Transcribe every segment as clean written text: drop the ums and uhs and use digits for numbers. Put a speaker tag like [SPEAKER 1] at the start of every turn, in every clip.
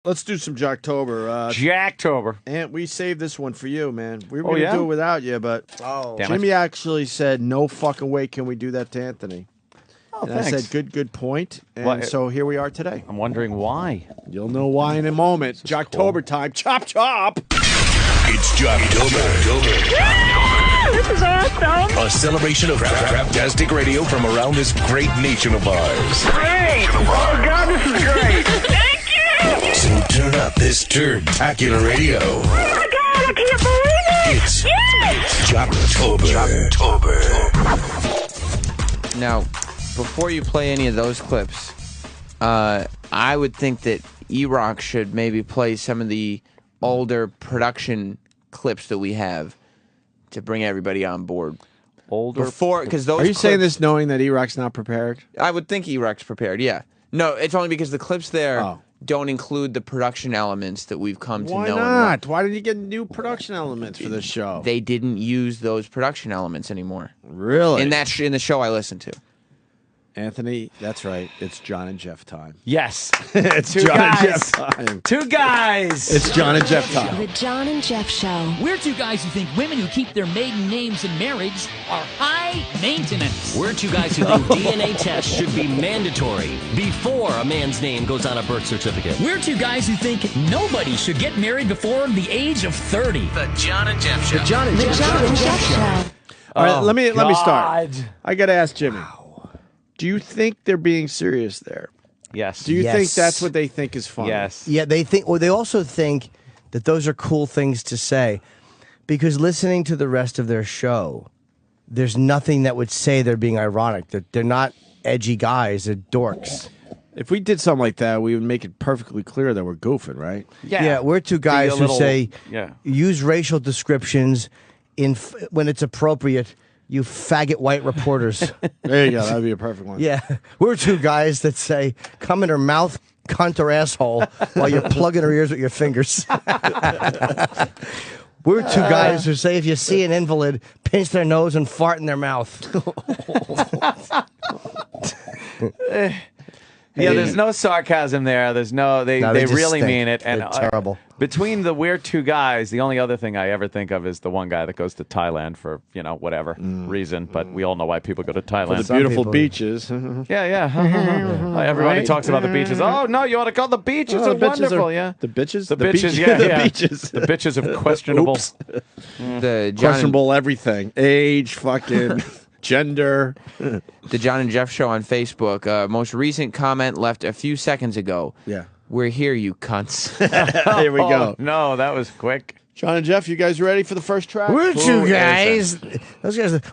[SPEAKER 1] Let's do some Jocktober.
[SPEAKER 2] Jocktober.
[SPEAKER 1] And we saved this one for you, man. We were going to do it without you, but Jimmy actually said, no fucking way can we do that to Anthony. And
[SPEAKER 2] thanks.
[SPEAKER 1] I said, good point. And so here we are today.
[SPEAKER 2] I'm wondering why.
[SPEAKER 1] You'll know why in a moment. Jocktober time. Chop, chop.
[SPEAKER 3] It's Jocktober.
[SPEAKER 4] This is awesome.
[SPEAKER 3] A celebration of craptastic radio from around this great nation of ours.
[SPEAKER 4] Great. Oh, God, this is great. Thank you.
[SPEAKER 3] So turn up this turd-tacular radio.
[SPEAKER 4] Oh, my God, I can't believe it.
[SPEAKER 3] It's Jocktober.
[SPEAKER 5] Now, before you play any of those clips, I would think that E-Rock should maybe play some of the older production clips that we have to bring everybody on board. Because those.
[SPEAKER 1] Are you saying this knowing that E-Rock's not prepared?
[SPEAKER 5] I would think E-Rock's prepared. Yeah. No, it's only because the clips there don't include the production elements that we've come to know.
[SPEAKER 1] Why not? Why did you get new production elements for this show?
[SPEAKER 5] They didn't use those production elements anymore.
[SPEAKER 1] Really?
[SPEAKER 5] In the show I listened to.
[SPEAKER 1] Anthony, that's right. It's John and Jeff time.
[SPEAKER 2] Yes.
[SPEAKER 1] It's John and Jeff time.
[SPEAKER 2] Two guys.
[SPEAKER 1] It's John and Jeff time.
[SPEAKER 6] The John and Jeff Show.
[SPEAKER 7] We're two guys who think women who keep their maiden names in marriage are high maintenance.
[SPEAKER 8] We're two guys who think DNA tests should be mandatory before a man's name goes on a birth certificate.
[SPEAKER 7] We're two guys who think nobody should get married before the age of 30.
[SPEAKER 8] The John and Jeff Show.
[SPEAKER 6] The John and Jeff Show.
[SPEAKER 1] All right, let me start. I got to ask Jimmy. Do you think they're being serious there?
[SPEAKER 2] Yes.
[SPEAKER 1] Do you think that's what they think is funny?
[SPEAKER 2] Yes.
[SPEAKER 9] Yeah, they think, or they also think that those are cool things to say, because listening to the rest of their show, there's nothing that would say they're being ironic. They're not edgy guys. They're dorks.
[SPEAKER 1] If we did something like that, we would make it perfectly clear that we're goofing, right?
[SPEAKER 9] Yeah, we're two guys who say use racial descriptions when it's appropriate. You faggot white reporters.
[SPEAKER 1] There you go. That would be a perfect one.
[SPEAKER 9] Yeah. We're two guys that say, come in her mouth, cunt or asshole, while you're plugging her ears with your fingers. We're two guys who say, if you see an invalid, pinch their nose and fart in their mouth.
[SPEAKER 2] Yeah, there's no sarcasm there. There's they really
[SPEAKER 9] stink.
[SPEAKER 2] mean it. And
[SPEAKER 9] they're terrible.
[SPEAKER 2] Between the we're two guys, the only other thing I ever think of is the one guy that goes to Thailand for, whatever reason. But we all know why people go to Thailand.
[SPEAKER 1] For the beautiful beaches.
[SPEAKER 2] Yeah. Everybody talks about the beaches. Oh, no, you ought to go. The beaches are wonderful,
[SPEAKER 1] The bitches?
[SPEAKER 2] The bitches,
[SPEAKER 1] The beaches.
[SPEAKER 2] The bitches of questionable.
[SPEAKER 1] Questionable everything. Age, fucking... gender.
[SPEAKER 5] The John and Jeff Show on Facebook. Most recent comment left a few seconds ago.
[SPEAKER 1] Yeah.
[SPEAKER 5] We're here, you cunts.
[SPEAKER 1] Here we go.
[SPEAKER 2] No, that was quick.
[SPEAKER 1] John and Jeff, you guys ready for the first track?
[SPEAKER 9] We're two guys.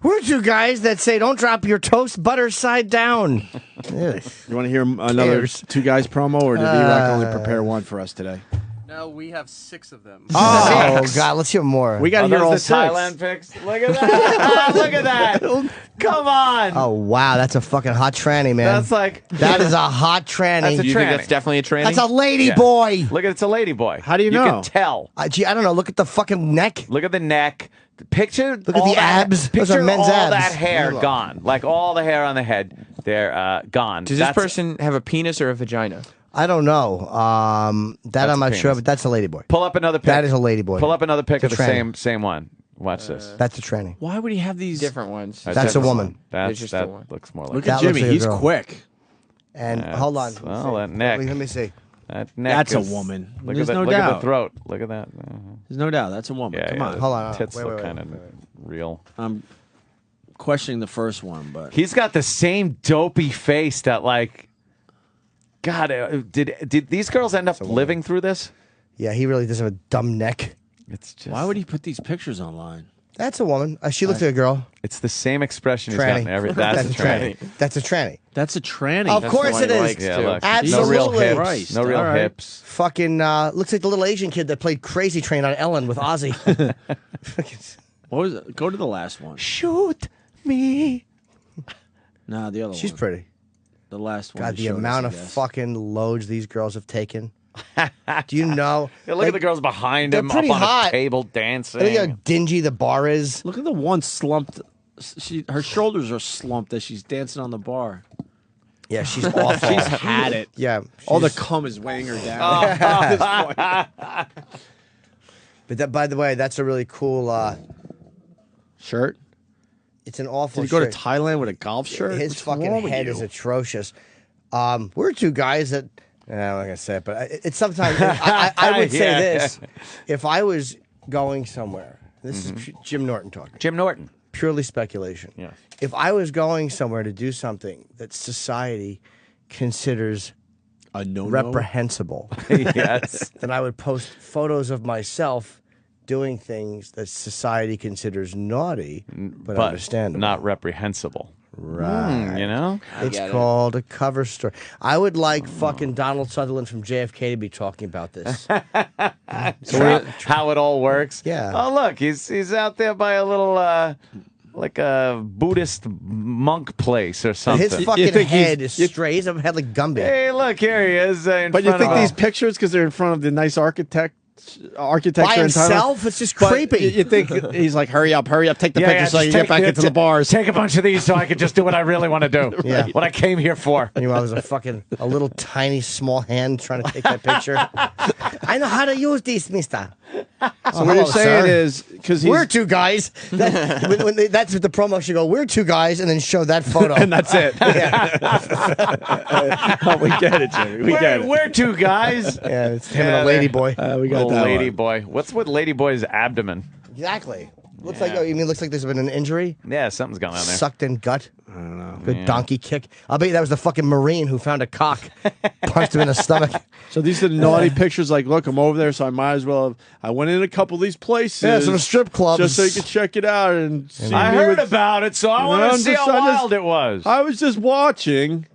[SPEAKER 9] We're two guys that say, don't drop your toast butter side down.
[SPEAKER 1] You want to hear another two guys promo, or did E-Rock only prepare one for us today?
[SPEAKER 10] No, we have 6 of them.
[SPEAKER 9] Oh, God, let's hear more.
[SPEAKER 1] We got to hear all
[SPEAKER 2] the
[SPEAKER 1] 6.
[SPEAKER 2] Thailand pics. Look at that. Look at that. Come on.
[SPEAKER 9] Oh, wow, that's a fucking hot tranny, man.
[SPEAKER 2] That's like...
[SPEAKER 9] That is a hot tranny.
[SPEAKER 2] That's a
[SPEAKER 5] You think that's definitely a tranny?
[SPEAKER 9] That's a lady boy.
[SPEAKER 2] Look, it's a lady boy.
[SPEAKER 1] How do you know?
[SPEAKER 2] You can tell.
[SPEAKER 9] Gee, I don't know. Look at the fucking neck.
[SPEAKER 2] Look at the neck. Picture
[SPEAKER 9] Look at the abs. Those
[SPEAKER 2] Picture
[SPEAKER 9] are men's
[SPEAKER 2] all
[SPEAKER 9] abs.
[SPEAKER 2] that hair gone. Like all the hair on the head, they're gone.
[SPEAKER 5] Does this person have a penis or a vagina?
[SPEAKER 9] I don't know. That I'm not sure, but that's a lady boy.
[SPEAKER 2] Pull up another pic.
[SPEAKER 9] That is a lady boy.
[SPEAKER 2] Pull up another pic of the
[SPEAKER 9] tranny.
[SPEAKER 2] same one. Watch this.
[SPEAKER 9] That's a tranny.
[SPEAKER 1] Why would he have these
[SPEAKER 5] Different ones.
[SPEAKER 9] That's a woman.
[SPEAKER 2] That
[SPEAKER 5] just a one.
[SPEAKER 2] looks more like.
[SPEAKER 1] Look
[SPEAKER 9] That
[SPEAKER 1] at Jimmy.
[SPEAKER 9] looks like a
[SPEAKER 1] He's
[SPEAKER 9] girl.
[SPEAKER 1] quick.
[SPEAKER 9] And hold on.
[SPEAKER 2] Well, that neck.
[SPEAKER 9] Let me see.
[SPEAKER 2] That neck
[SPEAKER 1] That's a
[SPEAKER 2] is-
[SPEAKER 1] woman.
[SPEAKER 2] Look
[SPEAKER 1] There's
[SPEAKER 2] at
[SPEAKER 1] no
[SPEAKER 2] look at
[SPEAKER 1] doubt.
[SPEAKER 2] the throat. Look at that.
[SPEAKER 1] There's no doubt. That's a woman.
[SPEAKER 2] Yeah,
[SPEAKER 1] Come
[SPEAKER 2] yeah,
[SPEAKER 1] on.
[SPEAKER 2] the
[SPEAKER 9] Hold on.
[SPEAKER 2] Tits
[SPEAKER 9] Wait,
[SPEAKER 2] look
[SPEAKER 9] wait,
[SPEAKER 2] kind of real.
[SPEAKER 1] I'm questioning the first one, but
[SPEAKER 2] He's got the same dopey face that like. God, did these girls end up living through this?
[SPEAKER 9] Yeah, he really does have a dumb neck.
[SPEAKER 2] It's just.
[SPEAKER 1] why would he put these pictures online?
[SPEAKER 9] That's a woman. She looks like a girl.
[SPEAKER 2] It's the same expression he's got
[SPEAKER 9] Tranny.
[SPEAKER 2] in every. That's a tranny.
[SPEAKER 9] That's a tranny.
[SPEAKER 1] That's a tranny.
[SPEAKER 9] Of
[SPEAKER 5] That's
[SPEAKER 9] course
[SPEAKER 5] the
[SPEAKER 9] it
[SPEAKER 5] one he
[SPEAKER 9] is.
[SPEAKER 5] likes,
[SPEAKER 2] Yeah,
[SPEAKER 5] too.
[SPEAKER 2] look.
[SPEAKER 9] Absolutely.
[SPEAKER 2] No real hips.
[SPEAKER 1] Christ.
[SPEAKER 2] No real
[SPEAKER 1] All right.
[SPEAKER 2] hips.
[SPEAKER 9] Fucking looks like the little Asian kid that played Crazy Train on Ellen with Ozzy.
[SPEAKER 1] What was it? Go to the last one.
[SPEAKER 2] Shoot me.
[SPEAKER 1] No, the other one.
[SPEAKER 9] She's pretty.
[SPEAKER 1] The last one.
[SPEAKER 9] God,
[SPEAKER 1] you
[SPEAKER 9] the
[SPEAKER 1] showed
[SPEAKER 9] amount
[SPEAKER 1] us,
[SPEAKER 9] of
[SPEAKER 1] I guess.
[SPEAKER 9] fucking loads these girls have taken. Do you know?
[SPEAKER 2] Yeah, look at the girls behind him
[SPEAKER 9] they're
[SPEAKER 2] up
[SPEAKER 9] pretty
[SPEAKER 2] on
[SPEAKER 9] hot.
[SPEAKER 2] a table dancing.
[SPEAKER 9] Look at how dingy the bar is.
[SPEAKER 1] Look at the one slumped. Her shoulders are slumped as she's dancing on the bar.
[SPEAKER 9] Yeah, she's awful.
[SPEAKER 1] She's had it.
[SPEAKER 9] Yeah.
[SPEAKER 1] All the cum is weighing her down at this point.
[SPEAKER 9] But that, by the way, that's a really cool
[SPEAKER 1] shirt.
[SPEAKER 9] It's an awful
[SPEAKER 1] Did you go
[SPEAKER 9] shirt.
[SPEAKER 1] to Thailand with a golf shirt?
[SPEAKER 9] His
[SPEAKER 1] What's wrong
[SPEAKER 9] fucking
[SPEAKER 1] with
[SPEAKER 9] head
[SPEAKER 1] you?
[SPEAKER 9] is atrocious. We're two guys that... I'm not going to say it, but it's sometimes... I would say this. If I was going somewhere... This is Jim Norton talking.
[SPEAKER 2] Jim Norton.
[SPEAKER 9] Purely speculation.
[SPEAKER 2] Yeah.
[SPEAKER 9] If I was going somewhere to do something that society considers
[SPEAKER 1] a no
[SPEAKER 9] reprehensible,
[SPEAKER 2] yes,
[SPEAKER 9] then I would post photos of myself doing things that society considers naughty, but understandable.
[SPEAKER 2] Not reprehensible.
[SPEAKER 9] Right.
[SPEAKER 2] You know?
[SPEAKER 9] It's called a cover story. I would like fucking Donald Sutherland from JFK to be talking about this.
[SPEAKER 2] So how it all works.
[SPEAKER 9] Yeah.
[SPEAKER 2] Oh, look, he's out there by a little like a Buddhist monk place or something.
[SPEAKER 9] His fucking head is straight. He's a head like Gumby.
[SPEAKER 2] Hey, look, here he is.
[SPEAKER 1] But you think these pictures, because they're in front of the nice architecture
[SPEAKER 9] by
[SPEAKER 1] in Thailand?
[SPEAKER 9] himself? It's just creepy.
[SPEAKER 1] You think he's like, hurry up, take the picture so I can get back into the bars.
[SPEAKER 2] Take a bunch of these so I can just do what I really want to do.
[SPEAKER 9] Yeah.
[SPEAKER 2] What I came here for.
[SPEAKER 9] Meanwhile, there's a little tiny small hand trying to take that picture. I know how to use this, mister.
[SPEAKER 1] So what you're saying is, because
[SPEAKER 9] we're two guys. That's what the promo should go. We're two guys, and then show that photo,
[SPEAKER 1] and that's it. We get it, Jimmy. We get it.
[SPEAKER 2] We're two guys.
[SPEAKER 9] Yeah, it's him and a lady boy.
[SPEAKER 1] We got that
[SPEAKER 2] lady
[SPEAKER 1] one.
[SPEAKER 2] boy. What's with lady boy's abdomen?
[SPEAKER 9] Exactly. Looks like you mean looks like there's been an injury.
[SPEAKER 2] Yeah, something's going on there.
[SPEAKER 9] Sucked in gut.
[SPEAKER 1] I don't know.
[SPEAKER 9] Good donkey kick. I'll bet you that was the fucking Marine who found a cock, punched him in the stomach.
[SPEAKER 1] So these are the naughty pictures. Like, look, I'm over there, so I might as well. I went in a couple of these places.
[SPEAKER 9] Yeah, some strip clubs,
[SPEAKER 1] just so you could check it out and see.
[SPEAKER 2] I heard about it, so I want to see how wild it was.
[SPEAKER 1] I was just watching.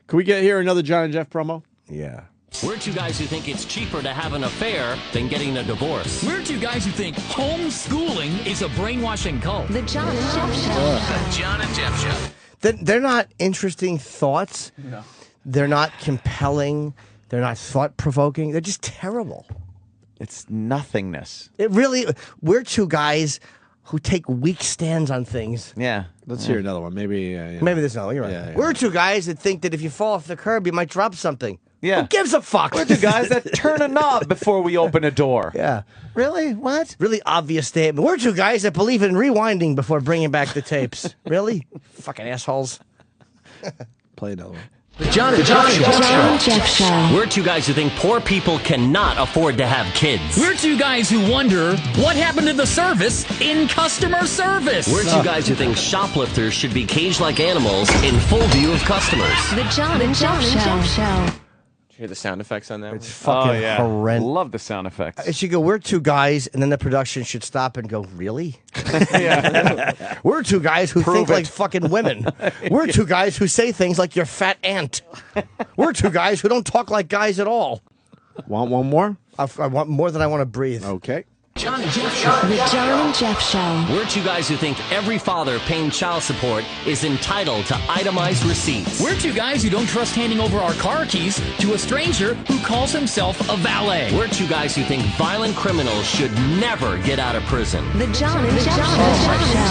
[SPEAKER 1] Can we get here another John and Jeff promo?
[SPEAKER 9] Yeah.
[SPEAKER 8] We're two guys who think it's cheaper to have an affair than getting a divorce.
[SPEAKER 7] We're two guys who think homeschooling is a brainwashing cult.
[SPEAKER 6] The John and Jeff Show.
[SPEAKER 3] The John and Jeff Show.
[SPEAKER 9] They're not interesting thoughts. No. They're not compelling. They're not thought-provoking. They're just terrible.
[SPEAKER 2] It's nothingness.
[SPEAKER 9] It really. We're two guys who take weak stands on things.
[SPEAKER 2] Yeah.
[SPEAKER 1] Let's hear another one. Maybe.
[SPEAKER 9] Maybe there's another one. You're right.
[SPEAKER 1] Yeah.
[SPEAKER 9] We're two guys that think that if you fall off the curb, you might drop something.
[SPEAKER 2] Yeah.
[SPEAKER 9] Who gives a fuck?
[SPEAKER 2] We're two guys that turn a knob before we open a door.
[SPEAKER 9] Yeah.
[SPEAKER 2] Really? What?
[SPEAKER 9] Really obvious statement. We're two guys that believe in rewinding before bringing back the tapes. Really? Fucking assholes.
[SPEAKER 1] Play another one.
[SPEAKER 8] The John and Jeff Show.
[SPEAKER 6] John and Jeff Show.
[SPEAKER 8] We're two guys who think poor people cannot afford to have kids.
[SPEAKER 7] We're two guys who wonder what happened to the service in customer service.
[SPEAKER 8] We're two guys who think shoplifters should be caged like animals in full view of customers.
[SPEAKER 6] The John and Jeff Show.
[SPEAKER 5] Did you hear the sound effects on that?
[SPEAKER 9] It's fucking horrendous.
[SPEAKER 2] Love the sound effects.
[SPEAKER 9] It should go, we're two guys, and then the production should stop and go, really? We're two guys who think like fucking women. We're two guys who say things like your fat aunt. We're two guys who don't talk like guys at all.
[SPEAKER 1] Want one more?
[SPEAKER 9] I want more than I want to breathe.
[SPEAKER 1] Okay.
[SPEAKER 8] John and Jeff Show.
[SPEAKER 6] The John and Jeff Show.
[SPEAKER 8] We're two guys who think every father paying child support is entitled to itemized receipts.
[SPEAKER 7] We're two guys who don't trust handing over our car keys to a stranger who calls himself a valet.
[SPEAKER 8] We're two guys who think violent criminals should never get out of prison.
[SPEAKER 6] The John and Jeff Show.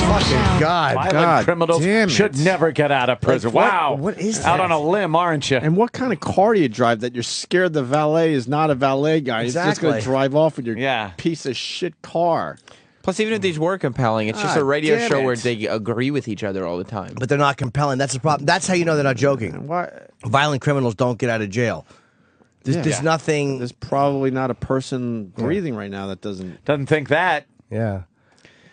[SPEAKER 9] Fucking God.
[SPEAKER 2] Violent criminals
[SPEAKER 1] damn
[SPEAKER 2] should
[SPEAKER 1] it.
[SPEAKER 2] never get out of prison.
[SPEAKER 9] Like,
[SPEAKER 2] wow.
[SPEAKER 9] what is
[SPEAKER 2] Out
[SPEAKER 9] that?
[SPEAKER 2] on a limb, aren't you?
[SPEAKER 1] And what kind of car do you drive that you're scared the valet is not a valet guy? He's just going to
[SPEAKER 9] Exactly.
[SPEAKER 1] drive off with your
[SPEAKER 2] Yeah.
[SPEAKER 1] piece of shit car.
[SPEAKER 5] Plus, even if these were compelling, it's just a radio show where they agree with each other all the time.
[SPEAKER 9] But they're not compelling. That's the problem. That's how you know they're not joking.
[SPEAKER 1] Why?
[SPEAKER 9] Violent criminals don't get out of jail. There's nothing.
[SPEAKER 1] There's probably not a person breathing right now that doesn't
[SPEAKER 2] Doesn't think that.
[SPEAKER 9] Yeah.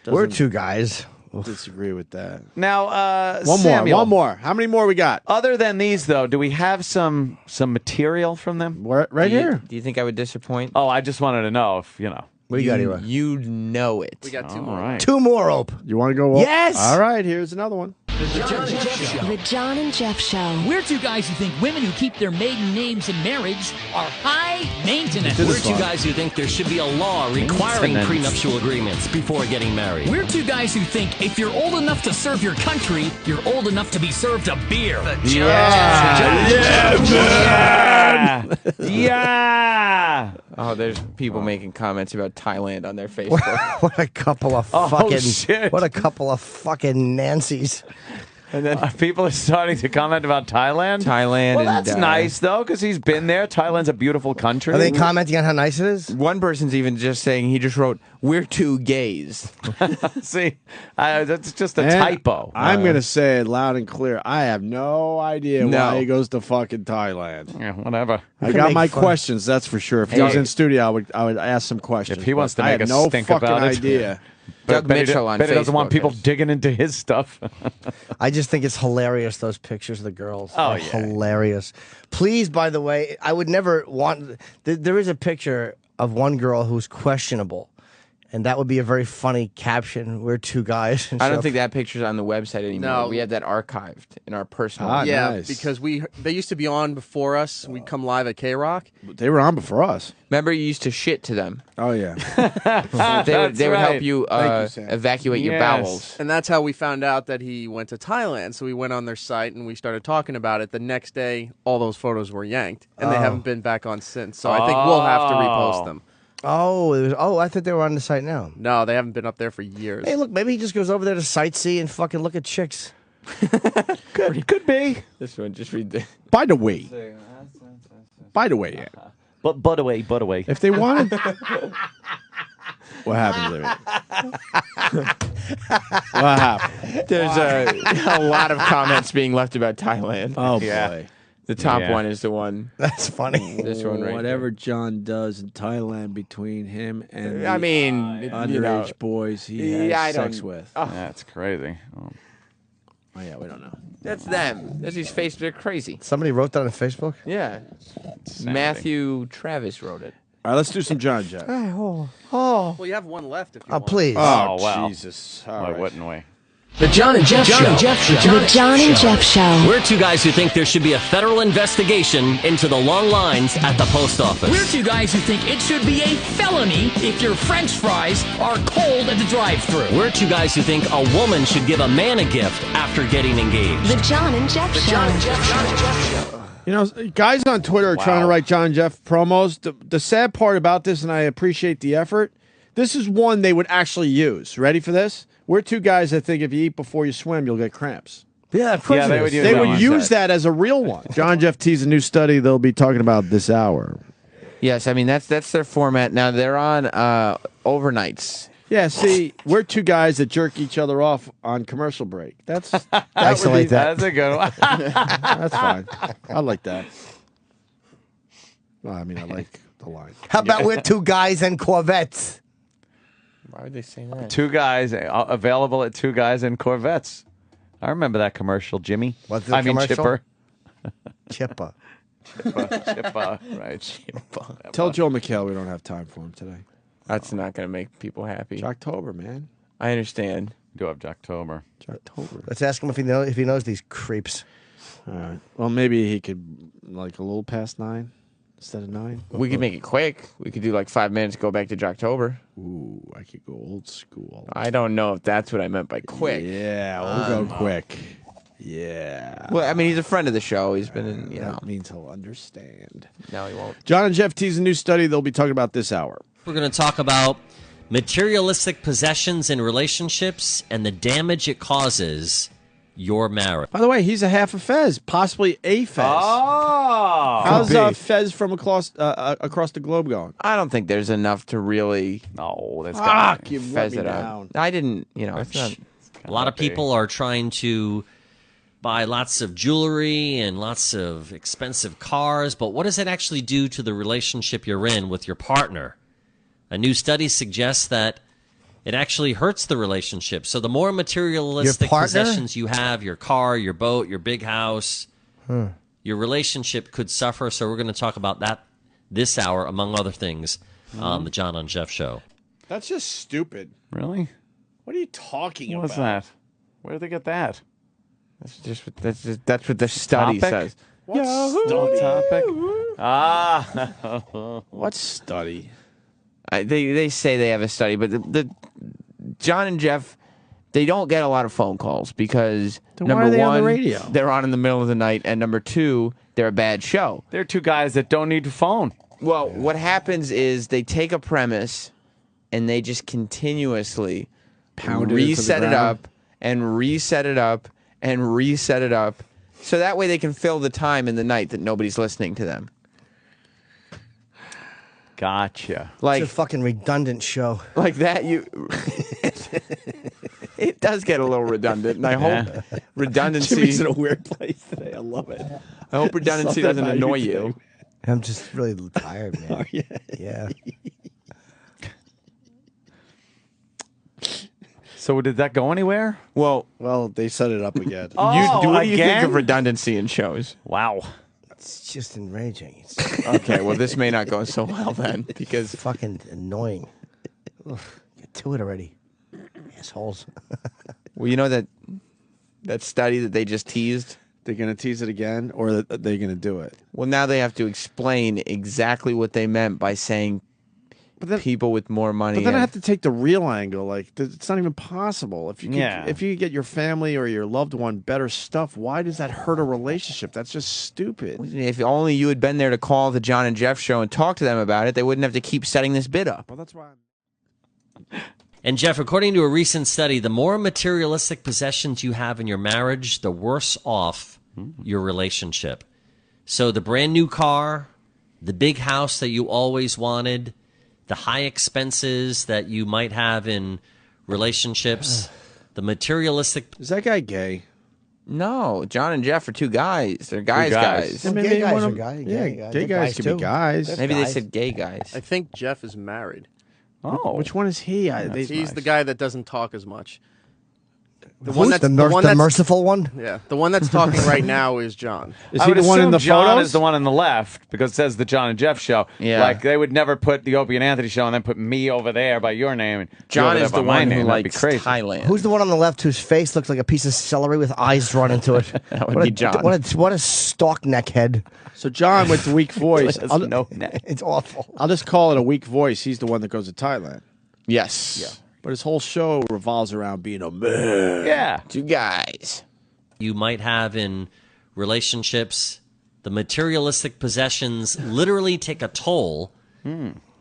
[SPEAKER 9] We're two guys.
[SPEAKER 1] disagree with that.
[SPEAKER 2] Now,
[SPEAKER 1] One more. How many more we got?
[SPEAKER 2] Other than these, though, do we have some material from them?
[SPEAKER 1] Right here.
[SPEAKER 5] Do you think I would disappoint?
[SPEAKER 2] Oh, I just wanted to know if, you know.
[SPEAKER 9] What do you got here?
[SPEAKER 5] You know it.
[SPEAKER 10] We got two
[SPEAKER 2] All
[SPEAKER 10] more.
[SPEAKER 2] right.
[SPEAKER 9] Two more, Ope.
[SPEAKER 1] You want to go?
[SPEAKER 9] Yes!
[SPEAKER 1] All right, here's another one.
[SPEAKER 6] The John and Jeff Show.
[SPEAKER 7] We're two guys who think women who keep their maiden names in marriage are high maintenance.
[SPEAKER 8] We're two guys who think there should be a law requiring prenuptial agreements before getting married.
[SPEAKER 7] We're two guys who think if you're old enough to serve your country, you're old enough to be served a beer.
[SPEAKER 2] Yeah.
[SPEAKER 5] Oh, there's people making comments about Thailand on their Facebook.
[SPEAKER 9] What a couple of
[SPEAKER 2] Oh,
[SPEAKER 9] fucking
[SPEAKER 2] shit.
[SPEAKER 9] what a couple of fucking Nancys.
[SPEAKER 2] And then people are starting to comment about Thailand.
[SPEAKER 5] Thailand.
[SPEAKER 2] Well,
[SPEAKER 5] and,
[SPEAKER 2] that's nice, though, because he's been there. Thailand's a beautiful country.
[SPEAKER 9] Are they commenting on how nice it is?
[SPEAKER 5] One person's even just saying, he just wrote, "We're two gays."
[SPEAKER 2] See, that's just a typo.
[SPEAKER 1] I'm going to say it loud and clear. I have no idea why he goes to fucking Thailand.
[SPEAKER 2] Yeah, whatever.
[SPEAKER 1] I got my questions, that's for sure. If he was in studio, I would ask some questions.
[SPEAKER 2] If he wants to
[SPEAKER 1] I
[SPEAKER 2] make
[SPEAKER 1] have
[SPEAKER 2] a
[SPEAKER 1] no
[SPEAKER 2] stink
[SPEAKER 1] fucking
[SPEAKER 2] about it.
[SPEAKER 1] idea.
[SPEAKER 5] Doug Mitchell on
[SPEAKER 2] Bet he doesn't want
[SPEAKER 5] Facebook
[SPEAKER 2] people
[SPEAKER 5] has-
[SPEAKER 2] digging into his stuff.
[SPEAKER 9] I just think it's hilarious, those pictures of the girls.
[SPEAKER 2] Oh,
[SPEAKER 9] They're hilarious. Please, by the way, I would never want... There is a picture of one girl who's questionable, and that would be a very funny caption. We're two guys.
[SPEAKER 5] I don't think that picture's on the website anymore.
[SPEAKER 10] No.
[SPEAKER 5] We have that archived in our personal.
[SPEAKER 10] Yeah, because they used to be on before us. We'd come live at K-Rock.
[SPEAKER 1] They were on before us.
[SPEAKER 5] Remember, you used to shit to them.
[SPEAKER 1] Oh, yeah.
[SPEAKER 5] They would help you,
[SPEAKER 1] Thank you, Sam.
[SPEAKER 5] evacuate your bowels.
[SPEAKER 10] And that's how we found out that he went to Thailand. So we went on their site and we started talking about it. The next day, all those photos were yanked, and they haven't been back on since. So I think we'll have to repost them.
[SPEAKER 9] Oh, I thought they were on the site now.
[SPEAKER 10] No, they haven't been up there for years.
[SPEAKER 9] Hey, look, maybe he just goes over there to sightsee and fucking look at chicks.
[SPEAKER 2] Could be.
[SPEAKER 5] This one, just read the.
[SPEAKER 1] By the way, yeah.
[SPEAKER 2] But away.
[SPEAKER 1] If they wanted... What happened, David? What happened?
[SPEAKER 5] There's a lot of comments being left about Thailand.
[SPEAKER 1] Oh,
[SPEAKER 2] Yeah.
[SPEAKER 1] boy.
[SPEAKER 5] The top one is the one.
[SPEAKER 9] That's funny.
[SPEAKER 5] This one right
[SPEAKER 1] Whatever John does in Thailand between him and the
[SPEAKER 5] I mean,
[SPEAKER 1] underage boys he has sex with.
[SPEAKER 5] Oh,
[SPEAKER 2] That's crazy.
[SPEAKER 1] Oh, yeah, we don't know.
[SPEAKER 5] that's them. That's his face. They're crazy.
[SPEAKER 9] Somebody wrote that on Facebook?
[SPEAKER 5] Yeah. Matthew Travis wrote it.
[SPEAKER 1] All right, let's do some John Jeff.
[SPEAKER 10] Well, you have one left if you want.
[SPEAKER 9] Please.
[SPEAKER 1] Oh,
[SPEAKER 2] wow.
[SPEAKER 1] Jesus.
[SPEAKER 2] Why
[SPEAKER 1] All right.
[SPEAKER 2] wouldn't we?
[SPEAKER 8] The John and Jeff Show.
[SPEAKER 6] The John and Jeff Show.
[SPEAKER 8] We're two guys who think there should be a federal investigation into the long lines at the post office.
[SPEAKER 7] We're two guys who think it should be a felony if your French fries are cold at the drive-thru.
[SPEAKER 8] We're two guys who think a woman should give a man a gift after getting engaged.
[SPEAKER 6] The John and Jeff Show.
[SPEAKER 1] You know, guys on Twitter are trying to write John Jeff promos. The sad part about this, and I appreciate the effort, this is one they would actually use. Ready for this? We're two guys that think if you eat before you swim, you'll get cramps.
[SPEAKER 9] Yeah, of course
[SPEAKER 2] Yeah,
[SPEAKER 9] it
[SPEAKER 2] they
[SPEAKER 9] is.
[SPEAKER 2] would use
[SPEAKER 1] They
[SPEAKER 2] that
[SPEAKER 1] would
[SPEAKER 2] one.
[SPEAKER 1] use that as a real one. John Jeff teased a new study they'll be talking about this hour.
[SPEAKER 5] Yes, I mean that's their format. Now they're on overnights.
[SPEAKER 1] Yeah, see, we're two guys that jerk each other off on commercial break. That's
[SPEAKER 9] I still like that.
[SPEAKER 2] That's a good one.
[SPEAKER 1] That's fine. I like that. Well, I mean, I like the line.
[SPEAKER 9] How about we're two guys and Corvettes?
[SPEAKER 5] Why would they say that?
[SPEAKER 2] Two guys available at Two Guys in Corvettes. I remember that commercial, Jimmy.
[SPEAKER 9] What's the
[SPEAKER 2] I mean,
[SPEAKER 9] commercial?
[SPEAKER 2] Chipper.
[SPEAKER 9] Chippa.
[SPEAKER 2] Chipper, right.
[SPEAKER 1] Tell Joe McHale we don't have time for him today.
[SPEAKER 5] That's not going to make people happy.
[SPEAKER 1] Jocktober, man.
[SPEAKER 5] I understand.
[SPEAKER 2] Do have Jocktober.
[SPEAKER 1] Jocktober.
[SPEAKER 9] Let's ask him if he knows these creeps.
[SPEAKER 1] All right. Well, maybe he could, like, a little past 9 instead of 9.
[SPEAKER 5] We could make it quick. We could do like 5 minutes, go back to Jocktober.
[SPEAKER 1] Ooh, I could go old school.
[SPEAKER 5] I don't know if that's what I meant by quick.
[SPEAKER 1] Yeah, we'll go quick. Yeah.
[SPEAKER 5] Well, I mean, he's a friend of the show. He's been in,
[SPEAKER 1] That means he'll understand.
[SPEAKER 5] No, he won't.
[SPEAKER 1] John and Jeff tease a new study they'll be talking about this hour.
[SPEAKER 8] We're going to talk about materialistic possessions in relationships and the damage it causes your marriage.
[SPEAKER 1] By the way, he's a half a Fez, possibly a Fez.
[SPEAKER 2] Oh!
[SPEAKER 1] How's Fez from across the globe going?
[SPEAKER 5] I don't think there's enough to really
[SPEAKER 2] No, that's
[SPEAKER 1] Fuck, you let
[SPEAKER 5] fez
[SPEAKER 1] me
[SPEAKER 5] it
[SPEAKER 1] down.
[SPEAKER 5] out. I didn't, it's not.
[SPEAKER 8] A lot of people are trying to buy lots of jewelry and lots of expensive cars, but what does it actually do to the relationship you're in with your partner? A new study suggests that it actually hurts the relationship. So the more materialistic possessions you have, your car, your boat, your big house, your relationship could suffer. So we're going to talk about that this hour, among other things, on the John and Jeff Show.
[SPEAKER 1] That's just stupid.
[SPEAKER 2] Really?
[SPEAKER 1] What are you talking about?
[SPEAKER 2] What's that? Where did they get that?
[SPEAKER 5] That's what the study
[SPEAKER 2] Topic?
[SPEAKER 5] says.
[SPEAKER 1] What
[SPEAKER 2] Don't topic.
[SPEAKER 1] What study?
[SPEAKER 5] They say they have a study, but the John and Jeff, they don't get a lot of phone calls because
[SPEAKER 1] Then
[SPEAKER 5] number
[SPEAKER 1] why are they
[SPEAKER 5] one,
[SPEAKER 1] on the radio?
[SPEAKER 5] they're on in the middle of the night, and number two, they're a bad show.
[SPEAKER 2] They're two guys that don't need to phone.
[SPEAKER 5] Well, what happens is they take a premise and they just continuously
[SPEAKER 1] Pound it into the
[SPEAKER 5] reset it
[SPEAKER 1] ground.
[SPEAKER 5] up and reset it up and reset it up, so that way they can fill the time in the night that nobody's listening to them.
[SPEAKER 2] Gotcha.
[SPEAKER 5] Like
[SPEAKER 9] It's a fucking redundant show.
[SPEAKER 5] Like that, it does get a little redundant, and I hope redundancy.
[SPEAKER 1] Jimmy's in a weird place today. I love it.
[SPEAKER 5] I hope redundancy doesn't annoy you.
[SPEAKER 9] I'm just really tired, man.
[SPEAKER 1] Oh, yeah.
[SPEAKER 9] Yeah.
[SPEAKER 2] So did that go anywhere?
[SPEAKER 5] Well,
[SPEAKER 1] they set it up again.
[SPEAKER 5] what do you think
[SPEAKER 2] again?
[SPEAKER 5] of redundancy in shows?
[SPEAKER 2] Wow.
[SPEAKER 9] It's just enraging. It's
[SPEAKER 5] Okay, well, this may not go so well then, because
[SPEAKER 9] fucking annoying. Ugh, get to it already. Assholes.
[SPEAKER 5] well, you know that study that they just teased.
[SPEAKER 1] They're going to tease it again, or are they going to do it?
[SPEAKER 5] Well, now they have to explain exactly what they meant by saying people with more money.
[SPEAKER 1] But then I have to take the real angle. Like, it's not even possible. If you get your family or your loved one better stuff, why does that hurt a relationship? That's just stupid.
[SPEAKER 5] If only you had been there to call the John and Jeff show and talk to them about it, they wouldn't have to keep setting this bid up.
[SPEAKER 1] Well, that's why.
[SPEAKER 8] And Jeff, according to a recent study, the more materialistic possessions you have in your marriage, the worse off your relationship. So the brand new car, the big house that you always wanted, the high expenses that you might have in relationships, the materialistic...
[SPEAKER 1] Is that guy gay?
[SPEAKER 5] No, John and Jeff are two guys. They're guys.
[SPEAKER 9] Gay guys are guys.
[SPEAKER 1] Yeah, gay guys can be guys.
[SPEAKER 5] Maybe they said gay guys.
[SPEAKER 10] I think Jeff is married.
[SPEAKER 2] Oh.
[SPEAKER 1] Which one is he?
[SPEAKER 10] He's the guy that doesn't talk as much.
[SPEAKER 9] The merciful one?
[SPEAKER 10] Yeah, the one that's talking right now is John.
[SPEAKER 1] Is he the one in the
[SPEAKER 2] John
[SPEAKER 1] photos?
[SPEAKER 2] is the one on the left because it says the John and Jeff show.
[SPEAKER 5] Yeah.
[SPEAKER 2] Like they would never put the Opie and Anthony show and then put me over there by your name. And
[SPEAKER 5] John
[SPEAKER 2] you over
[SPEAKER 5] is
[SPEAKER 2] there
[SPEAKER 5] the
[SPEAKER 2] by my
[SPEAKER 5] one who
[SPEAKER 2] name. That'd be
[SPEAKER 5] likes
[SPEAKER 2] crazy.
[SPEAKER 5] Thailand.
[SPEAKER 9] Who's the one on the left whose face looks like a piece of celery with eyes drawn into it?
[SPEAKER 5] That would be John.
[SPEAKER 9] What a stalk neckhead.
[SPEAKER 1] So John with the weak voice.
[SPEAKER 9] It's awful.
[SPEAKER 1] I'll just call it a weak voice. He's the one that goes to Thailand.
[SPEAKER 5] Yes.
[SPEAKER 1] Yeah. But his whole show revolves around being a man.
[SPEAKER 2] Yeah.
[SPEAKER 5] Two guys.
[SPEAKER 8] You might have in relationships, the materialistic possessions literally take a toll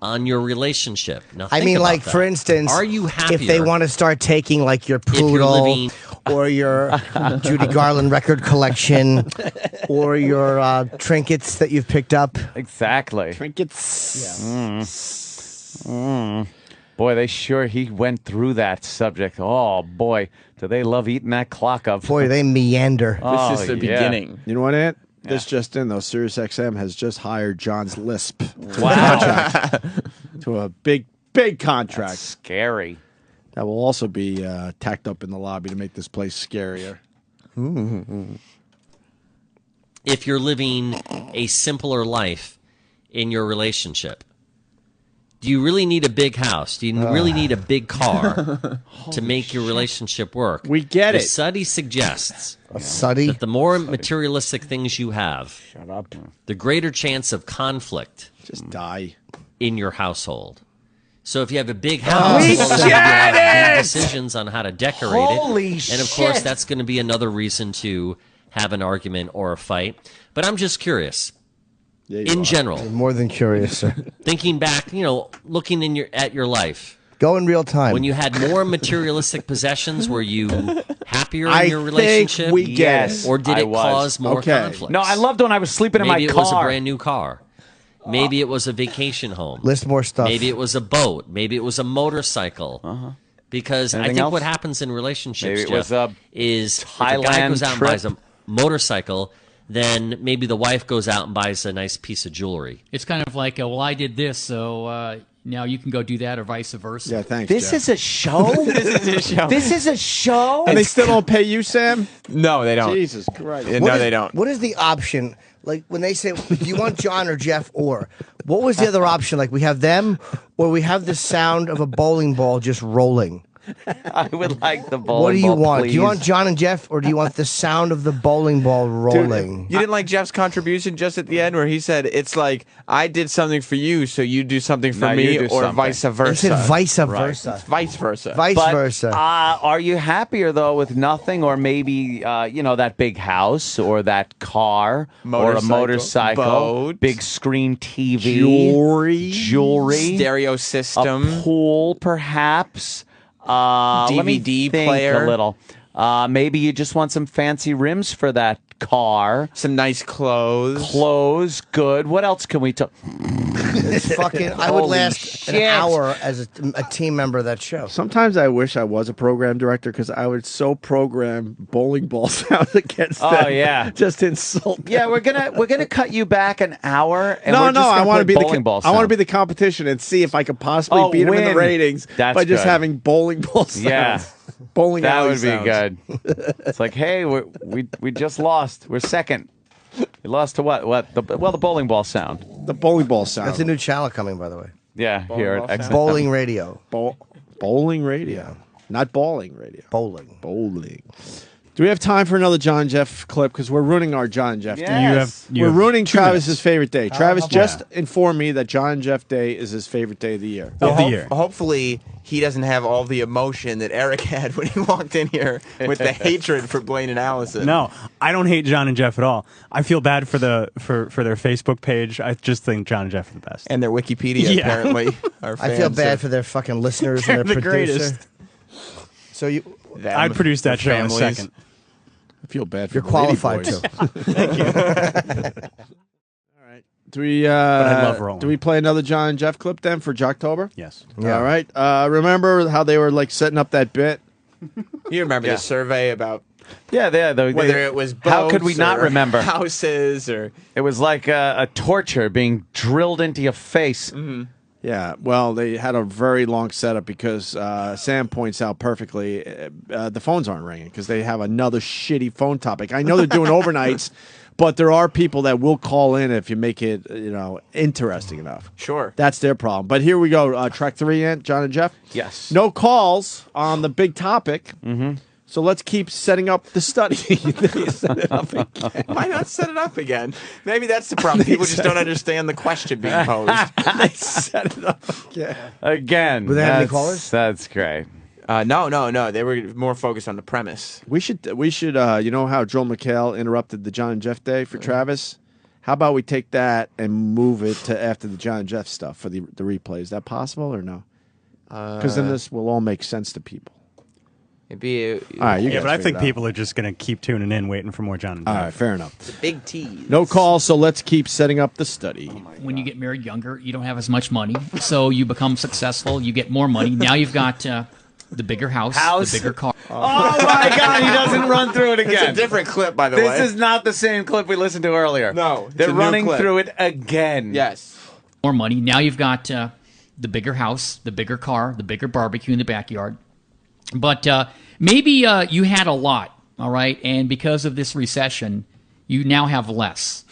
[SPEAKER 8] on your relationship. Now,
[SPEAKER 9] I
[SPEAKER 8] think
[SPEAKER 9] mean,
[SPEAKER 8] about
[SPEAKER 9] like,
[SPEAKER 8] that.
[SPEAKER 9] for instance,
[SPEAKER 8] are you happier
[SPEAKER 9] if they want to start taking, like, your
[SPEAKER 8] if you're
[SPEAKER 9] poodle
[SPEAKER 8] living
[SPEAKER 9] or your Judy Garland record collection or your trinkets that you've picked up?
[SPEAKER 2] Exactly.
[SPEAKER 1] Trinkets.
[SPEAKER 2] Boy, he went through that subject. Oh, boy, do they love eating that clock up.
[SPEAKER 9] Boy, they meander.
[SPEAKER 5] This is the beginning.
[SPEAKER 1] You know what, Ant? This just in, though. SiriusXM has just hired John's Lisp to a big contract.
[SPEAKER 2] That's scary.
[SPEAKER 1] That will also be tacked up in the lobby to make this place scarier.
[SPEAKER 8] if you're living a simpler life in your relationship? Do you really need a big house? Do you really need a big car to make your relationship work?
[SPEAKER 1] We get
[SPEAKER 8] the
[SPEAKER 1] it.
[SPEAKER 8] study suggests
[SPEAKER 9] that
[SPEAKER 8] the more materialistic things you have,
[SPEAKER 1] shut up,
[SPEAKER 8] the greater chance of conflict.
[SPEAKER 1] Just die
[SPEAKER 8] in your household. So if you have a big house,
[SPEAKER 1] We
[SPEAKER 8] you have
[SPEAKER 1] get
[SPEAKER 8] big
[SPEAKER 1] it!
[SPEAKER 8] decisions on how to decorate
[SPEAKER 9] Holy
[SPEAKER 8] it, and of course
[SPEAKER 9] shit.
[SPEAKER 8] that's going to be another reason to have an argument or a fight. But I'm just curious. In general,
[SPEAKER 9] I'm more than curious, sir.
[SPEAKER 8] Thinking back, looking at your life.
[SPEAKER 9] Go in real time.
[SPEAKER 8] When you had more materialistic possessions, were you happier in
[SPEAKER 1] I
[SPEAKER 8] your relationship?
[SPEAKER 1] think we get it.
[SPEAKER 8] Or did
[SPEAKER 2] I
[SPEAKER 8] it
[SPEAKER 2] was.
[SPEAKER 8] cause more
[SPEAKER 1] Okay.
[SPEAKER 8] conflict?
[SPEAKER 2] No, I loved when I was sleeping in
[SPEAKER 8] Maybe
[SPEAKER 2] my
[SPEAKER 8] it
[SPEAKER 2] car.
[SPEAKER 8] was a brand new car. Maybe it was a vacation home.
[SPEAKER 9] List more stuff.
[SPEAKER 8] Maybe it was a boat. Maybe it was a motorcycle. Because
[SPEAKER 2] Anything
[SPEAKER 8] I think
[SPEAKER 2] else?
[SPEAKER 8] what happens in relationships,
[SPEAKER 2] Maybe it
[SPEAKER 8] Jeff,
[SPEAKER 2] was a
[SPEAKER 8] is if a guy
[SPEAKER 2] Thailand
[SPEAKER 8] goes out and
[SPEAKER 2] trip.
[SPEAKER 8] buys a motorcycle, then maybe the wife goes out and buys a nice piece of jewelry.
[SPEAKER 7] It's kind of like, well, I did this, so now you can go do that, or vice versa.
[SPEAKER 1] Yeah, thanks.
[SPEAKER 9] This
[SPEAKER 1] Jeff.
[SPEAKER 9] is a show?
[SPEAKER 5] This is a show.
[SPEAKER 9] This is a show?
[SPEAKER 1] And they still don't pay you, Sam?
[SPEAKER 5] No, they don't.
[SPEAKER 1] Jesus Christ.
[SPEAKER 5] No, they don't.
[SPEAKER 9] What is the option? Like when they say, do you want John or Jeff or? What was the other option? Like we have them or we have the sound of a bowling ball just rolling.
[SPEAKER 2] I would like the bowling
[SPEAKER 9] What do you
[SPEAKER 2] ball,
[SPEAKER 9] want?
[SPEAKER 2] please.
[SPEAKER 9] Do you want John and Jeff or do you want the sound of the bowling ball rolling?
[SPEAKER 5] You didn't like Jeff's contribution just at the end where he said, it's like, I did something for you, so you do something for
[SPEAKER 2] Now
[SPEAKER 5] me,
[SPEAKER 2] you do
[SPEAKER 5] or
[SPEAKER 2] something.
[SPEAKER 5] vice
[SPEAKER 9] He
[SPEAKER 5] versa.
[SPEAKER 9] said vice versa.
[SPEAKER 5] It's vice versa.
[SPEAKER 9] Vice
[SPEAKER 2] But,
[SPEAKER 9] versa.
[SPEAKER 2] are you happier though with nothing, or maybe that big house, or that car, or a
[SPEAKER 5] Motorcycle,
[SPEAKER 2] motorcycle,
[SPEAKER 5] boat.
[SPEAKER 2] big screen TV,
[SPEAKER 1] Jewelry.
[SPEAKER 5] Stereo
[SPEAKER 2] a
[SPEAKER 5] system.
[SPEAKER 2] pool, perhaps. Let me
[SPEAKER 5] DVD
[SPEAKER 2] think
[SPEAKER 5] player.
[SPEAKER 2] a little. Maybe you just want some fancy rims for that car.
[SPEAKER 5] Some nice clothes.
[SPEAKER 2] Clothes, good. What else can we talk?
[SPEAKER 9] It's fucking. I would
[SPEAKER 2] Holy
[SPEAKER 9] last
[SPEAKER 2] shit.
[SPEAKER 9] an hour as a team member of that show.
[SPEAKER 1] Sometimes I wish I was a program director because I would so program bowling ball sounds against them.
[SPEAKER 2] Oh yeah,
[SPEAKER 1] just insult.
[SPEAKER 2] Yeah, we're gonna cut you back an hour. And
[SPEAKER 1] No,
[SPEAKER 2] we're just
[SPEAKER 1] I
[SPEAKER 2] gonna
[SPEAKER 1] want to
[SPEAKER 2] play
[SPEAKER 1] be
[SPEAKER 2] bowling ball
[SPEAKER 1] I want to
[SPEAKER 2] sound.
[SPEAKER 1] be the competition and see if I could possibly beat them in the
[SPEAKER 2] win.
[SPEAKER 1] ratings
[SPEAKER 2] That's
[SPEAKER 1] by just
[SPEAKER 2] good.
[SPEAKER 1] having bowling ball sounds.
[SPEAKER 2] Yeah.
[SPEAKER 1] Bowling
[SPEAKER 2] That
[SPEAKER 1] alley
[SPEAKER 2] would be
[SPEAKER 1] sounds.
[SPEAKER 2] good. It's like, hey, we just lost. We're second. We lost to what? The bowling ball sound.
[SPEAKER 1] The bowling ball sound.
[SPEAKER 9] That's a new channel coming, by the way.
[SPEAKER 2] Yeah, here at XM.
[SPEAKER 9] Bowling radio.
[SPEAKER 1] Bowling radio, not bowling radio.
[SPEAKER 9] Bowling.
[SPEAKER 1] Bowling. Do we have time for another John Jeff clip? Because we're ruining our John Jeff Day.
[SPEAKER 2] Yes.
[SPEAKER 1] We're ruining
[SPEAKER 11] 2
[SPEAKER 1] Travis's
[SPEAKER 11] minutes.
[SPEAKER 1] favorite day. Travis just informed me that John Jeff Day is his favorite day of the year.
[SPEAKER 11] Of the year.
[SPEAKER 5] Hopefully, he doesn't have all the emotion that Eric had when he walked in here with the hatred for Blaine and Allison.
[SPEAKER 11] No, I don't hate John and Jeff at all. I feel bad for their Facebook page. I just think John and Jeff are the best.
[SPEAKER 5] And their Wikipedia,
[SPEAKER 11] Yeah.
[SPEAKER 5] apparently. Are
[SPEAKER 9] I feel
[SPEAKER 5] fans
[SPEAKER 9] bad
[SPEAKER 5] of
[SPEAKER 9] for their fucking listeners
[SPEAKER 11] They're
[SPEAKER 9] and their
[SPEAKER 11] the
[SPEAKER 9] producer.
[SPEAKER 11] greatest.
[SPEAKER 9] So you,
[SPEAKER 5] them,
[SPEAKER 11] I'd produce that show in a
[SPEAKER 5] families.
[SPEAKER 11] second.
[SPEAKER 1] I feel bad for
[SPEAKER 9] you're
[SPEAKER 1] the
[SPEAKER 9] qualified
[SPEAKER 1] Lady Boys.
[SPEAKER 9] to.
[SPEAKER 1] All right. Do we?
[SPEAKER 11] I love rolling.
[SPEAKER 1] Do we play another John and Jeff clip then for Jocktober?
[SPEAKER 11] Yes.
[SPEAKER 9] Yeah.
[SPEAKER 1] All right. Remember how they were like setting up that bit?
[SPEAKER 5] You remember
[SPEAKER 2] Yeah.
[SPEAKER 5] the survey about
[SPEAKER 2] Yeah,
[SPEAKER 5] whether it was boats
[SPEAKER 2] how could we not
[SPEAKER 5] or
[SPEAKER 2] remember?
[SPEAKER 5] houses or
[SPEAKER 2] It was like a torture being drilled into your face.
[SPEAKER 5] Mm-hmm.
[SPEAKER 1] Yeah. Well, they had a very long setup because Sam points out perfectly the phones aren't ringing because they have another shitty phone topic. I know they're doing overnights, but there are people that will call in if you make it, interesting enough.
[SPEAKER 5] Sure.
[SPEAKER 1] That's their problem. But here we go. Track 3 in, John and Jeff.
[SPEAKER 2] Yes.
[SPEAKER 1] No calls on the big topic. Mm-hmm. So let's keep setting up the study. Set it up again.
[SPEAKER 5] Why not set it up again? Maybe that's the problem. People just don't understand the question being posed.
[SPEAKER 1] I set it up again.
[SPEAKER 2] Again.
[SPEAKER 9] Do they have any
[SPEAKER 2] that's-
[SPEAKER 9] callers?
[SPEAKER 2] That's great.
[SPEAKER 5] No. They were more focused on the premise.
[SPEAKER 1] We should. You know how Joel McHale interrupted the John and Jeff Day for Travis? How about we take that and move it to after the John and Jeff stuff for the replay? Is that possible or no? Because then this will all make sense to people.
[SPEAKER 5] It'd be
[SPEAKER 1] All right, you
[SPEAKER 11] Yeah,
[SPEAKER 1] guys
[SPEAKER 11] but I
[SPEAKER 1] figure
[SPEAKER 11] think
[SPEAKER 1] it out.
[SPEAKER 11] people are just going to keep tuning in, waiting for more John and Jeff.
[SPEAKER 1] All right, fair enough.
[SPEAKER 5] big tease.
[SPEAKER 1] No calls, so let's keep setting up the study.
[SPEAKER 7] When you get married younger, you don't have as much money, so you become successful. You get more money. Now you've got the bigger house, the bigger car.
[SPEAKER 2] Oh my God, he doesn't run through it
[SPEAKER 5] It's
[SPEAKER 2] again.
[SPEAKER 5] a different clip, by the way.
[SPEAKER 2] This is not the same clip we listened to earlier.
[SPEAKER 5] No, it's
[SPEAKER 2] They're
[SPEAKER 5] a new
[SPEAKER 2] running
[SPEAKER 5] clip.
[SPEAKER 2] through it again.
[SPEAKER 5] Yes.
[SPEAKER 7] More money. Now you've got the bigger house, the bigger car, the bigger barbecue in the backyard. But maybe you had a lot, all right, and because of this recession, you now have less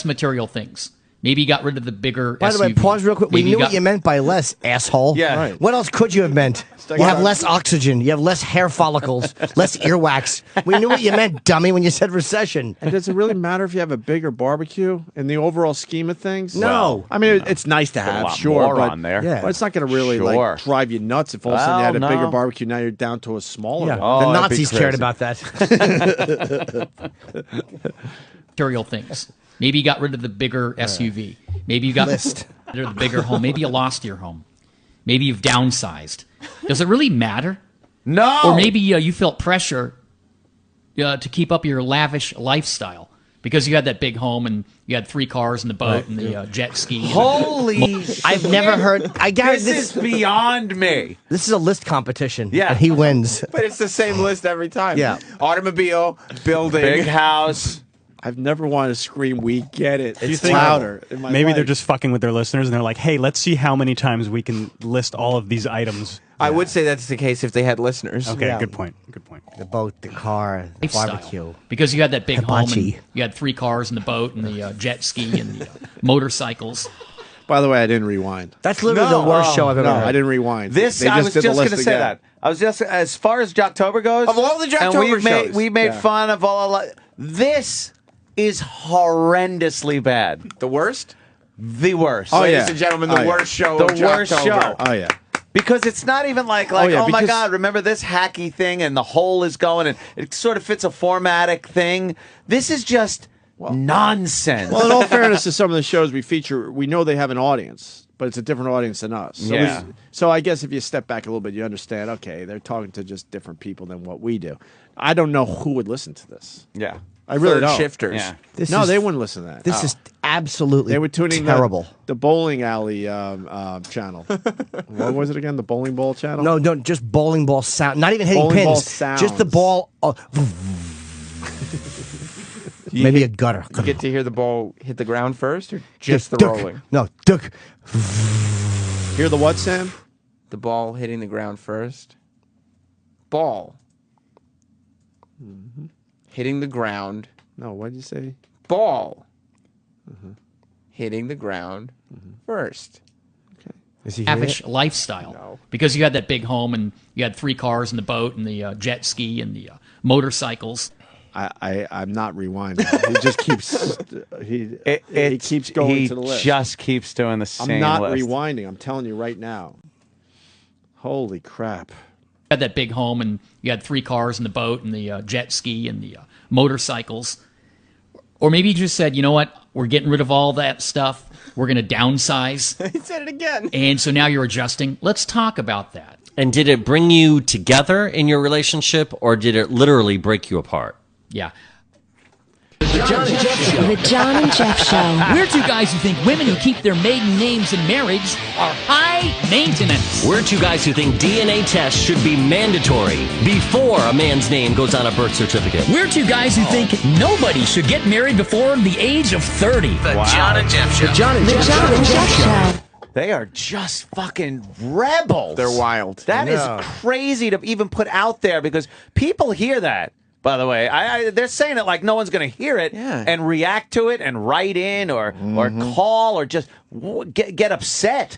[SPEAKER 7] material things. Maybe you got rid of the bigger
[SPEAKER 9] By the way,
[SPEAKER 7] SUV.
[SPEAKER 9] pause real quick. We
[SPEAKER 7] Maybe
[SPEAKER 9] knew
[SPEAKER 7] got-
[SPEAKER 9] what you meant by less, asshole.
[SPEAKER 2] Yeah. Right.
[SPEAKER 9] What else could you have meant? You have less oxygen. You have less hair follicles, less earwax. We knew what you meant, dummy, when you said recession.
[SPEAKER 1] And does it really matter if you have a bigger barbecue in the overall scheme of things?
[SPEAKER 9] No.
[SPEAKER 1] I mean, it's nice to
[SPEAKER 2] a
[SPEAKER 1] have,
[SPEAKER 2] lot
[SPEAKER 1] sure,
[SPEAKER 2] more
[SPEAKER 1] but
[SPEAKER 2] on there.
[SPEAKER 9] Yeah.
[SPEAKER 1] but it's not going to really
[SPEAKER 2] Sure.
[SPEAKER 1] like drive you nuts if all of a sudden you had a
[SPEAKER 2] Well,
[SPEAKER 1] bigger
[SPEAKER 2] no.
[SPEAKER 1] barbecue. Now you're down to a smaller
[SPEAKER 9] Yeah.
[SPEAKER 1] one.
[SPEAKER 2] Oh,
[SPEAKER 9] the
[SPEAKER 2] that'd be
[SPEAKER 9] Nazis cared
[SPEAKER 2] crazy.
[SPEAKER 9] about that.
[SPEAKER 7] material things. Maybe you got rid of the bigger SUV. Maybe you got rid of the bigger home. Maybe you lost your home. Maybe you've downsized. Does it really matter?
[SPEAKER 2] No.
[SPEAKER 7] Or maybe you felt pressure to keep up your lavish lifestyle because you had that big home and you had 3 cars and the boat and the jet ski.
[SPEAKER 2] Holy
[SPEAKER 9] I've never heard. I guarantee
[SPEAKER 2] This is beyond me.
[SPEAKER 9] This is a list competition.
[SPEAKER 2] Yeah.
[SPEAKER 9] And he wins.
[SPEAKER 5] But it's the same list every time.
[SPEAKER 9] Yeah.
[SPEAKER 5] Automobile, building.
[SPEAKER 2] Big house.
[SPEAKER 1] I've never wanted to scream, "We get it." It's
[SPEAKER 11] think-
[SPEAKER 1] louder. In my
[SPEAKER 11] Maybe they're
[SPEAKER 1] life.
[SPEAKER 11] just fucking with their listeners, and they're like, "Hey, let's see how many times we can list all of these items."
[SPEAKER 5] I would say that's the case if they had listeners.
[SPEAKER 11] Okay,
[SPEAKER 9] Yeah.
[SPEAKER 11] good point. Good point.
[SPEAKER 9] The boat, the car, the
[SPEAKER 7] lifestyle.
[SPEAKER 9] barbecue.
[SPEAKER 7] Because you had that big home and
[SPEAKER 9] Hibachi.
[SPEAKER 7] you had 3 cars and the boat and the jet ski and the motorcycles.
[SPEAKER 1] By the way, I didn't rewind.
[SPEAKER 9] That's literally the worst show I've ever
[SPEAKER 1] No,
[SPEAKER 9] heard.
[SPEAKER 1] I didn't rewind.
[SPEAKER 2] This
[SPEAKER 1] They
[SPEAKER 2] I was
[SPEAKER 1] did the
[SPEAKER 2] just going
[SPEAKER 1] list
[SPEAKER 2] to say
[SPEAKER 1] again.
[SPEAKER 2] that. I was just as far as Jocktober goes.
[SPEAKER 5] Of all the
[SPEAKER 2] and
[SPEAKER 5] Jocktober shows.
[SPEAKER 2] we made
[SPEAKER 1] Yeah.
[SPEAKER 2] fun of all. This is horrendously bad.
[SPEAKER 5] The worst?
[SPEAKER 2] The worst.
[SPEAKER 1] Oh,
[SPEAKER 5] Ladies
[SPEAKER 1] yeah.
[SPEAKER 5] and gentlemen, the
[SPEAKER 1] Oh, yeah.
[SPEAKER 5] worst show
[SPEAKER 2] The
[SPEAKER 5] of
[SPEAKER 2] worst
[SPEAKER 5] Jocktober.
[SPEAKER 2] show.
[SPEAKER 1] Oh yeah.
[SPEAKER 2] Because it's not even like
[SPEAKER 1] yeah,
[SPEAKER 2] oh my
[SPEAKER 1] because-
[SPEAKER 2] God, remember this hacky thing and the hole is going and it sort of fits a formatic thing. This is just nonsense.
[SPEAKER 1] Well, in all fairness to some of the shows we feature, we know they have an audience. but it's a different audience than us. So,
[SPEAKER 2] Yeah.
[SPEAKER 1] so I guess if you step back a little bit, you understand, okay, they're talking to just different people than what we do. I don't know who would listen to this.
[SPEAKER 2] Yeah.
[SPEAKER 1] I really
[SPEAKER 5] Third
[SPEAKER 1] don't.
[SPEAKER 5] shifters.
[SPEAKER 2] Yeah.
[SPEAKER 1] No, they wouldn't listen to that.
[SPEAKER 9] This is absolutely
[SPEAKER 1] They were tuning
[SPEAKER 9] terrible.
[SPEAKER 1] the bowling alley channel. What was it again? The bowling ball channel?
[SPEAKER 9] No, just bowling ball sound. Not even hitting
[SPEAKER 1] Bowling ball
[SPEAKER 9] pins. Just the
[SPEAKER 1] sounds.
[SPEAKER 9] ball. Maybe a gutter.
[SPEAKER 5] You get to hear the ball hit the ground first, or just the
[SPEAKER 9] Duck.
[SPEAKER 5] rolling?
[SPEAKER 9] No, duck.
[SPEAKER 1] Hear the what, Sam?
[SPEAKER 5] The ball hitting the ground first. Ball. Hitting the ground.
[SPEAKER 1] No, what did you say?
[SPEAKER 5] Ball. Hitting the ground first.
[SPEAKER 9] Is he hearing
[SPEAKER 7] Lavish
[SPEAKER 9] it?
[SPEAKER 7] lifestyle. Because you had that big home and you had 3 cars and the boat and the jet ski and the motorcycles.
[SPEAKER 1] I'm not rewinding. He just keeps he keeps going to the list.
[SPEAKER 2] He just keeps doing the same
[SPEAKER 1] I'm not
[SPEAKER 2] list.
[SPEAKER 1] rewinding. I'm telling you right now. Holy crap.
[SPEAKER 7] You had that big home and you had 3 cars and the boat and the jet ski and the motorcycles. Or maybe you just said, you know what? We're getting rid of all that stuff. We're going to downsize.
[SPEAKER 5] He said it again.
[SPEAKER 7] And so now you're adjusting. Let's talk about that.
[SPEAKER 8] And did it bring you together in your relationship, or did it literally break you apart?
[SPEAKER 7] Yeah.
[SPEAKER 6] The John and Jeff Show.
[SPEAKER 7] We're 2 guys who think women who keep their maiden names in marriage are high maintenance.
[SPEAKER 8] We're 2 guys who think DNA tests should be mandatory before a man's name goes on a birth certificate.
[SPEAKER 7] We're 2 guys who think nobody should get married before the age of 30.
[SPEAKER 8] The John and Jeff Show.
[SPEAKER 6] The John and Jeff Show.
[SPEAKER 2] They are just fucking rebels.
[SPEAKER 1] They're wild.
[SPEAKER 2] That is crazy to even put out there because people hear that. By the way, they're saying it like no one's going to hear it and react to it and write in or call or just get upset.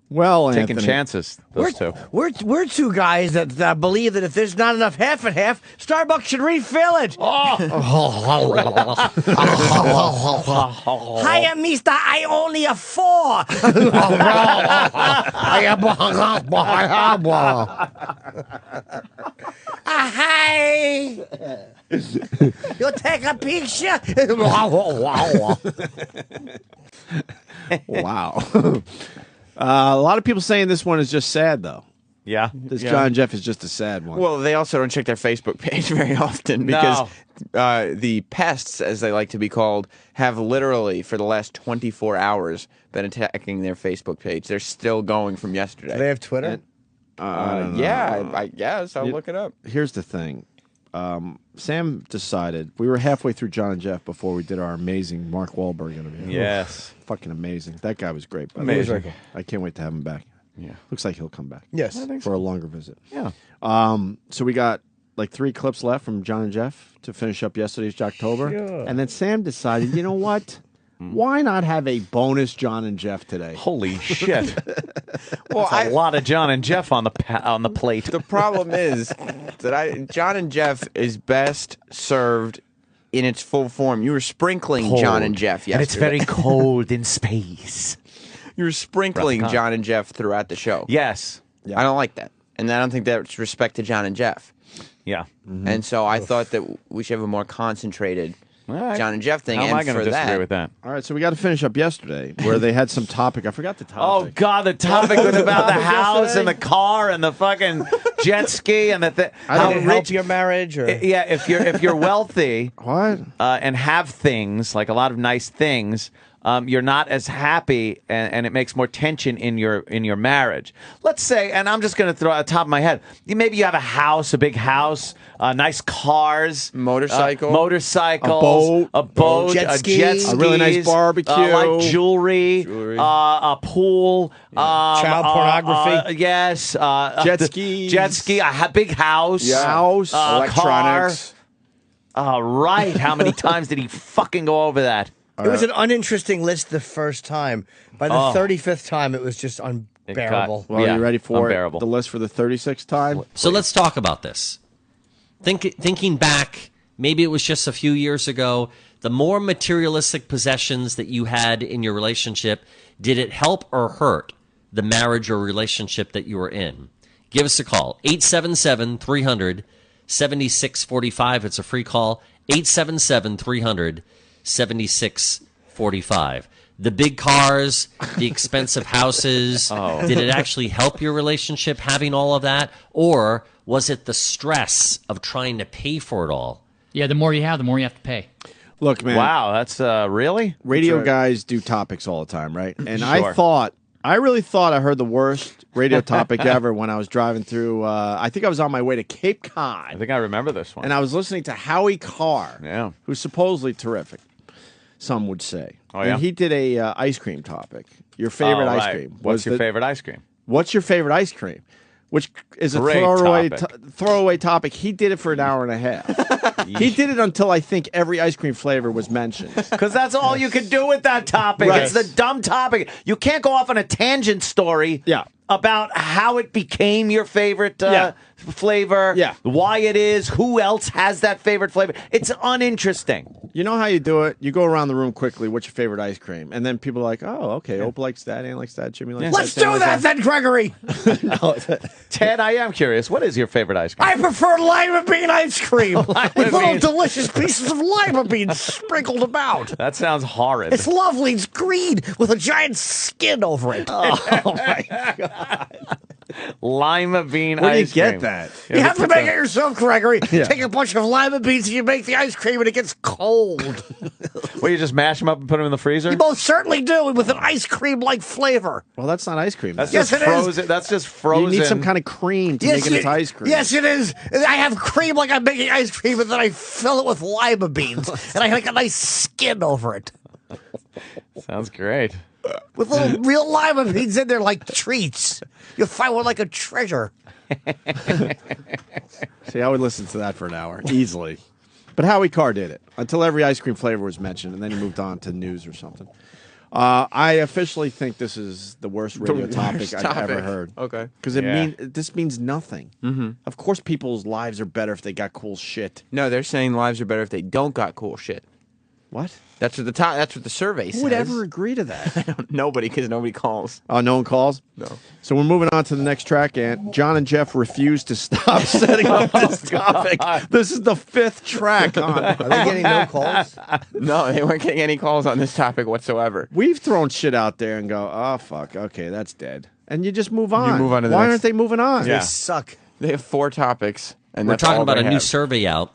[SPEAKER 1] Well,
[SPEAKER 2] Taking
[SPEAKER 1] Anthony,
[SPEAKER 2] chances, those two.
[SPEAKER 9] We're 2 guys that believe that if there's not enough half and half, Starbucks should refill it. Hiya, mister. I only a 4. Hi. You take a picture.
[SPEAKER 1] Wow. A lot of people saying this one is just sad, though.
[SPEAKER 2] Yeah.
[SPEAKER 1] This John and Jeff is just a sad one.
[SPEAKER 5] Well, they also don't check their Facebook page very often because the pests, as they like to be called, have literally, for the last 24 hours, been attacking their Facebook page. They're still going from yesterday.
[SPEAKER 9] Do they have Twitter?
[SPEAKER 5] Yeah, I guess. I'll look it up.
[SPEAKER 1] Here's the thing. Sam decided, we were halfway through John and Jeff before we did our amazing Mark Wahlberg interview.
[SPEAKER 2] Yes.
[SPEAKER 1] Fucking amazing. That guy was great. By the
[SPEAKER 2] Amazing.
[SPEAKER 1] way. I can't wait to have him back.
[SPEAKER 2] Yeah.
[SPEAKER 1] Looks like he'll come back.
[SPEAKER 9] Yes.
[SPEAKER 1] For a longer visit.
[SPEAKER 2] Yeah.
[SPEAKER 1] So we got like 3 clips left from John and Jeff to finish up yesterday's Jocktober.
[SPEAKER 9] Yeah.
[SPEAKER 1] And then Sam decided, you know what? Why not have a bonus John and Jeff today?
[SPEAKER 2] Holy shit.
[SPEAKER 5] Well,
[SPEAKER 2] That's a lot of John and Jeff on the plate.
[SPEAKER 5] The problem is that John and Jeff is best served in its full form. You were sprinkling John and Jeff yesterday.
[SPEAKER 2] And it's very cold in space.
[SPEAKER 5] You were sprinkling John and Jeff throughout the show.
[SPEAKER 2] Yes.
[SPEAKER 5] I don't like that. And I don't think that's respect to John and Jeff.
[SPEAKER 2] Yeah.
[SPEAKER 5] And so I thought that we should have a more concentrated John and Jeff thing.
[SPEAKER 2] How am I
[SPEAKER 5] and
[SPEAKER 2] going to
[SPEAKER 5] for
[SPEAKER 2] disagree
[SPEAKER 5] that,
[SPEAKER 2] with that?
[SPEAKER 1] All right, so we got to finish up yesterday where they had some topic. I forgot the
[SPEAKER 2] Oh,
[SPEAKER 1] topic.
[SPEAKER 2] God, the topic was about the house and the car and the fucking jet ski and the thing.
[SPEAKER 9] Did it help your marriage? Or?
[SPEAKER 2] Yeah, if you're wealthy
[SPEAKER 1] What?
[SPEAKER 2] and have things, like a lot of nice things, you're not as happy, and it makes more tension in your marriage. Let's say, and I'm just going to throw out the top of my head, maybe you have a house, a big house, nice cars,
[SPEAKER 5] motorcycles,
[SPEAKER 2] a boat,
[SPEAKER 9] jet
[SPEAKER 2] a
[SPEAKER 9] skis,
[SPEAKER 2] jet skis,
[SPEAKER 1] a really nice barbecue,
[SPEAKER 2] like jewelry, a pool,
[SPEAKER 9] child pornography.
[SPEAKER 2] yes,
[SPEAKER 1] Jet skis.
[SPEAKER 2] jet ski, a big house,
[SPEAKER 1] House,
[SPEAKER 5] electronics.
[SPEAKER 2] Right. How many times did he fucking go over that?
[SPEAKER 9] It was an uninteresting list the first time. By the 35th time, it was just unbearable.
[SPEAKER 1] Well,
[SPEAKER 2] Yeah,
[SPEAKER 1] are you ready for
[SPEAKER 2] unbearable.
[SPEAKER 1] the list for the 36th time?
[SPEAKER 8] So let's talk about this. Thinking back, maybe it was just a few years ago, the more materialistic possessions that you had in your relationship, did it help or hurt the marriage or relationship that you were in? Give us a call, 877-300-7645. It's a free call, 877-300-7645. The big cars, the expensive houses. Did it actually help your relationship having all of that? Or was it the stress of trying to pay for it all?
[SPEAKER 7] Yeah, the more you have to pay.
[SPEAKER 1] Look, man.
[SPEAKER 2] Wow, that's really?
[SPEAKER 1] Radio guys do topics all the time, right? And
[SPEAKER 2] Sure.
[SPEAKER 1] I really thought I heard the worst radio topic ever when I was driving through, I think I was on my way to Cape Cod.
[SPEAKER 2] I think I remember this one.
[SPEAKER 1] And I was listening to Howie Carr, who's supposedly terrific, some would say.
[SPEAKER 2] Oh, yeah?
[SPEAKER 1] And he did a ice cream topic. Your favorite ice cream.
[SPEAKER 2] What's your favorite ice cream?
[SPEAKER 1] What's your favorite ice cream? Which is a
[SPEAKER 2] Great
[SPEAKER 1] throwaway topic. He did it for an hour and a half. He did it until I think every ice cream flavor was mentioned.
[SPEAKER 2] Because that's all you can do with that topic.
[SPEAKER 1] Right.
[SPEAKER 2] It's the dumb topic. You can't go off on a tangent story about how it became your favorite flavor, why it is, who else has that favorite flavor. It's uninteresting.
[SPEAKER 1] You know how you do it? You go around the room quickly, what's your favorite ice cream? And then people are like, oh, okay, Ope likes that, Ann likes that, Jimmy likes that.
[SPEAKER 9] Let's do that then, Gregory.
[SPEAKER 2] Ted, I am curious. What is your favorite ice cream?
[SPEAKER 9] I prefer lima bean ice cream with little delicious pieces of lima beans sprinkled about.
[SPEAKER 2] That sounds horrid.
[SPEAKER 9] It's lovely. It's green with a giant skin over it.
[SPEAKER 1] Oh, my God.
[SPEAKER 2] Lima bean
[SPEAKER 1] Where do you
[SPEAKER 2] ice cream.
[SPEAKER 1] get that?
[SPEAKER 9] You have to make it yourself, Gregory.
[SPEAKER 1] Yeah.
[SPEAKER 9] Take a bunch of lima beans and you make the ice cream and it gets cold.
[SPEAKER 2] Well, you just mash them up and put them in the freezer?
[SPEAKER 9] You most certainly do, with an ice cream-like flavor.
[SPEAKER 1] Well, that's not ice cream.
[SPEAKER 2] That's
[SPEAKER 9] Yes,
[SPEAKER 2] just
[SPEAKER 9] it is.
[SPEAKER 2] frozen. That's just frozen.
[SPEAKER 1] You need some kind of cream to make it into ice cream.
[SPEAKER 9] Yes, it is. I have cream like I'm making ice cream, and then I fill it with lima beans, and I make a nice skin over it.
[SPEAKER 2] Sounds great.
[SPEAKER 9] With little real lima beans in there like treats. You'll find one like a treasure.
[SPEAKER 1] See, I would listen to that for an hour, easily. But Howie Carr did it until every ice cream flavor was mentioned, and then he moved on to news or something. I officially think this is the worst radio topic I've ever heard.
[SPEAKER 5] Okay.
[SPEAKER 1] Because this means nothing. Mm-hmm. Of course, people's lives are better if they got cool shit.
[SPEAKER 5] No, they're saying lives are better if they don't got cool shit.
[SPEAKER 1] What?
[SPEAKER 5] That's what that's what the survey says.
[SPEAKER 1] Who would ever agree to that?
[SPEAKER 5] Nobody, because nobody calls.
[SPEAKER 1] Oh, no one calls?
[SPEAKER 5] No.
[SPEAKER 1] So we're moving on to the next track, and John and Jeff refuse to stop setting up this topic. This is the 5th track on.
[SPEAKER 9] Are they getting no calls?
[SPEAKER 5] No, they weren't getting any calls on this topic whatsoever.
[SPEAKER 1] We've thrown shit out there and go, oh, fuck, okay, that's dead. And you just move on.
[SPEAKER 5] You move on to the
[SPEAKER 1] Why
[SPEAKER 5] next.
[SPEAKER 1] aren't they moving on?
[SPEAKER 9] They suck.
[SPEAKER 5] They have 4 topics, and
[SPEAKER 8] We're
[SPEAKER 5] that's
[SPEAKER 8] talking
[SPEAKER 5] all
[SPEAKER 8] about
[SPEAKER 5] they
[SPEAKER 8] a new
[SPEAKER 5] have.
[SPEAKER 8] survey out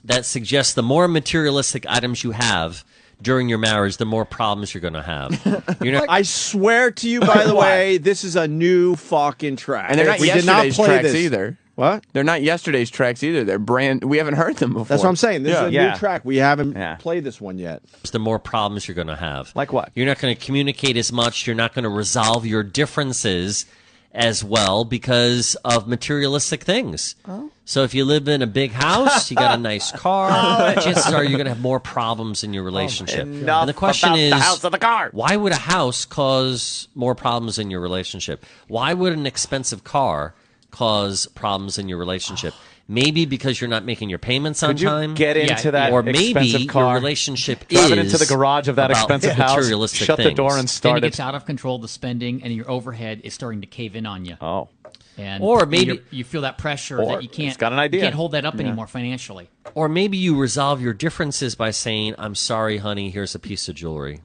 [SPEAKER 8] that suggests the more materialistic items you have during your marriage, the more problems you're going to have. You're not,
[SPEAKER 1] I swear to you, by the way, this is a new fucking track.
[SPEAKER 5] And they're not
[SPEAKER 1] we did not
[SPEAKER 5] yesterday's
[SPEAKER 1] play
[SPEAKER 5] tracks
[SPEAKER 1] this
[SPEAKER 5] either.
[SPEAKER 1] What?
[SPEAKER 5] They're not yesterday's tracks either. They're brand. We haven't heard them before.
[SPEAKER 1] That's what I'm saying. This is a new track. We haven't
[SPEAKER 2] Yeah.
[SPEAKER 1] played this one yet.
[SPEAKER 8] the more problems you're going to have.
[SPEAKER 2] Like what?
[SPEAKER 8] You're not going to communicate as much. You're not going to resolve your differences as well because of materialistic things. Oh. So if you live in a big house, you got a nice car, chances are you're going to have more problems in your relationship. And the question
[SPEAKER 2] about
[SPEAKER 8] is,
[SPEAKER 2] the house and the car.
[SPEAKER 8] why would a house cause more problems in your relationship? Why would an expensive car cause problems in your relationship? Maybe because you're not making your payments on
[SPEAKER 2] Could you
[SPEAKER 8] time.
[SPEAKER 2] get into that
[SPEAKER 8] or maybe
[SPEAKER 2] expensive car,
[SPEAKER 8] your relationship
[SPEAKER 2] drive
[SPEAKER 8] is
[SPEAKER 2] it into the garage of that
[SPEAKER 8] about
[SPEAKER 2] expensive house,
[SPEAKER 8] materialistic
[SPEAKER 2] shut the
[SPEAKER 8] things.
[SPEAKER 2] door and
[SPEAKER 7] Then
[SPEAKER 2] start
[SPEAKER 7] it
[SPEAKER 2] it.
[SPEAKER 7] gets out of control, the spending, and your overhead is starting to cave in on you.
[SPEAKER 2] Oh.
[SPEAKER 7] And
[SPEAKER 8] Or maybe-
[SPEAKER 7] you feel that pressure
[SPEAKER 2] Or
[SPEAKER 7] that you can't.
[SPEAKER 2] it's got an idea.
[SPEAKER 7] You can't hold that up anymore financially.
[SPEAKER 8] Or maybe you resolve your differences by saying, "I'm sorry, honey, here's a piece of jewelry."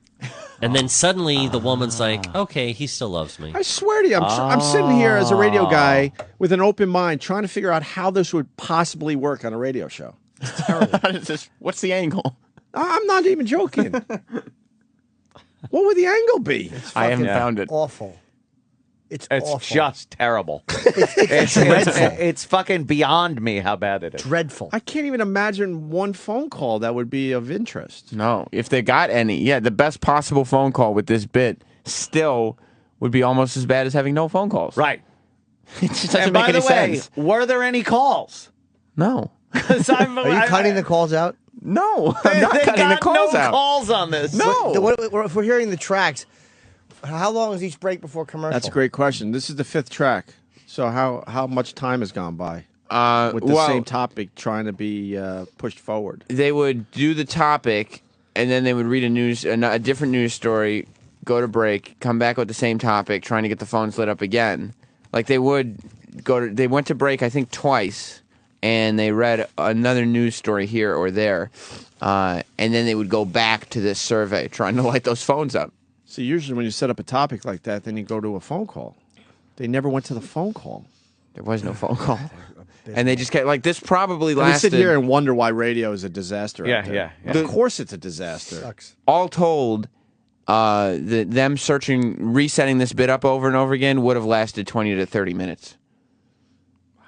[SPEAKER 8] And then suddenly the woman's like, "Okay, he still loves me."
[SPEAKER 1] I swear to you, I'm sitting here as a radio guy with an open mind trying to figure out how this would possibly work on a radio show.
[SPEAKER 5] What's the angle?
[SPEAKER 1] I'm not even joking. What would the angle be?
[SPEAKER 5] I haven't found it.
[SPEAKER 9] Awful. It's
[SPEAKER 2] It's
[SPEAKER 9] awful.
[SPEAKER 2] just terrible.
[SPEAKER 9] It's dreadful.
[SPEAKER 2] It's fucking beyond me how bad it is.
[SPEAKER 9] Dreadful.
[SPEAKER 1] I can't even imagine one phone call that would be of interest.
[SPEAKER 5] No, if they got any, the best possible phone call with this bit still would be almost as bad as having no phone calls.
[SPEAKER 2] Right.
[SPEAKER 5] It just doesn't
[SPEAKER 2] And
[SPEAKER 5] make
[SPEAKER 2] by
[SPEAKER 5] any
[SPEAKER 2] the way,
[SPEAKER 5] sense.
[SPEAKER 2] were there any calls?
[SPEAKER 5] No.
[SPEAKER 9] Are you cutting the calls out?
[SPEAKER 5] No, I'm not
[SPEAKER 2] They
[SPEAKER 5] cutting the
[SPEAKER 2] got
[SPEAKER 5] calls
[SPEAKER 2] no
[SPEAKER 5] out.
[SPEAKER 2] calls on this.
[SPEAKER 5] No.
[SPEAKER 9] If we're hearing the tracks, how long is each break before commercial?
[SPEAKER 1] That's a great question. This is the 5th track. So how much time has gone by with the
[SPEAKER 5] well,
[SPEAKER 1] same topic trying to be pushed forward?
[SPEAKER 5] They would do the topic, and then they would read a different news story, go to break, come back with the same topic, trying to get the phones lit up again. Like they went to break, I think, twice, and they read another news story here or there, and then they would go back to this survey trying to light those phones up.
[SPEAKER 1] See, usually when you set up a topic like that, then you go to a phone call. They never went to the phone call.
[SPEAKER 5] There was no phone call. And they just kept, like, this probably
[SPEAKER 1] And
[SPEAKER 5] lasted.
[SPEAKER 1] we sit here and wonder why radio is a disaster.
[SPEAKER 2] Yeah,
[SPEAKER 1] out there.
[SPEAKER 2] yeah.
[SPEAKER 1] Of course it's a disaster.
[SPEAKER 9] Sucks.
[SPEAKER 5] All told, them resetting this bit up over and over again would have lasted 20 to 30 minutes. Wow.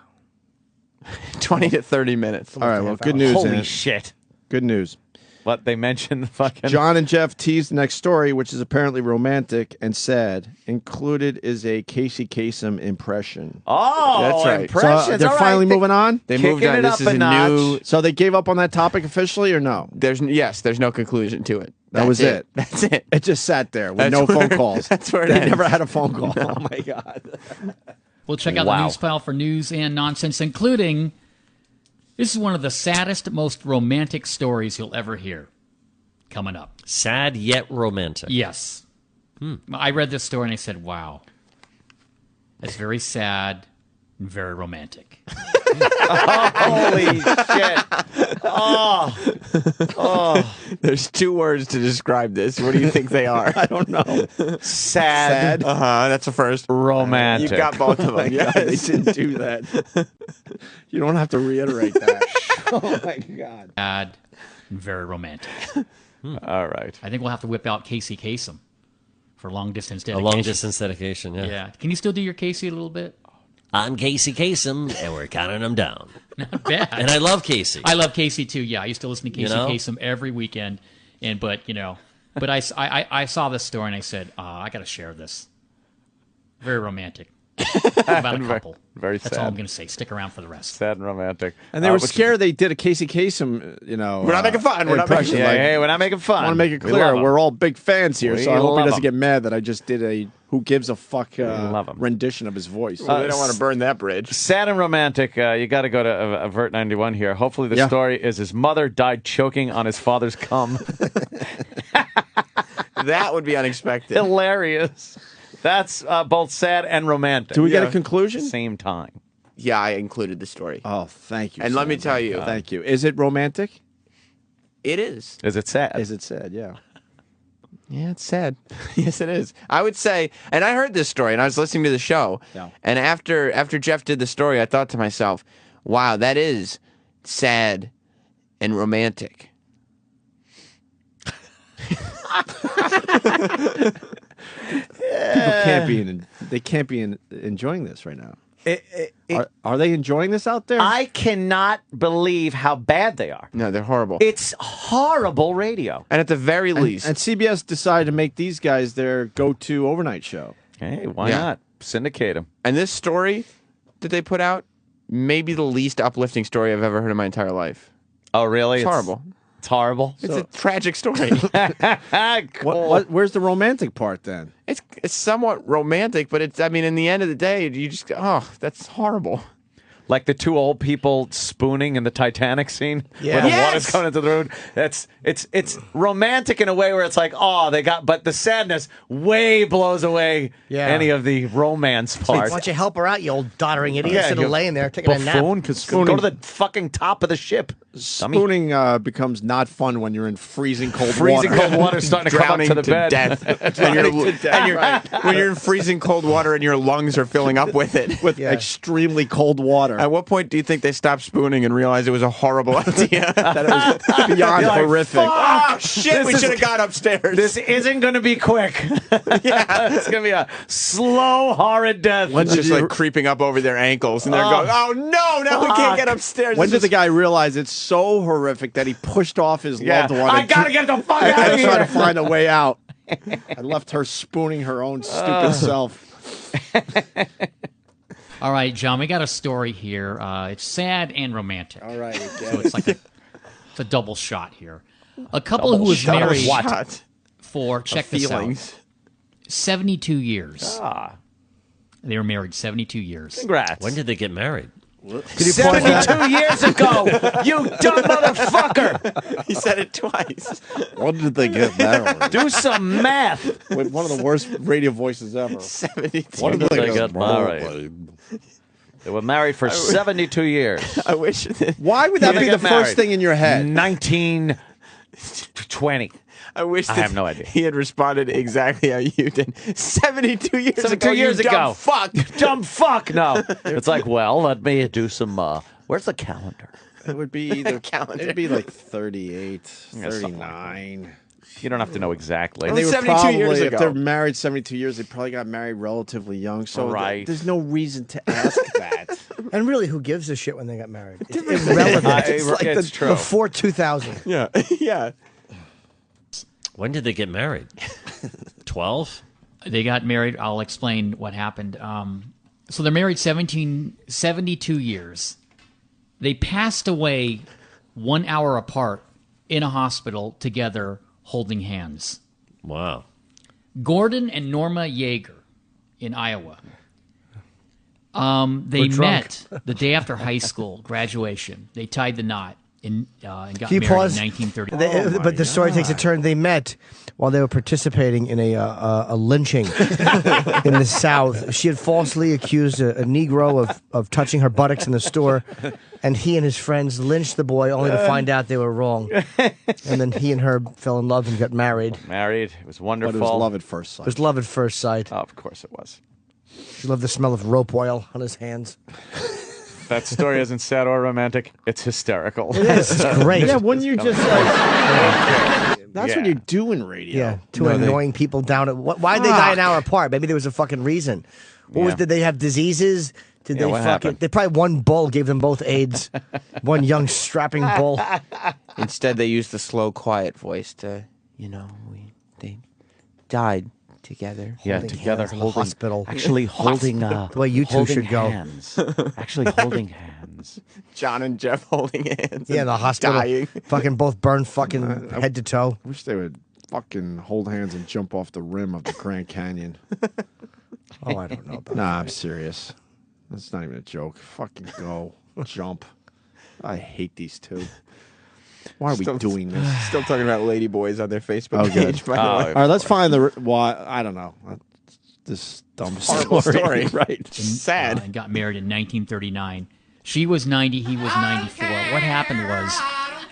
[SPEAKER 5] 20 to 30 minutes.
[SPEAKER 1] All right, well, good news.
[SPEAKER 2] Holy
[SPEAKER 1] Ant.
[SPEAKER 2] shit.
[SPEAKER 1] Good news.
[SPEAKER 2] What they mentioned fucking
[SPEAKER 1] John and Jeff teased the next story, which is apparently romantic and sad. Included is a Casey Kasem impression.
[SPEAKER 2] Oh,
[SPEAKER 5] That's right.
[SPEAKER 2] impressions.
[SPEAKER 1] So they're
[SPEAKER 2] All right.
[SPEAKER 1] finally moving on?
[SPEAKER 5] They
[SPEAKER 2] Kicking
[SPEAKER 5] moved on.
[SPEAKER 2] it
[SPEAKER 5] This
[SPEAKER 2] up
[SPEAKER 5] is
[SPEAKER 2] a
[SPEAKER 5] a
[SPEAKER 2] notch.
[SPEAKER 5] new.
[SPEAKER 1] So they gave up on that topic officially or no?
[SPEAKER 5] There's no conclusion to it.
[SPEAKER 1] That was it.
[SPEAKER 5] That's it.
[SPEAKER 1] It just sat there with
[SPEAKER 5] That's
[SPEAKER 1] no
[SPEAKER 5] where-
[SPEAKER 1] phone calls.
[SPEAKER 5] that's where it
[SPEAKER 1] They
[SPEAKER 5] ends.
[SPEAKER 1] never had a phone call. Oh, my God.
[SPEAKER 7] We'll check out
[SPEAKER 2] Wow.
[SPEAKER 7] the news file for news and nonsense, including this is one of the saddest, most romantic stories you'll ever hear. Coming up.
[SPEAKER 8] Sad yet romantic.
[SPEAKER 7] Yes. I read this story and I said, wow. It's very sad and very romantic.
[SPEAKER 2] Holy shit. Oh.
[SPEAKER 5] There's 2 words to describe this. What do you think they are?
[SPEAKER 1] I don't know.
[SPEAKER 2] Sad.
[SPEAKER 5] That's the first.
[SPEAKER 2] Romantic.
[SPEAKER 5] You got both of them.
[SPEAKER 1] Yeah, they
[SPEAKER 5] Yes.
[SPEAKER 1] didn't do that. You don't have to reiterate that. Oh, my God.
[SPEAKER 7] Sad and very romantic.
[SPEAKER 2] All right.
[SPEAKER 7] I think we'll have to whip out Casey Kasem for long distance
[SPEAKER 8] A
[SPEAKER 7] dedication.
[SPEAKER 8] long distance dedication, yeah.
[SPEAKER 7] Yeah. Can you still do your Casey a little bit?
[SPEAKER 8] I'm Casey Kasem, and we're counting them down.
[SPEAKER 7] Not bad.
[SPEAKER 8] And I love Casey.
[SPEAKER 7] I love Casey too. Yeah, I used to listen to Casey
[SPEAKER 8] You know?
[SPEAKER 7] Kasem every weekend, but I saw this story and I said, I got to share this. Very romantic. About a couple.
[SPEAKER 2] very
[SPEAKER 7] That's all I'm
[SPEAKER 2] sad.
[SPEAKER 7] going to say. Stick around for the rest.
[SPEAKER 2] Sad and romantic.
[SPEAKER 1] And they were
[SPEAKER 2] which-
[SPEAKER 1] scared they did a Casey Kasem,
[SPEAKER 5] We're not making fun. We're not
[SPEAKER 1] impression.
[SPEAKER 5] making
[SPEAKER 2] Yeah,
[SPEAKER 1] Like,
[SPEAKER 2] hey, we're not making fun.
[SPEAKER 1] I want to make it
[SPEAKER 2] We
[SPEAKER 1] clear
[SPEAKER 2] love 'em.
[SPEAKER 1] we're all big fans here,
[SPEAKER 2] We
[SPEAKER 1] so I hope he
[SPEAKER 2] love
[SPEAKER 1] doesn't
[SPEAKER 2] 'em.
[SPEAKER 1] get mad that I just did a who gives a fuck
[SPEAKER 2] love 'em.
[SPEAKER 1] rendition of his voice.
[SPEAKER 5] Well, they don't want to burn that bridge.
[SPEAKER 2] Sad and romantic. You got to go to Avert 91 here. Hopefully, the
[SPEAKER 1] Yeah.
[SPEAKER 2] story is his mother died choking on his father's cum.
[SPEAKER 5] That would be unexpected.
[SPEAKER 2] Hilarious. That's both sad and romantic.
[SPEAKER 1] Do we get
[SPEAKER 5] Yeah.
[SPEAKER 1] a conclusion?
[SPEAKER 2] Same time.
[SPEAKER 5] Yeah, I included the story.
[SPEAKER 1] Oh, thank you.
[SPEAKER 5] And let me
[SPEAKER 1] Sam.
[SPEAKER 5] tell you.
[SPEAKER 1] Thank you. Is it romantic?
[SPEAKER 5] It is.
[SPEAKER 2] Is it sad?
[SPEAKER 1] Is it sad? Yeah.
[SPEAKER 5] Yeah, it's sad. Yes, it is. I would say, and I heard this story, and I was listening to the show,
[SPEAKER 1] Yeah.
[SPEAKER 5] and after Jeff did the story, I thought to myself, wow, that is sad and romantic.
[SPEAKER 1] People can't be enjoying this right now. Are they enjoying this out there?
[SPEAKER 2] I cannot believe how bad they are.
[SPEAKER 5] No, they're horrible.
[SPEAKER 2] It's horrible radio.
[SPEAKER 5] And at the very least,
[SPEAKER 1] And CBS decided to make these guys their go-to overnight show.
[SPEAKER 2] Hey, why
[SPEAKER 5] Yeah.
[SPEAKER 2] not? Syndicate them.
[SPEAKER 5] and this story that they put out, maybe the least uplifting story I've ever heard in my entire life.
[SPEAKER 2] Oh, really?
[SPEAKER 5] It's horrible.
[SPEAKER 2] It's horrible.
[SPEAKER 5] It's a tragic story.
[SPEAKER 2] Cool.
[SPEAKER 1] Where's the romantic part then?
[SPEAKER 5] It's somewhat romantic, but it's, I mean, in the end of the day, you just go, oh, that's horrible.
[SPEAKER 2] Like the 2 old people spooning in the Titanic scene
[SPEAKER 9] Yeah.
[SPEAKER 2] where the
[SPEAKER 5] Yes!
[SPEAKER 2] water's coming into the room. It's romantic in a way where it's like, oh, but the sadness way blows away
[SPEAKER 9] Yeah.
[SPEAKER 2] any of the romance
[SPEAKER 9] Why
[SPEAKER 2] part.
[SPEAKER 9] don't you help her out, you old doddering idiot,
[SPEAKER 2] Yeah,
[SPEAKER 9] instead
[SPEAKER 2] you
[SPEAKER 9] of laying there taking a nap?
[SPEAKER 2] Buffoon, go to the fucking top of the ship. Dummy.
[SPEAKER 1] Spooning becomes not fun when you're in freezing cold
[SPEAKER 2] Freezing
[SPEAKER 1] water.
[SPEAKER 2] cold water starting to come up
[SPEAKER 5] Drowning
[SPEAKER 2] to the bed.
[SPEAKER 5] death. When you're in freezing cold water and your lungs are filling up with it.
[SPEAKER 1] with extremely cold water.
[SPEAKER 5] At what point do you think they stopped spooning and realized it was a horrible idea?
[SPEAKER 1] That it was beyond
[SPEAKER 2] You're like,
[SPEAKER 1] horrific.
[SPEAKER 5] Oh, shit,
[SPEAKER 2] This
[SPEAKER 5] we
[SPEAKER 2] is-
[SPEAKER 5] should have gone upstairs.
[SPEAKER 2] This isn't going to be quick. Yeah, it's going to be a slow, horrid death.
[SPEAKER 5] It's just like creeping up over their ankles, and they're going, oh no, now we can't get upstairs.
[SPEAKER 1] When
[SPEAKER 5] It's
[SPEAKER 1] did the
[SPEAKER 5] just-
[SPEAKER 1] guy realize it's so horrific that he pushed off his
[SPEAKER 2] Yeah.
[SPEAKER 1] loved one?
[SPEAKER 2] I
[SPEAKER 1] and
[SPEAKER 2] got to get the fuck out
[SPEAKER 1] and
[SPEAKER 2] of
[SPEAKER 1] try to
[SPEAKER 2] here.
[SPEAKER 1] find a way out? I left her spooning her own stupid self.
[SPEAKER 7] All right, John, we got a story here. It's sad and romantic.
[SPEAKER 1] All right,
[SPEAKER 7] So it's like it's a double shot here. A couple who was
[SPEAKER 2] shot of
[SPEAKER 7] married
[SPEAKER 2] what?
[SPEAKER 7] for, check this out,
[SPEAKER 5] feelings.
[SPEAKER 7] 72 years.
[SPEAKER 2] Ah,
[SPEAKER 7] They were married 72 years.
[SPEAKER 2] congrats.
[SPEAKER 8] When did they get married?
[SPEAKER 2] 72 years ago, you dumb motherfucker.
[SPEAKER 5] He said it twice.
[SPEAKER 1] When did they get married?
[SPEAKER 2] Do some math.
[SPEAKER 1] With one of the worst radio voices ever.
[SPEAKER 5] 72.
[SPEAKER 2] When did they get married? They were married for 72 years.
[SPEAKER 5] I wish.
[SPEAKER 1] Why would that be the first thing in your head?
[SPEAKER 2] 1920.
[SPEAKER 5] I wish.
[SPEAKER 2] I have no idea.
[SPEAKER 5] He had responded exactly how you did. 72 years
[SPEAKER 2] 72
[SPEAKER 5] ago.
[SPEAKER 2] years
[SPEAKER 5] you
[SPEAKER 2] ago.
[SPEAKER 5] Dumb fuck.
[SPEAKER 2] Dumb fuck. No. It's like, well, let me do some. Where's the calendar?
[SPEAKER 1] It would be either
[SPEAKER 5] Calendar.
[SPEAKER 1] It'd be like 38,
[SPEAKER 2] Yeah, something like
[SPEAKER 1] 39.
[SPEAKER 2] You don't have to know exactly.
[SPEAKER 1] And they were
[SPEAKER 5] 72
[SPEAKER 1] probably,
[SPEAKER 5] years
[SPEAKER 1] if
[SPEAKER 5] ago.
[SPEAKER 1] they're married 72 years, they probably got married relatively young. So
[SPEAKER 2] Right.
[SPEAKER 1] there's no reason to ask that.
[SPEAKER 9] And really, who gives a shit when they got married? It's irrelevant.
[SPEAKER 2] It's
[SPEAKER 9] like
[SPEAKER 2] it's true.
[SPEAKER 9] before 2000.
[SPEAKER 5] Yeah. Yeah.
[SPEAKER 8] When did they get married? 12?
[SPEAKER 7] They got married. I'll explain what happened. So they're married 72 years. They passed away 1 hour apart in a hospital together holding hands.
[SPEAKER 8] Wow.
[SPEAKER 7] Gordon and Norma Yeager in Iowa. They
[SPEAKER 9] We're drunk.
[SPEAKER 7] met the day after high school graduation. They tied the knot and got
[SPEAKER 9] Can you
[SPEAKER 7] married
[SPEAKER 9] pause?
[SPEAKER 7] in 1930.
[SPEAKER 9] But the story takes a turn. They met while they were participating in a lynching in the South. She had falsely accused a Negro of touching her buttocks in the store, and he and his friends lynched the boy only to find out they were wrong. And then he and her fell in love and got married.
[SPEAKER 2] Married. It was
[SPEAKER 1] But
[SPEAKER 2] wonderful.
[SPEAKER 1] it was love at first
[SPEAKER 9] It
[SPEAKER 1] sight.
[SPEAKER 9] was love at first sight.
[SPEAKER 2] Oh, of course it was.
[SPEAKER 9] She loved the smell of rope oil on his hands.
[SPEAKER 2] That story isn't sad or romantic. It's hysterical.
[SPEAKER 9] It is. It's great.
[SPEAKER 1] Yeah, wouldn't you just like... That's what
[SPEAKER 2] Yeah.
[SPEAKER 1] you do in radio.
[SPEAKER 9] Yeah, two annoying people down at. Why did they die an hour apart? Maybe there was a fucking reason. What was?
[SPEAKER 2] Yeah.
[SPEAKER 9] Did they have diseases? Did
[SPEAKER 2] Yeah,
[SPEAKER 9] they
[SPEAKER 2] what
[SPEAKER 9] fucking?
[SPEAKER 2] happened?
[SPEAKER 9] They probably one bull gave them both AIDS. One young strapping bull.
[SPEAKER 5] Instead, they used the slow, quiet voice to, they died together.
[SPEAKER 2] Yeah,
[SPEAKER 9] Holding
[SPEAKER 2] together
[SPEAKER 9] hands in the
[SPEAKER 2] holding.
[SPEAKER 9] hospital.
[SPEAKER 2] Actually holding.
[SPEAKER 9] The way you two
[SPEAKER 2] holding
[SPEAKER 9] should go.
[SPEAKER 2] hands. Actually holding hands.
[SPEAKER 5] John and Jeff holding hands.
[SPEAKER 9] Yeah, in
[SPEAKER 5] and
[SPEAKER 9] the hospital.
[SPEAKER 5] Dying.
[SPEAKER 9] Fucking both burned fucking head to toe.
[SPEAKER 1] I wish they would fucking hold hands and jump off the rim of the Grand Canyon.
[SPEAKER 9] Oh, I don't know about
[SPEAKER 1] Nah, I'm serious. That's not even a joke. Fucking go. Jump. I hate these two. Why are we doing this?
[SPEAKER 5] Still talking about ladyboys on their Facebook
[SPEAKER 1] Oh, good.
[SPEAKER 5] page. By the way.
[SPEAKER 1] All right, let's find the... Why? I don't know. This dumb
[SPEAKER 5] Horrible
[SPEAKER 1] story.
[SPEAKER 5] story, right? Sad.
[SPEAKER 7] And got married in 1939. She was 90, he was 94. What happened was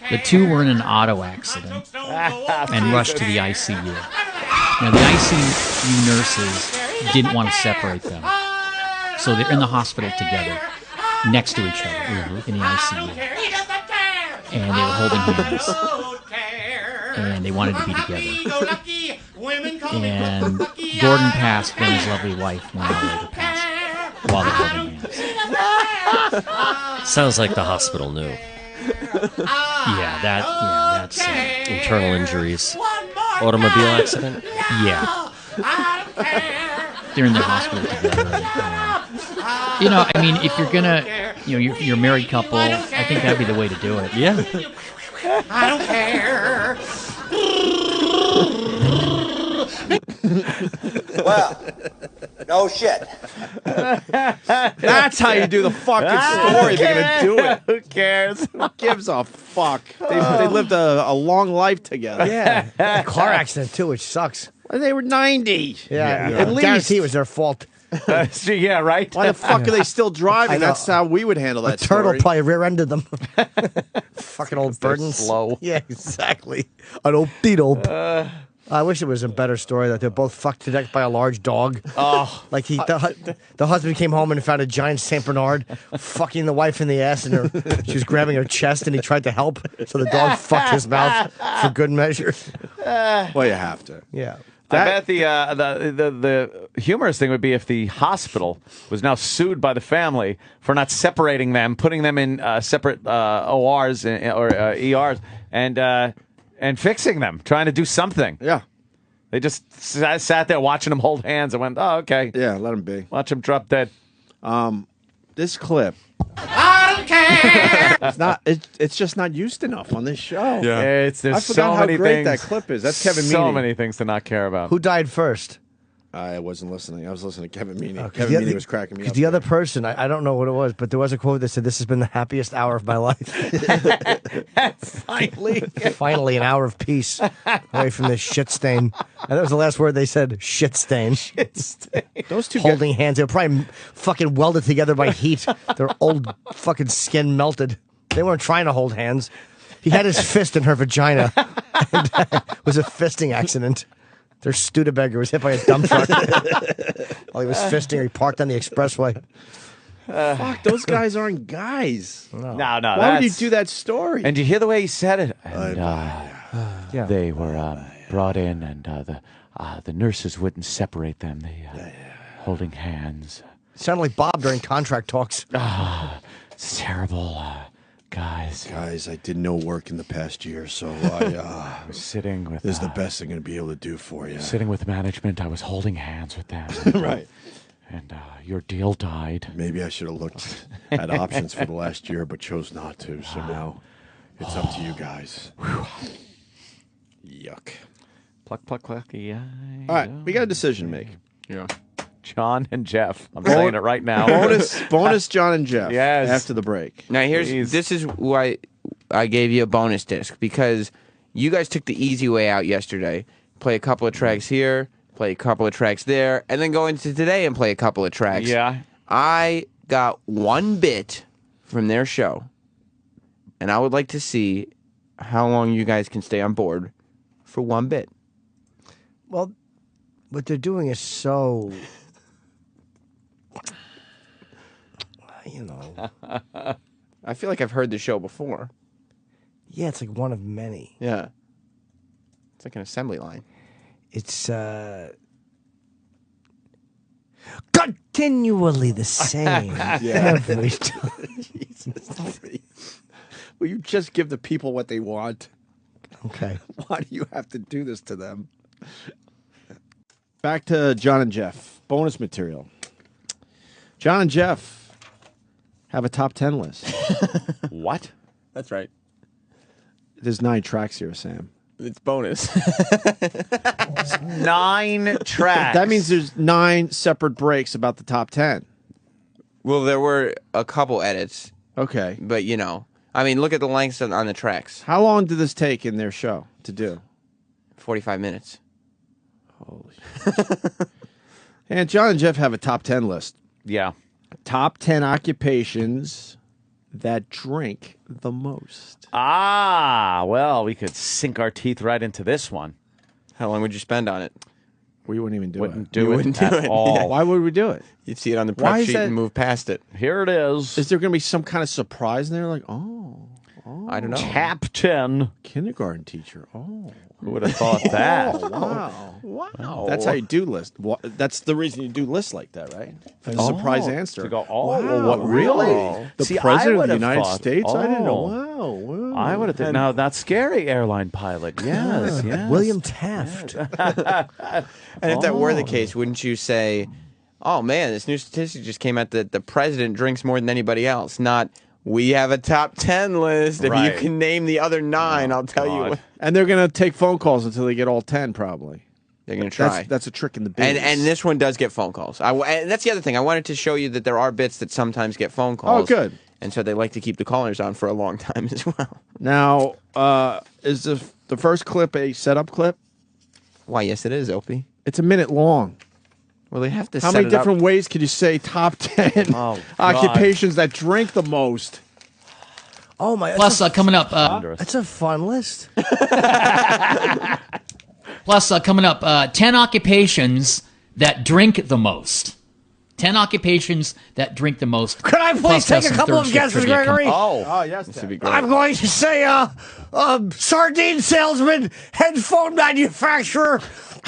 [SPEAKER 7] the two were in an auto accident and rushed to the ICU. Now, the ICU nurses didn't want to separate them. So they're in the hospital together, next to each other in the ICU. And they were holding hands. And they wanted to be together. And Gordon passed, then his lovely wife 1 hour later passed while they're holding hands.
[SPEAKER 8] Sounds like the hospital knew.
[SPEAKER 7] That's
[SPEAKER 8] Internal injuries. Automobile accident?
[SPEAKER 7] yeah. They're in the hospital together. I mean, if you're gonna, you're a married couple, I think that'd be the way to do it.
[SPEAKER 8] Yeah.
[SPEAKER 4] I don't care.
[SPEAKER 12] Well, no shit.
[SPEAKER 1] That's how you do the fucking story. If you're gonna do it.
[SPEAKER 2] Who cares?
[SPEAKER 1] Who gives a fuck? They lived a long life together.
[SPEAKER 9] Yeah. Car accident, too, which sucks.
[SPEAKER 1] And they were 90.
[SPEAKER 9] Yeah.
[SPEAKER 1] At least.
[SPEAKER 9] Guarantee it was their fault.
[SPEAKER 2] Yeah, right.
[SPEAKER 1] Why the fuck are they still driving?
[SPEAKER 9] I know.
[SPEAKER 1] That's how we would handle
[SPEAKER 9] A
[SPEAKER 1] that
[SPEAKER 9] turtle
[SPEAKER 1] story.
[SPEAKER 9] probably rear-ended them. Fucking old burdens.
[SPEAKER 2] slow.
[SPEAKER 9] Yeah, exactly. An old dope. I wish it was a better story that they're both fucked to death by a large dog.
[SPEAKER 2] Oh.
[SPEAKER 9] Like the husband came home and found a giant Saint Bernard fucking the wife in the ass, and she was grabbing her chest, and he tried to help, so the dog fucked his mouth for good measure.
[SPEAKER 1] Well, you have to.
[SPEAKER 9] Yeah.
[SPEAKER 2] I bet the humorous thing would be if the hospital was now sued by the family for not separating them, putting them in separate ORs or ERs, and fixing them, trying to do something.
[SPEAKER 1] Yeah.
[SPEAKER 2] They just sat there watching them hold hands and went, "Oh, okay,
[SPEAKER 1] Yeah, let them be.
[SPEAKER 2] watch them drop dead."
[SPEAKER 1] This clip.
[SPEAKER 4] I don't care.
[SPEAKER 1] It's not. It's just not used enough on this show.
[SPEAKER 2] There's
[SPEAKER 1] I forgot
[SPEAKER 2] so
[SPEAKER 1] how
[SPEAKER 2] many
[SPEAKER 1] great
[SPEAKER 2] things.
[SPEAKER 1] that clip is. That's Kevin
[SPEAKER 2] So
[SPEAKER 1] Meaney.
[SPEAKER 2] many things to not care about.
[SPEAKER 9] Who died first?
[SPEAKER 1] I wasn't listening. I was listening to Kevin Meaney.
[SPEAKER 9] 'Cause
[SPEAKER 1] Kevin Meaney was cracking me up.
[SPEAKER 9] The other person, I don't know what it was, but there was a quote that said, "This has been the happiest hour of my life." Finally, an hour of peace away from this shit stain. And that was the last word they said, shit stain.
[SPEAKER 2] Shit stain.
[SPEAKER 1] Those two
[SPEAKER 9] holding hands. They were probably fucking welded together by heat. Their old fucking skin melted. They weren't trying to hold hands. He had his fist in her vagina. And, it was a fisting accident. Their Studebaker was hit by a dump truck while he was fisting. He parked on the expressway.
[SPEAKER 1] Fuck, those guys aren't guys.
[SPEAKER 2] No.
[SPEAKER 1] Why would you do that story?
[SPEAKER 2] And you hear the way he said it? And they were brought in, and the nurses wouldn't separate them. They holding hands.
[SPEAKER 9] Sounded like Bob during contract talks.
[SPEAKER 2] It's terrible, guys.
[SPEAKER 1] Guys, I did no work in the past year, so I
[SPEAKER 2] was sitting with.
[SPEAKER 1] This is the best I'm going to be able to do for you.
[SPEAKER 2] Sitting with management, I was holding hands with them.
[SPEAKER 1] Right.
[SPEAKER 2] And your deal died.
[SPEAKER 1] Maybe I should have looked at options for the last year, but chose not to. So now it's up to you guys. Yuck.
[SPEAKER 2] Pluck, pluck, pluck. Yeah.
[SPEAKER 1] All right, we got a decision to make.
[SPEAKER 2] Yeah. John and Jeff. I'm saying it right now.
[SPEAKER 1] Bonus John and Jeff.
[SPEAKER 2] Yes.
[SPEAKER 1] After the break.
[SPEAKER 5] Now this is why I gave you a bonus disc, because you guys took the easy way out yesterday. Play a couple of tracks here, play a couple of tracks there, and then go into today and play a couple of tracks.
[SPEAKER 2] Yeah.
[SPEAKER 5] I got one bit from their show, and I would like to see how long you guys can stay on board for one bit.
[SPEAKER 9] Well, what they're doing is so... You know.
[SPEAKER 5] I feel like I've heard the show before.
[SPEAKER 9] Yeah, it's like one of many.
[SPEAKER 5] Yeah. It's like an assembly line.
[SPEAKER 9] It's continually the same every time.
[SPEAKER 1] Jesus. Will you just give the people what they want?
[SPEAKER 9] Okay.
[SPEAKER 1] Why do you have to do this to them? Back to John and Jeff. Bonus material. John and Jeff have a top 10 list.
[SPEAKER 2] What?
[SPEAKER 5] That's right.
[SPEAKER 1] There's 9 tracks here, Sam.
[SPEAKER 5] It's bonus.
[SPEAKER 2] 9 tracks.
[SPEAKER 1] That means there's 9 separate breaks about the top 10.
[SPEAKER 5] Well, there were a couple edits.
[SPEAKER 1] Okay.
[SPEAKER 5] But, you know, I mean, look at the lengths on the tracks.
[SPEAKER 1] How long did this take in their show to do?
[SPEAKER 5] 45 minutes.
[SPEAKER 1] Holy shit. And John and Jeff have a top 10 list.
[SPEAKER 2] Yeah.
[SPEAKER 1] Top 10 occupations that drink the most.
[SPEAKER 2] Ah, well, we could sink our teeth right into this one.
[SPEAKER 5] How long would you spend on it?
[SPEAKER 1] We wouldn't even do
[SPEAKER 2] Wouldn't
[SPEAKER 1] it.
[SPEAKER 2] do
[SPEAKER 5] You
[SPEAKER 2] it
[SPEAKER 5] wouldn't do
[SPEAKER 2] at
[SPEAKER 5] it.
[SPEAKER 2] all.
[SPEAKER 5] Yeah.
[SPEAKER 1] Why would we do it?
[SPEAKER 5] You'd see it on the
[SPEAKER 1] Why
[SPEAKER 5] prep
[SPEAKER 1] is
[SPEAKER 5] sheet
[SPEAKER 1] that-
[SPEAKER 5] and move past it.
[SPEAKER 2] Here it is.
[SPEAKER 1] Is there going to be some kind of surprise in there? Like, oh,
[SPEAKER 5] I don't know.
[SPEAKER 2] Top 10.
[SPEAKER 1] kindergarten teacher. Oh.
[SPEAKER 2] Who would have thought that?
[SPEAKER 1] Wow.
[SPEAKER 5] Wow.
[SPEAKER 1] That's how you do list. That's the reason you do lists like that, right? For the surprise answer.
[SPEAKER 2] To go, oh,
[SPEAKER 1] Wow,
[SPEAKER 2] what, really?
[SPEAKER 1] The
[SPEAKER 2] See,
[SPEAKER 1] president
[SPEAKER 2] I
[SPEAKER 1] of the
[SPEAKER 2] would have
[SPEAKER 1] United
[SPEAKER 2] thought,
[SPEAKER 1] States? I didn't know.
[SPEAKER 2] oh.
[SPEAKER 1] Wow.
[SPEAKER 2] I would have thought. Now, that's scary airline pilot. Yes, yes.
[SPEAKER 9] William Taft.
[SPEAKER 5] And if that were the case, wouldn't you say, oh, man, this new statistic just came out that the president drinks more than anybody else, not... We have a top 10 list. If
[SPEAKER 2] Right.
[SPEAKER 5] you can name the other 9, I'll tell you.
[SPEAKER 2] God.
[SPEAKER 1] And they're going to take phone calls until they get all 10, probably.
[SPEAKER 5] They're going to try.
[SPEAKER 1] That's a trick in the biz.
[SPEAKER 5] And this one does get phone calls. And that's the other thing. I wanted to show you that there are bits that sometimes get phone calls.
[SPEAKER 1] Oh, good.
[SPEAKER 5] And so they like to keep the callers on for a long time as well.
[SPEAKER 1] Now, is the first clip a setup clip?
[SPEAKER 5] Why, yes, it is, Opie.
[SPEAKER 1] It's a minute long.
[SPEAKER 5] Well, they have to
[SPEAKER 1] How
[SPEAKER 5] set
[SPEAKER 1] many
[SPEAKER 5] it up.
[SPEAKER 1] different ways could you say top 10
[SPEAKER 2] Oh,
[SPEAKER 1] occupations that drink the most?
[SPEAKER 9] Oh my!
[SPEAKER 7] Plus, coming up.
[SPEAKER 9] That's a fun list.
[SPEAKER 7] Plus, coming up, 10 occupations that drink the most. 10 occupations that drink the most.
[SPEAKER 9] Could I please
[SPEAKER 7] Plus,
[SPEAKER 9] take a
[SPEAKER 7] some
[SPEAKER 9] couple
[SPEAKER 7] third
[SPEAKER 9] of
[SPEAKER 7] shift
[SPEAKER 9] guesses,
[SPEAKER 7] trivia
[SPEAKER 9] Gregory?
[SPEAKER 1] Oh, yes.
[SPEAKER 5] This would be great.
[SPEAKER 9] I'm going to say sardine salesman, headphone manufacturer,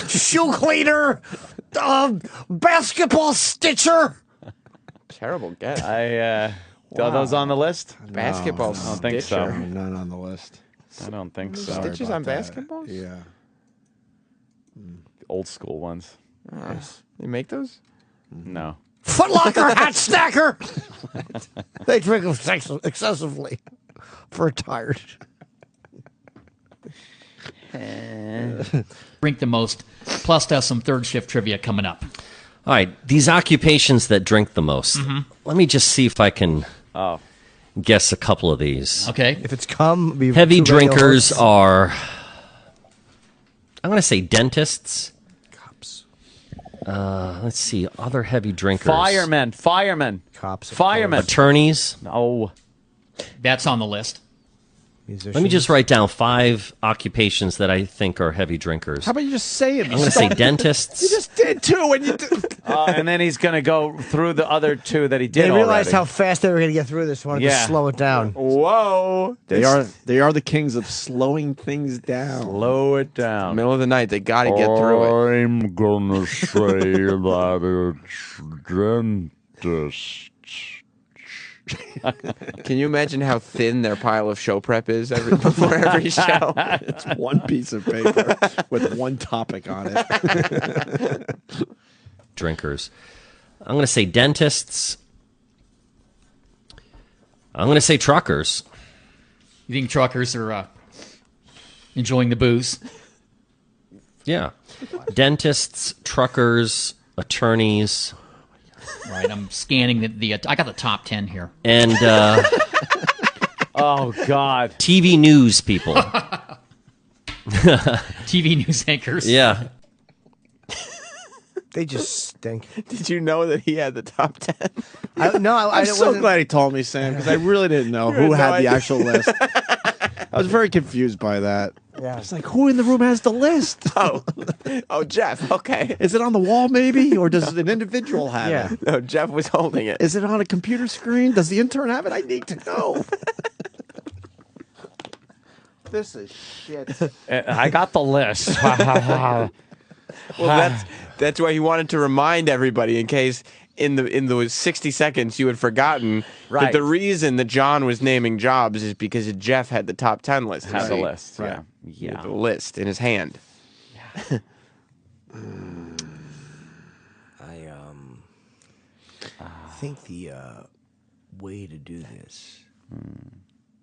[SPEAKER 9] shoe cleaner, basketball stitcher.
[SPEAKER 5] Terrible guess.
[SPEAKER 2] Are those on the list?
[SPEAKER 5] Basketball
[SPEAKER 2] I don't think so.
[SPEAKER 5] stitcher.
[SPEAKER 1] None on the list.
[SPEAKER 2] I don't think so.
[SPEAKER 5] Stitches on basketballs?
[SPEAKER 1] Yeah.
[SPEAKER 2] Old school ones.
[SPEAKER 5] They make those?
[SPEAKER 2] No.
[SPEAKER 9] Foot Locker hat stacker. They drink them excessively for tired.
[SPEAKER 7] drink the most. Plus, there's some third shift trivia coming up.
[SPEAKER 8] All right, these occupations that drink the most. Let me just see if I can guess a couple of these.
[SPEAKER 7] Okay.
[SPEAKER 9] If it's cum, be
[SPEAKER 8] Heavy
[SPEAKER 9] two radio
[SPEAKER 8] drinkers
[SPEAKER 9] hosts.
[SPEAKER 8] are, I'm going to say dentists.
[SPEAKER 9] Cops.
[SPEAKER 8] Let's see, other heavy drinkers.
[SPEAKER 2] Firemen.
[SPEAKER 9] Cops.
[SPEAKER 2] Firemen.
[SPEAKER 8] Attorneys.
[SPEAKER 2] No.
[SPEAKER 7] That's on the list.
[SPEAKER 9] Musicians.
[SPEAKER 8] Let me just write down 5 occupations that I think are heavy drinkers.
[SPEAKER 1] How about you just say it?
[SPEAKER 8] I'm going to say dentists.
[SPEAKER 1] You just did too, and you did.
[SPEAKER 2] And then he's going to go through the other 2 that he did
[SPEAKER 9] They realized
[SPEAKER 2] already.
[SPEAKER 9] how fast they were going to get through this. Wanted to
[SPEAKER 2] Yeah.
[SPEAKER 9] slow it down.
[SPEAKER 2] Whoa.
[SPEAKER 1] They are the kings of slowing things down.
[SPEAKER 2] Slow it down.
[SPEAKER 5] Middle of the night, they got to get through it.
[SPEAKER 13] I'm gonna say that it's dentist.
[SPEAKER 5] Can you imagine how thin their pile of show prep is before every show?
[SPEAKER 1] It's one piece of paper with one topic on it.
[SPEAKER 8] Drinkers. I'm going to say dentists. I'm going to say truckers.
[SPEAKER 7] You think truckers are enjoying the booze?
[SPEAKER 8] Yeah. Dentists, truckers, attorneys.
[SPEAKER 7] Right, I'm scanning the I got the top 10 here.
[SPEAKER 8] And
[SPEAKER 2] oh God,
[SPEAKER 8] TV news people.
[SPEAKER 7] TV news anchors.
[SPEAKER 8] Yeah.
[SPEAKER 9] They just stink.
[SPEAKER 5] Did you know that he had the top 10?
[SPEAKER 1] I'm so glad he told me, Sam, because I really didn't know who had the actual list. I was very confused by that.
[SPEAKER 9] Yeah.
[SPEAKER 1] I was like, who in the room has the list?
[SPEAKER 5] Oh, Jeff. Okay.
[SPEAKER 1] Is it on the wall, maybe? Or does an individual have
[SPEAKER 9] Yeah.
[SPEAKER 1] it?
[SPEAKER 5] No, Jeff was holding it.
[SPEAKER 1] Is it on a computer screen? Does the intern have it? I need to know. This is shit.
[SPEAKER 2] I got the list.
[SPEAKER 5] Well, that's why he wanted to remind everybody in case in those 60 seconds you had forgotten that
[SPEAKER 2] Right.
[SPEAKER 5] the reason that John was naming jobs is because Jeff had the top 10 list.
[SPEAKER 2] Had the
[SPEAKER 5] Right.
[SPEAKER 2] list.
[SPEAKER 5] Right.
[SPEAKER 2] Yeah.
[SPEAKER 5] The list in his hand.
[SPEAKER 9] I think the way to do this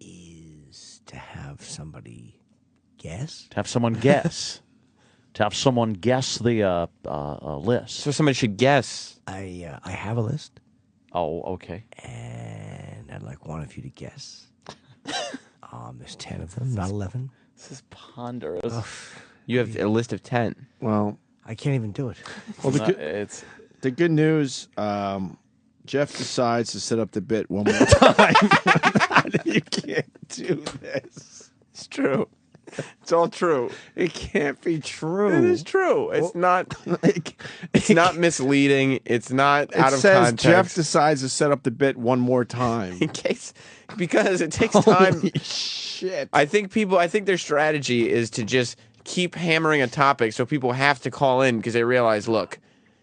[SPEAKER 9] is to have somebody guess.
[SPEAKER 2] To have someone guess. To have someone guess the list.
[SPEAKER 5] So somebody should guess.
[SPEAKER 9] I have a list,
[SPEAKER 2] Oh, okay.
[SPEAKER 9] and I'd like one of you to guess. There's 10 of them, not 11.
[SPEAKER 2] This is ponderous.
[SPEAKER 5] You have a list of 10.
[SPEAKER 1] Well,
[SPEAKER 9] I can't even do it.
[SPEAKER 1] well,
[SPEAKER 2] It's
[SPEAKER 1] the good news, Jeff decides to set up the bit one more time. You can't do this.
[SPEAKER 5] It's true. It's all true.
[SPEAKER 1] It can't be true.
[SPEAKER 5] It is true. It's not. It's not misleading. It's not out of
[SPEAKER 1] says
[SPEAKER 5] context.
[SPEAKER 1] Jeff decides to set up the bit one more time.
[SPEAKER 5] in case because it takes time.
[SPEAKER 1] Holy shit.
[SPEAKER 5] I think their strategy is to just keep hammering a topic so people have to call in because they realize, look,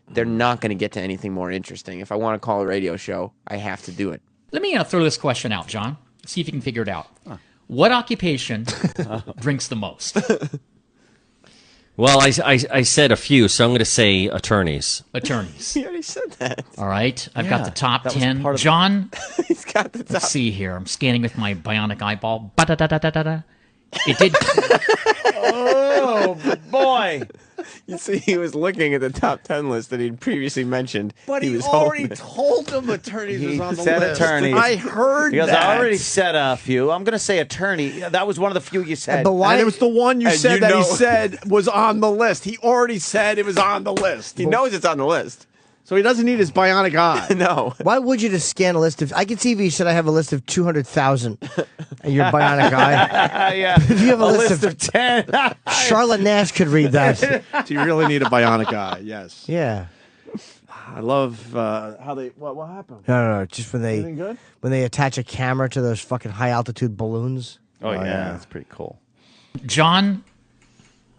[SPEAKER 5] they're not going to get to anything more interesting. If I want to call a radio show, I have to do it.
[SPEAKER 7] Let me throw this question out, John. See if you can figure it out. What occupation drinks the most?
[SPEAKER 8] Well, I said a few, so I'm going to say attorneys.
[SPEAKER 7] Attorneys.
[SPEAKER 5] He already said that.
[SPEAKER 7] All right. I've
[SPEAKER 2] Yeah,
[SPEAKER 7] got the top
[SPEAKER 2] that was
[SPEAKER 7] 10.
[SPEAKER 2] part of-
[SPEAKER 7] John,
[SPEAKER 5] He's got the top.
[SPEAKER 7] let's see here. I'm scanning with my bionic eyeball. Ba-da-da-da-da-da. It did.
[SPEAKER 2] oh boy.
[SPEAKER 5] You see, he was looking at the top 10 list that he'd previously mentioned.
[SPEAKER 1] But he
[SPEAKER 5] was
[SPEAKER 1] already
[SPEAKER 5] holding it.
[SPEAKER 1] told him attorneys
[SPEAKER 2] He
[SPEAKER 1] was on the
[SPEAKER 2] said
[SPEAKER 1] list.
[SPEAKER 2] attorneys.
[SPEAKER 1] I heard
[SPEAKER 2] Because
[SPEAKER 1] that.
[SPEAKER 2] I already said a few. I'm going to say attorney. That was one of the few you said.
[SPEAKER 9] But why?
[SPEAKER 1] And it was the one you
[SPEAKER 5] And
[SPEAKER 1] said
[SPEAKER 5] you
[SPEAKER 1] that
[SPEAKER 5] know-
[SPEAKER 1] he said was on the list. He already said it was on the list.
[SPEAKER 5] He knows it's on the list.
[SPEAKER 1] So he doesn't need his bionic eye.
[SPEAKER 5] No.
[SPEAKER 9] Why would you just scan a list of? I can see if you said I have a list of 200,000, and your bionic eye.
[SPEAKER 2] yeah.
[SPEAKER 9] If you have a list
[SPEAKER 2] of 10.
[SPEAKER 9] Charlotte Nash could read that.
[SPEAKER 1] Do you really need a bionic eye? Yes.
[SPEAKER 9] Yeah.
[SPEAKER 1] I love how they. What happened?
[SPEAKER 9] No. Just when
[SPEAKER 1] Anything good?
[SPEAKER 9] they attach a camera to those fucking high altitude balloons.
[SPEAKER 2] Oh, yeah.
[SPEAKER 1] yeah.
[SPEAKER 2] That's pretty cool.
[SPEAKER 7] John,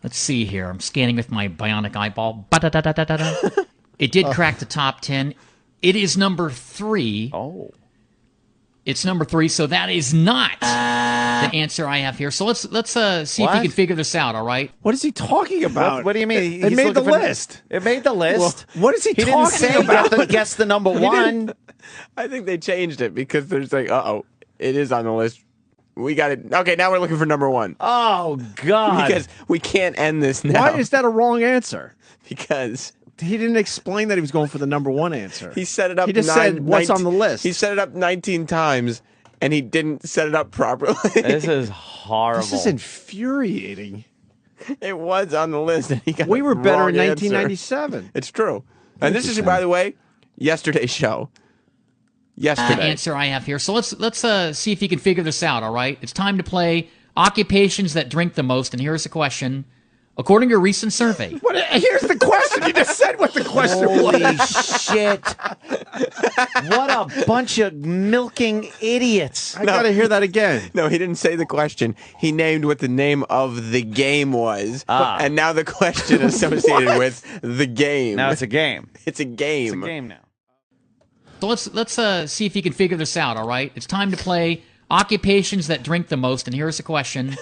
[SPEAKER 7] let's see here. I'm scanning with my bionic eyeball. Ba-da-da-da-da-da. It did crack the top 10. It is number 3.
[SPEAKER 2] Oh.
[SPEAKER 7] It's number 3, so that is not the answer I have here. So let's see if
[SPEAKER 2] What?
[SPEAKER 7] you can figure this out, all right?
[SPEAKER 1] What is he talking about?
[SPEAKER 2] What do you mean?
[SPEAKER 1] It
[SPEAKER 2] He's
[SPEAKER 1] made the
[SPEAKER 2] looking for-
[SPEAKER 1] list.
[SPEAKER 2] It made the list.
[SPEAKER 1] What is he
[SPEAKER 2] He didn't
[SPEAKER 1] talking
[SPEAKER 2] say
[SPEAKER 1] about?
[SPEAKER 2] guess the number one.
[SPEAKER 5] I think they changed it because there's like, it is on the list.
[SPEAKER 14] We got it. Okay, now we're looking for number one.
[SPEAKER 2] Oh, God.
[SPEAKER 14] Because we can't end this now.
[SPEAKER 1] Why is that a wrong answer?
[SPEAKER 14] Because
[SPEAKER 1] he didn't explain that he was going for the number one answer.
[SPEAKER 14] he set it up.
[SPEAKER 1] He just said, "What's on the list?"
[SPEAKER 14] He set it up 19 times, and he didn't set it up properly.
[SPEAKER 2] This is horrible.
[SPEAKER 1] This is infuriating.
[SPEAKER 14] It was on the list, and he got
[SPEAKER 1] We were
[SPEAKER 14] the
[SPEAKER 1] better
[SPEAKER 14] wrong
[SPEAKER 1] in
[SPEAKER 14] answer.
[SPEAKER 1] 1997.
[SPEAKER 14] It's true. And this is, by the way, yesterday's show. Yesterday.
[SPEAKER 7] Answer I have here. So let's see if you can figure this out. All right, it's time to play occupations that drink the most. And here's the question: according to a recent survey,
[SPEAKER 1] Here's the question. You just said what the question
[SPEAKER 2] Holy
[SPEAKER 1] was.
[SPEAKER 2] shit. What a bunch of milking idiots.
[SPEAKER 1] I gotta hear that again.
[SPEAKER 14] No, he didn't say the question. He named what the name of the game was. And now the question associated with the game.
[SPEAKER 2] Now it's a game.
[SPEAKER 14] It's a game.
[SPEAKER 2] It's a game now.
[SPEAKER 7] so let's see if you can figure this out. All right, it's time to play occupations that drink the most. And here's the question: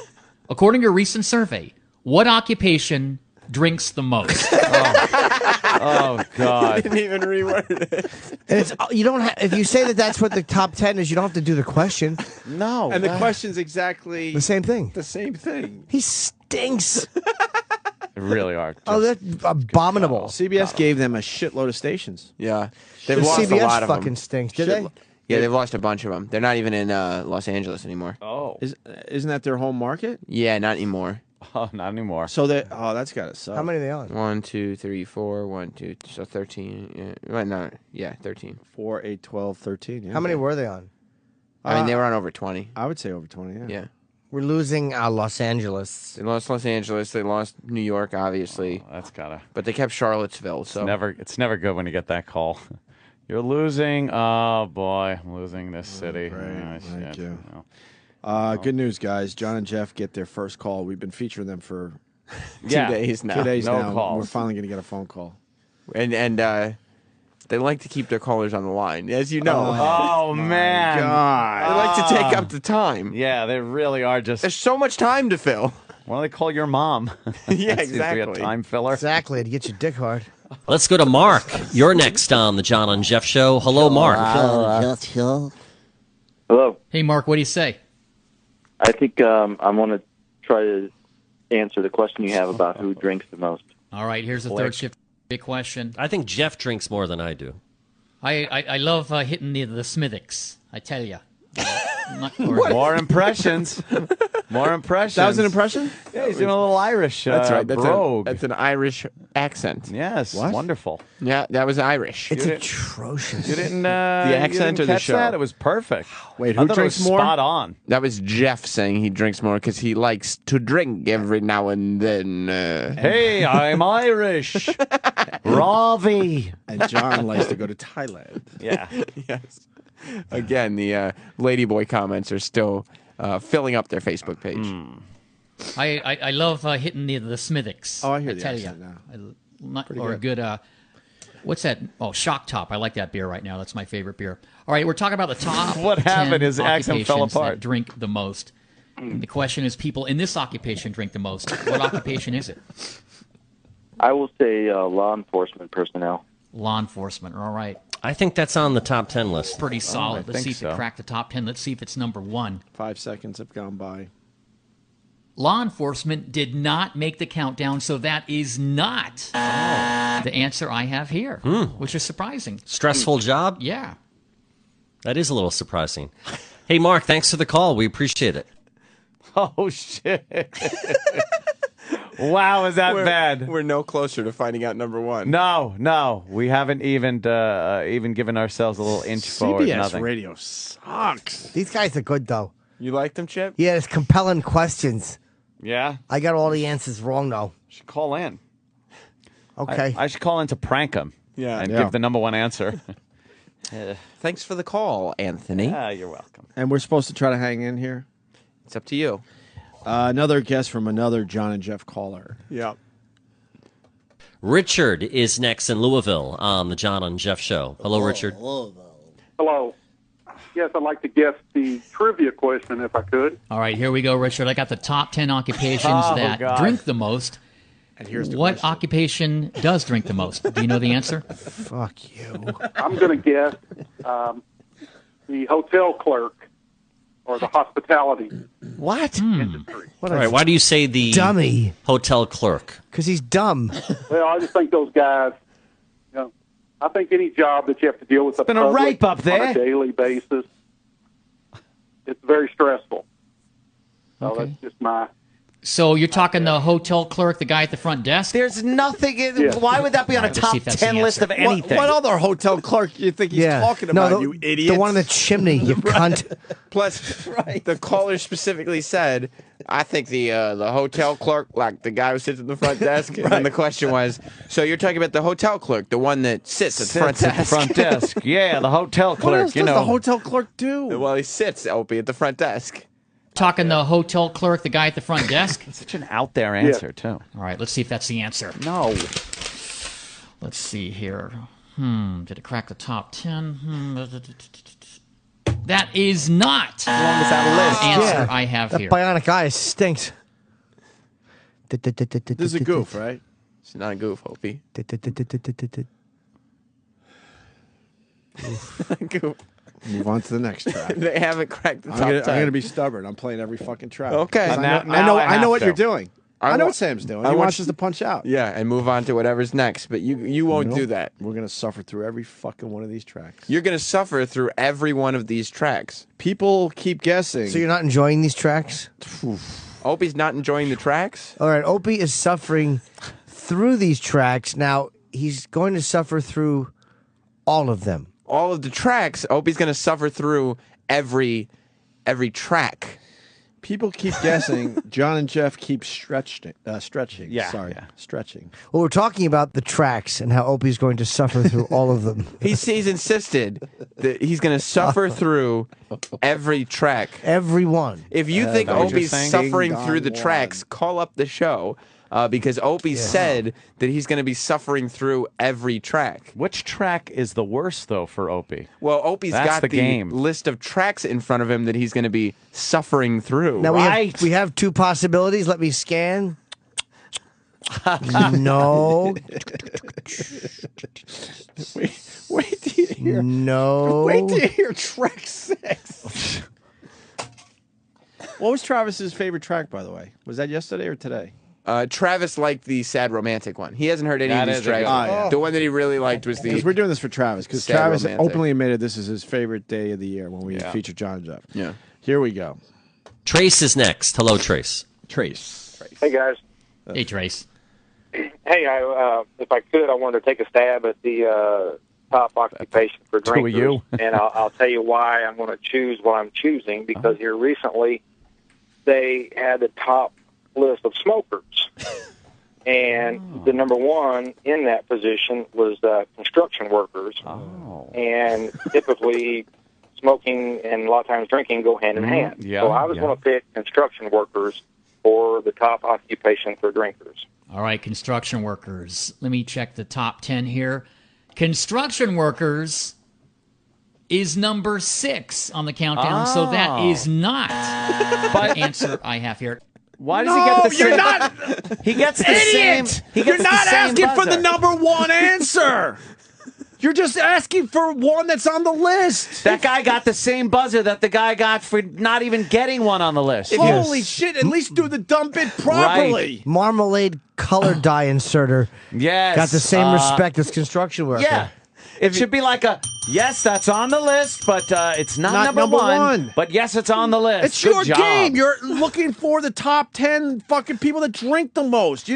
[SPEAKER 7] according to a recent survey, what occupation drinks the most?
[SPEAKER 2] Oh, God.
[SPEAKER 14] Didn't even reword it.
[SPEAKER 9] And it's you don't have, if you say that that's what the top 10 is, you don't have to do the question.
[SPEAKER 2] No.
[SPEAKER 1] And the question's exactly
[SPEAKER 9] The same thing.
[SPEAKER 1] the same thing.
[SPEAKER 9] He stinks.
[SPEAKER 2] They really are.
[SPEAKER 9] Oh, that's abominable.
[SPEAKER 1] CBS gave them a shitload of stations.
[SPEAKER 14] Yeah.
[SPEAKER 9] The
[SPEAKER 14] They've lost a
[SPEAKER 9] CBS
[SPEAKER 14] lot of
[SPEAKER 9] fucking
[SPEAKER 14] them.
[SPEAKER 9] stinks. Did they?
[SPEAKER 14] Yeah, they've lost a bunch of them. They're not even in Los Angeles anymore.
[SPEAKER 2] Oh.
[SPEAKER 1] Isn't that their home market?
[SPEAKER 14] Yeah, not anymore.
[SPEAKER 2] Oh, not anymore.
[SPEAKER 1] So that's gotta suck.
[SPEAKER 9] How many are they on?
[SPEAKER 14] 1, 2, 3, 4, 1, 2, so 13. Yeah, well, no, yeah, 13.
[SPEAKER 1] 4, 8, 12, 13. Yeah.
[SPEAKER 9] How many were they on?
[SPEAKER 14] I mean, they were on over 20.
[SPEAKER 1] I would say over 20. Yeah.
[SPEAKER 14] Yeah.
[SPEAKER 9] We're losing Los Angeles.
[SPEAKER 14] They lost Los Angeles. They lost New York, obviously.
[SPEAKER 2] That's gotta.
[SPEAKER 14] But they kept Charlottesville. So
[SPEAKER 2] It's never good when you get that call. You're losing. Oh boy, I'm losing this city.
[SPEAKER 1] Great.
[SPEAKER 2] Oh,
[SPEAKER 1] Thank
[SPEAKER 2] shit.
[SPEAKER 1] you.
[SPEAKER 2] No.
[SPEAKER 1] Good news, guys. John and Jeff get their first call. We've been featuring them for
[SPEAKER 14] 2 days now.
[SPEAKER 1] 2 days
[SPEAKER 2] No
[SPEAKER 1] now.
[SPEAKER 2] calls.
[SPEAKER 1] We're finally going to get a phone call.
[SPEAKER 14] And they like to keep their callers on the line, as you know.
[SPEAKER 2] Oh man.
[SPEAKER 1] God.
[SPEAKER 14] They like to take up the time.
[SPEAKER 2] Yeah, they really are just.
[SPEAKER 14] There's so much time to fill.
[SPEAKER 2] Why don't they call your mom?
[SPEAKER 14] Yeah,
[SPEAKER 2] That seems to be a
[SPEAKER 14] exactly.
[SPEAKER 2] time filler.
[SPEAKER 9] Exactly, to get your dick hard.
[SPEAKER 8] Let's go to Mark. You're next on the John and Jeff Show. Hello, Mark.
[SPEAKER 15] Hello.
[SPEAKER 7] Hey, Mark, what do you say?
[SPEAKER 15] I think I want to try to answer the question you have about who drinks the most.
[SPEAKER 7] All right, here's the third shift big question.
[SPEAKER 8] I think Jeff drinks more than I do.
[SPEAKER 7] I love hitting the Smithix. I tell you.
[SPEAKER 2] More impressions. More impressions.
[SPEAKER 1] That was an impression?
[SPEAKER 2] Yeah, he's doing a little Irish.
[SPEAKER 14] That's right.
[SPEAKER 2] brogue.
[SPEAKER 14] That's an Irish accent.
[SPEAKER 2] Yes, wonderful.
[SPEAKER 14] Yeah, that was Irish.
[SPEAKER 9] It's atrocious.
[SPEAKER 2] You didn't.
[SPEAKER 14] The accent
[SPEAKER 2] you didn't
[SPEAKER 14] or the
[SPEAKER 2] catch
[SPEAKER 14] show?
[SPEAKER 2] That? It was perfect.
[SPEAKER 1] Wait,
[SPEAKER 2] I
[SPEAKER 1] who
[SPEAKER 2] thought
[SPEAKER 1] drinks
[SPEAKER 2] it was
[SPEAKER 1] more?
[SPEAKER 2] Spot on.
[SPEAKER 14] That was Jeff saying he drinks more because he likes to drink every now and then.
[SPEAKER 2] Hey, I'm Irish. Ravi.
[SPEAKER 1] And John likes to go to Thailand.
[SPEAKER 2] Yeah.
[SPEAKER 14] Yes. Again, the Ladyboy comments are still filling up their Facebook page.
[SPEAKER 7] I love hitting the Smithix.
[SPEAKER 1] Oh, I hear the
[SPEAKER 7] tell
[SPEAKER 1] accent
[SPEAKER 7] you.
[SPEAKER 1] now.
[SPEAKER 7] Or a good. What's that? Oh, Shock-Top. I like that beer right now. That's my favorite beer. All right, we're talking about the top.
[SPEAKER 2] What
[SPEAKER 7] 10
[SPEAKER 2] happened? His accent fell
[SPEAKER 7] occupations
[SPEAKER 2] apart.
[SPEAKER 7] That drink the most. And the question is, people in this occupation drink the most. What occupation is it?
[SPEAKER 15] I will say law enforcement personnel.
[SPEAKER 7] Law enforcement. All right.
[SPEAKER 8] I think that's on the top 10 list.
[SPEAKER 7] Pretty solid.
[SPEAKER 2] I
[SPEAKER 7] Let's see
[SPEAKER 2] think
[SPEAKER 7] if it
[SPEAKER 2] so.
[SPEAKER 7] cracked the top 10. Let's see if it's number 1.
[SPEAKER 1] 5 seconds have gone by.
[SPEAKER 7] Law enforcement did not make the countdown, so that is not the answer I have here, which is surprising.
[SPEAKER 8] Stressful job?
[SPEAKER 7] Yeah.
[SPEAKER 8] That is a little surprising. Hey, Mark, thanks for the call. We appreciate it.
[SPEAKER 2] Oh shit. Wow, is that bad?
[SPEAKER 14] We're no closer to finding out number one.
[SPEAKER 2] No, we haven't even given ourselves a little inch forward.
[SPEAKER 1] CBS
[SPEAKER 2] Nothing.
[SPEAKER 1] radio sucks.
[SPEAKER 9] These guys are good, though.
[SPEAKER 14] You like them, Chip?
[SPEAKER 9] Yeah, it's compelling questions.
[SPEAKER 2] Yeah,
[SPEAKER 9] I got all the answers wrong, though.
[SPEAKER 2] should call in.
[SPEAKER 9] Okay.
[SPEAKER 2] I should call in to prank him.
[SPEAKER 14] Yeah.
[SPEAKER 2] and
[SPEAKER 1] Yeah.
[SPEAKER 2] give the number one answer.
[SPEAKER 14] Thanks for the call, Anthony.
[SPEAKER 2] You're welcome.
[SPEAKER 1] And we're supposed to try to hang in here.
[SPEAKER 14] It's up to you.
[SPEAKER 1] Another guest from another John and Jeff caller.
[SPEAKER 14] Yeah.
[SPEAKER 8] Richard is next in Louisville on the John and Jeff Show. Hello, Richard.
[SPEAKER 16] Hello. Yes, I'd like to guess the trivia question if I could.
[SPEAKER 7] All right, here we go, Richard. I got the top 10 occupations
[SPEAKER 2] Oh,
[SPEAKER 7] that
[SPEAKER 2] God.
[SPEAKER 7] drink the most.
[SPEAKER 1] And here's the
[SPEAKER 7] What
[SPEAKER 1] question.
[SPEAKER 7] occupation does drink the most? Do you know the answer?
[SPEAKER 9] Fuck you.
[SPEAKER 16] I'm going to guess the hotel clerk. or the hospitality
[SPEAKER 2] What?
[SPEAKER 16] industry.
[SPEAKER 8] All right, why do you say the
[SPEAKER 9] dummy
[SPEAKER 8] hotel clerk?
[SPEAKER 9] Because he's dumb.
[SPEAKER 16] Well, I just think those guys, I think any job that you have to deal with the
[SPEAKER 2] been a
[SPEAKER 16] public
[SPEAKER 2] rape up there.
[SPEAKER 16] on a daily basis, it's very stressful. So that's just my...
[SPEAKER 7] So you're talking the hotel clerk, the guy at the front desk?
[SPEAKER 2] There's nothing.
[SPEAKER 16] Yeah.
[SPEAKER 2] Why would that be on a
[SPEAKER 7] Let's
[SPEAKER 2] top
[SPEAKER 7] see if that's
[SPEAKER 2] 10
[SPEAKER 7] the
[SPEAKER 2] list of
[SPEAKER 7] answer.
[SPEAKER 2] anything?
[SPEAKER 1] What other hotel clerk you think he's talking about, you idiot?
[SPEAKER 9] The one in the chimney, you cunt.
[SPEAKER 14] Plus, the caller specifically said, I think the hotel clerk, like the guy who sits at the front desk, and then the question was, so you're talking about the hotel clerk, the one that sits at the front desk.
[SPEAKER 2] Front desk. Yeah, the hotel clerk.
[SPEAKER 1] What else
[SPEAKER 2] you
[SPEAKER 1] does
[SPEAKER 2] know.
[SPEAKER 1] the hotel clerk do?
[SPEAKER 14] Well, he sits, Opie, at the front desk.
[SPEAKER 7] Talking the hotel clerk, the guy at the front desk?
[SPEAKER 2] Such an out there answer, too.
[SPEAKER 7] All right, let's see if that's the answer.
[SPEAKER 2] No.
[SPEAKER 7] Let's see here. Did it crack the top 10? That is not
[SPEAKER 14] Longest out of list.
[SPEAKER 7] the answer I have
[SPEAKER 9] That
[SPEAKER 7] here.
[SPEAKER 9] bionic eye stinks.
[SPEAKER 1] This is a goof, right?
[SPEAKER 14] It's not a goof, Opie. Goof.
[SPEAKER 1] Move on to the next track.
[SPEAKER 14] They haven't cracked the top
[SPEAKER 1] I'm
[SPEAKER 14] 10.
[SPEAKER 1] gonna be stubborn. I'm playing every fucking track.
[SPEAKER 14] Okay.
[SPEAKER 1] 'Cause
[SPEAKER 2] Now
[SPEAKER 1] I know what
[SPEAKER 2] to.
[SPEAKER 1] you're doing. I know
[SPEAKER 14] wa-
[SPEAKER 1] what Sam's doing.
[SPEAKER 14] I
[SPEAKER 1] He
[SPEAKER 14] want
[SPEAKER 1] wants
[SPEAKER 14] you-
[SPEAKER 1] us to punch out.
[SPEAKER 14] Yeah, and move on to whatever's next. But you won't
[SPEAKER 1] Nope.
[SPEAKER 14] do that.
[SPEAKER 1] We're gonna suffer through every fucking one of these tracks.
[SPEAKER 14] You're going to suffer through every one of these tracks.
[SPEAKER 1] People keep guessing.
[SPEAKER 9] So you're not enjoying these tracks?
[SPEAKER 14] Opie's not enjoying the tracks?
[SPEAKER 9] All right, Opie is suffering through these tracks. Now, he's going to suffer through all of them.
[SPEAKER 14] All of the tracks, Opie's going to suffer through every track.
[SPEAKER 1] People keep guessing. John and Jeff keep stretching.
[SPEAKER 2] Yeah,
[SPEAKER 1] Sorry,
[SPEAKER 2] yeah.
[SPEAKER 1] stretching.
[SPEAKER 9] Well, we're talking about the tracks and how Opie's going to suffer through all of them.
[SPEAKER 14] He's insisted that he's going to suffer through every track.
[SPEAKER 9] Every one.
[SPEAKER 14] If you think
[SPEAKER 2] that what you're
[SPEAKER 14] Opie's
[SPEAKER 2] saying?
[SPEAKER 14] suffering
[SPEAKER 1] Ding
[SPEAKER 14] through the
[SPEAKER 1] dong
[SPEAKER 14] tracks, call up the show because Opie said that he's going to be suffering through every track.
[SPEAKER 2] Which track is the worst, though, for Opie?
[SPEAKER 14] Well, Opie's
[SPEAKER 2] That's
[SPEAKER 14] got
[SPEAKER 2] the game.
[SPEAKER 14] list of tracks in front of him that he's going to be suffering through.
[SPEAKER 9] Now,
[SPEAKER 2] Right.
[SPEAKER 9] we have two possibilities. Let me scan. No.
[SPEAKER 1] Wait till you hear.
[SPEAKER 9] No.
[SPEAKER 1] Wait till you hear track 6. What was Travis's favorite track, by the way? Was that yesterday or today?
[SPEAKER 14] Travis liked the sad romantic one. He hasn't heard any
[SPEAKER 2] That
[SPEAKER 14] of these
[SPEAKER 2] is a good
[SPEAKER 14] tracks.
[SPEAKER 2] one.
[SPEAKER 1] Oh, yeah.
[SPEAKER 14] The one that he really liked was
[SPEAKER 1] Because
[SPEAKER 14] the.
[SPEAKER 1] we're doing this for Travis. Because
[SPEAKER 14] Sad
[SPEAKER 1] Travis
[SPEAKER 14] romantic.
[SPEAKER 1] openly admitted this is his favorite day of the year when we feature John and Jeff.
[SPEAKER 14] Yeah.
[SPEAKER 1] Here we go.
[SPEAKER 8] Trace is next. Hello, Trace.
[SPEAKER 1] Trace.
[SPEAKER 17] Hey guys.
[SPEAKER 7] Hey, Trace.
[SPEAKER 17] Hey, if I could, I wanted to take a stab at the top occupation for
[SPEAKER 2] Two of
[SPEAKER 17] drinkers,
[SPEAKER 2] you.
[SPEAKER 17] and I'll tell you why I'm going to choose what I'm choosing. Because here recently, they had the top list of smokers, and the number one in that position was construction workers. And typically, smoking and a lot of times drinking go hand in hand.
[SPEAKER 2] Yeah,
[SPEAKER 17] so I was
[SPEAKER 2] yeah.
[SPEAKER 17] going to pick construction workers for the top occupation for drinkers.
[SPEAKER 7] All right, construction workers. Let me check the top 10 here. Construction workers is number 6 on the countdown, so that is not the answer I have here.
[SPEAKER 2] Why does he get the same?
[SPEAKER 1] You're not.
[SPEAKER 2] He gets the
[SPEAKER 1] Idiot!
[SPEAKER 2] same. He
[SPEAKER 1] You're
[SPEAKER 2] gets
[SPEAKER 1] not
[SPEAKER 2] the same
[SPEAKER 1] asking for the
[SPEAKER 2] buzzer.
[SPEAKER 1] number one answer. You're just asking for one that's on the list.
[SPEAKER 2] That guy got the same buzzer that the guy got for not even getting one on the list.
[SPEAKER 1] Holy shit! At least do the dumb bit properly.
[SPEAKER 9] Marmalade color dye inserter.
[SPEAKER 2] Yes.
[SPEAKER 9] Got the same respect as construction worker.
[SPEAKER 2] Yeah. It should be like a, yes, that's on the list, but it's not,
[SPEAKER 1] number one.
[SPEAKER 2] But yes, it's on the list.
[SPEAKER 1] It's
[SPEAKER 2] Good
[SPEAKER 1] your
[SPEAKER 2] job.
[SPEAKER 1] game. You're looking for the top 10 fucking people that drink the most.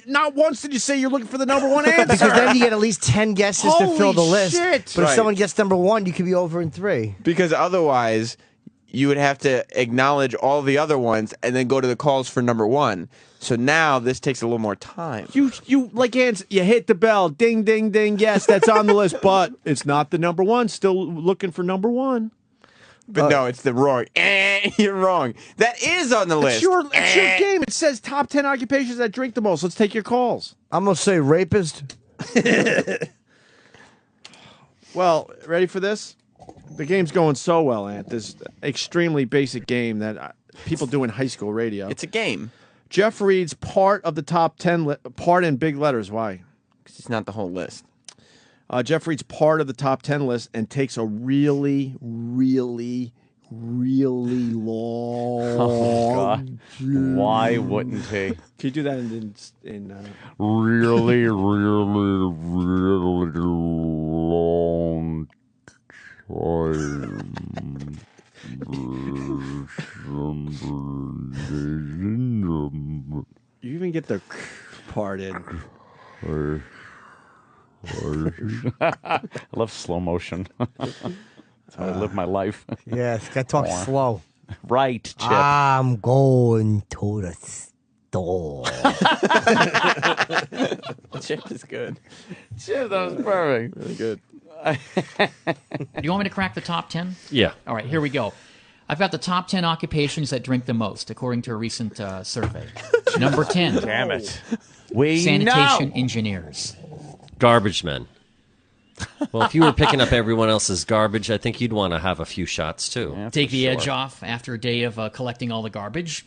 [SPEAKER 1] Not once did you say you're looking for the number one answer.
[SPEAKER 9] Because then you get at least 10 guesses to fill the
[SPEAKER 1] Holy
[SPEAKER 9] list.
[SPEAKER 1] shit.
[SPEAKER 9] But if
[SPEAKER 14] Right.
[SPEAKER 9] someone gets number 1, you could be over in 3.
[SPEAKER 14] Because otherwise, you would have to acknowledge all the other ones and then go to the calls for number one. So now this takes a little more time.
[SPEAKER 1] You like Ants, you hit the bell, ding, ding, ding. Yes, that's on the list, but it's not the number one. Still looking for number one.
[SPEAKER 14] But no, it's the wrong. You're wrong. That is on the list.
[SPEAKER 1] It's your game. It says top 10 occupations that drink the most. Let's take your calls.
[SPEAKER 9] I'm going to say rapist.
[SPEAKER 1] Well, ready for this? The game's going so well, Ant. This extremely basic game that people do in high school radio.
[SPEAKER 14] It's a game.
[SPEAKER 1] Jeff reads part of the top 10, part in big letters. Why?
[SPEAKER 14] Because it's not the whole list.
[SPEAKER 1] Jeff reads part of the top 10 list and takes a really, really, really long.
[SPEAKER 2] Oh, God. Why wouldn't he?
[SPEAKER 1] Can you do that in
[SPEAKER 13] Really, really, really long time.
[SPEAKER 1] You even get the part in.
[SPEAKER 2] I love slow motion. That's how I live my life.
[SPEAKER 9] Yes, gotta talk slow.
[SPEAKER 2] Right, Chip.
[SPEAKER 9] I'm going to the store.
[SPEAKER 14] Chip is good.
[SPEAKER 2] Chip, that was perfect.
[SPEAKER 14] Really good.
[SPEAKER 7] Do you want me to crack the top 10?
[SPEAKER 8] Yeah.
[SPEAKER 7] All right, here we go. I've got the top 10 occupations that drink the most, according to a recent survey. Number 10.
[SPEAKER 2] Damn it. We
[SPEAKER 7] Sanitation
[SPEAKER 2] know.
[SPEAKER 7] engineers.
[SPEAKER 8] Garbage men. Well, if you were picking up everyone else's garbage, I think you'd want to have a few shots too.
[SPEAKER 2] Yeah,
[SPEAKER 7] Take
[SPEAKER 2] for
[SPEAKER 7] the
[SPEAKER 2] sure.
[SPEAKER 7] edge off after a day of collecting all the garbage.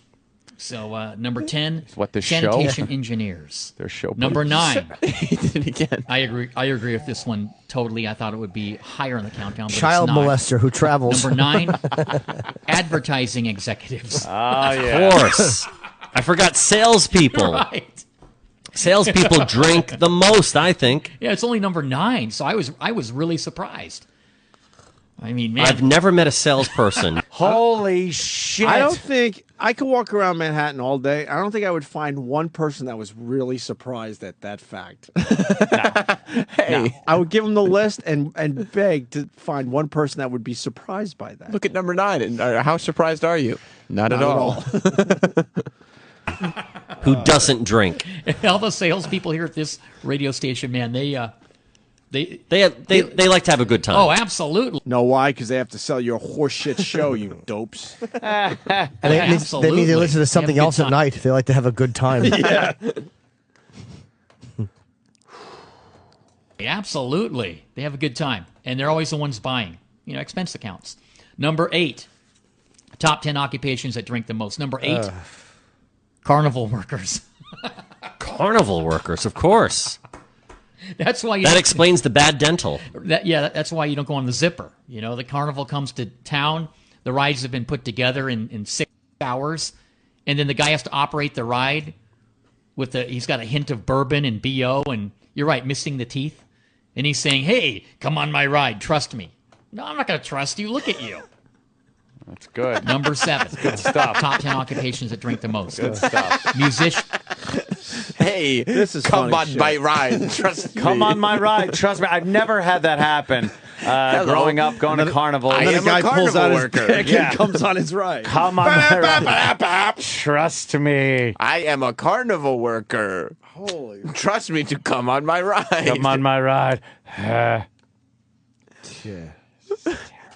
[SPEAKER 7] So number 10,
[SPEAKER 2] What, the show?
[SPEAKER 7] sanitation engineers.
[SPEAKER 2] Their show.
[SPEAKER 7] Number 9.
[SPEAKER 14] He did it again.
[SPEAKER 7] I agree with this one totally. I thought it would be higher in the countdown. But
[SPEAKER 9] Child
[SPEAKER 7] it's not.
[SPEAKER 9] molester who travels.
[SPEAKER 7] Number 9, advertising executives.
[SPEAKER 2] Oh,
[SPEAKER 8] Of
[SPEAKER 2] yeah.
[SPEAKER 8] course. I forgot salespeople.
[SPEAKER 7] Right.
[SPEAKER 8] Salespeople drink the most, I think.
[SPEAKER 7] Yeah, it's only number 9, so I was really surprised. I mean, man.
[SPEAKER 8] I've never met a salesperson.
[SPEAKER 2] Holy shit.
[SPEAKER 1] I don't think I could walk around Manhattan all day. I don't think I would find one person that was really surprised at that fact.
[SPEAKER 14] Hey,
[SPEAKER 1] I would give them the list and beg to find one person that would be surprised by that.
[SPEAKER 14] look at number 9. And how surprised are you? Not at all.
[SPEAKER 8] Who doesn't drink?
[SPEAKER 7] all the salespeople here at this radio station, man, they
[SPEAKER 8] They like to have a good time.
[SPEAKER 7] oh, absolutely.
[SPEAKER 1] Know why? Because they have to sell your horseshit show, you dopes.
[SPEAKER 9] And they mean they
[SPEAKER 7] Absolutely.
[SPEAKER 9] listen to something
[SPEAKER 7] Have a good
[SPEAKER 9] else at
[SPEAKER 7] time.
[SPEAKER 9] night. They like to have a good time.
[SPEAKER 1] Yeah.
[SPEAKER 7] Absolutely. They have a good time. And they're always the ones buying, expense accounts. Number 8, top 10 occupations that drink the most. Number 8, carnival workers.
[SPEAKER 8] Carnival workers, of course.
[SPEAKER 7] That's why you
[SPEAKER 8] That explains the bad dental.
[SPEAKER 7] that's why you don't go on the zipper. The carnival comes to town. The rides have been put together in 6 hours. And then the guy has to operate the ride he's got a hint of bourbon and BO, and you're right, missing the teeth. And he's saying, hey, come on my ride, trust me. No, I'm not going to trust you. Look at you.
[SPEAKER 2] That's good.
[SPEAKER 7] Number 7.
[SPEAKER 2] Good stuff.
[SPEAKER 7] Top 10 occupations that drink the most.
[SPEAKER 2] Good stuff.
[SPEAKER 7] Musician.
[SPEAKER 14] Hey,
[SPEAKER 1] This is
[SPEAKER 14] come
[SPEAKER 1] funny
[SPEAKER 14] on
[SPEAKER 1] shit.
[SPEAKER 14] my ride. Trust me.
[SPEAKER 2] Come on my ride. Trust me. I've never had that happen. Growing up, going to carnival.
[SPEAKER 14] I
[SPEAKER 1] And
[SPEAKER 14] am
[SPEAKER 1] the guy
[SPEAKER 14] a
[SPEAKER 1] pulls out
[SPEAKER 14] carnival
[SPEAKER 1] his
[SPEAKER 14] worker.
[SPEAKER 1] dick
[SPEAKER 2] Yeah.
[SPEAKER 1] and comes on his ride.
[SPEAKER 2] Come on my ride. Trust me.
[SPEAKER 14] I am a carnival worker.
[SPEAKER 1] Holy.
[SPEAKER 14] Trust me to come on my ride.
[SPEAKER 2] Come on my ride.
[SPEAKER 1] Yeah.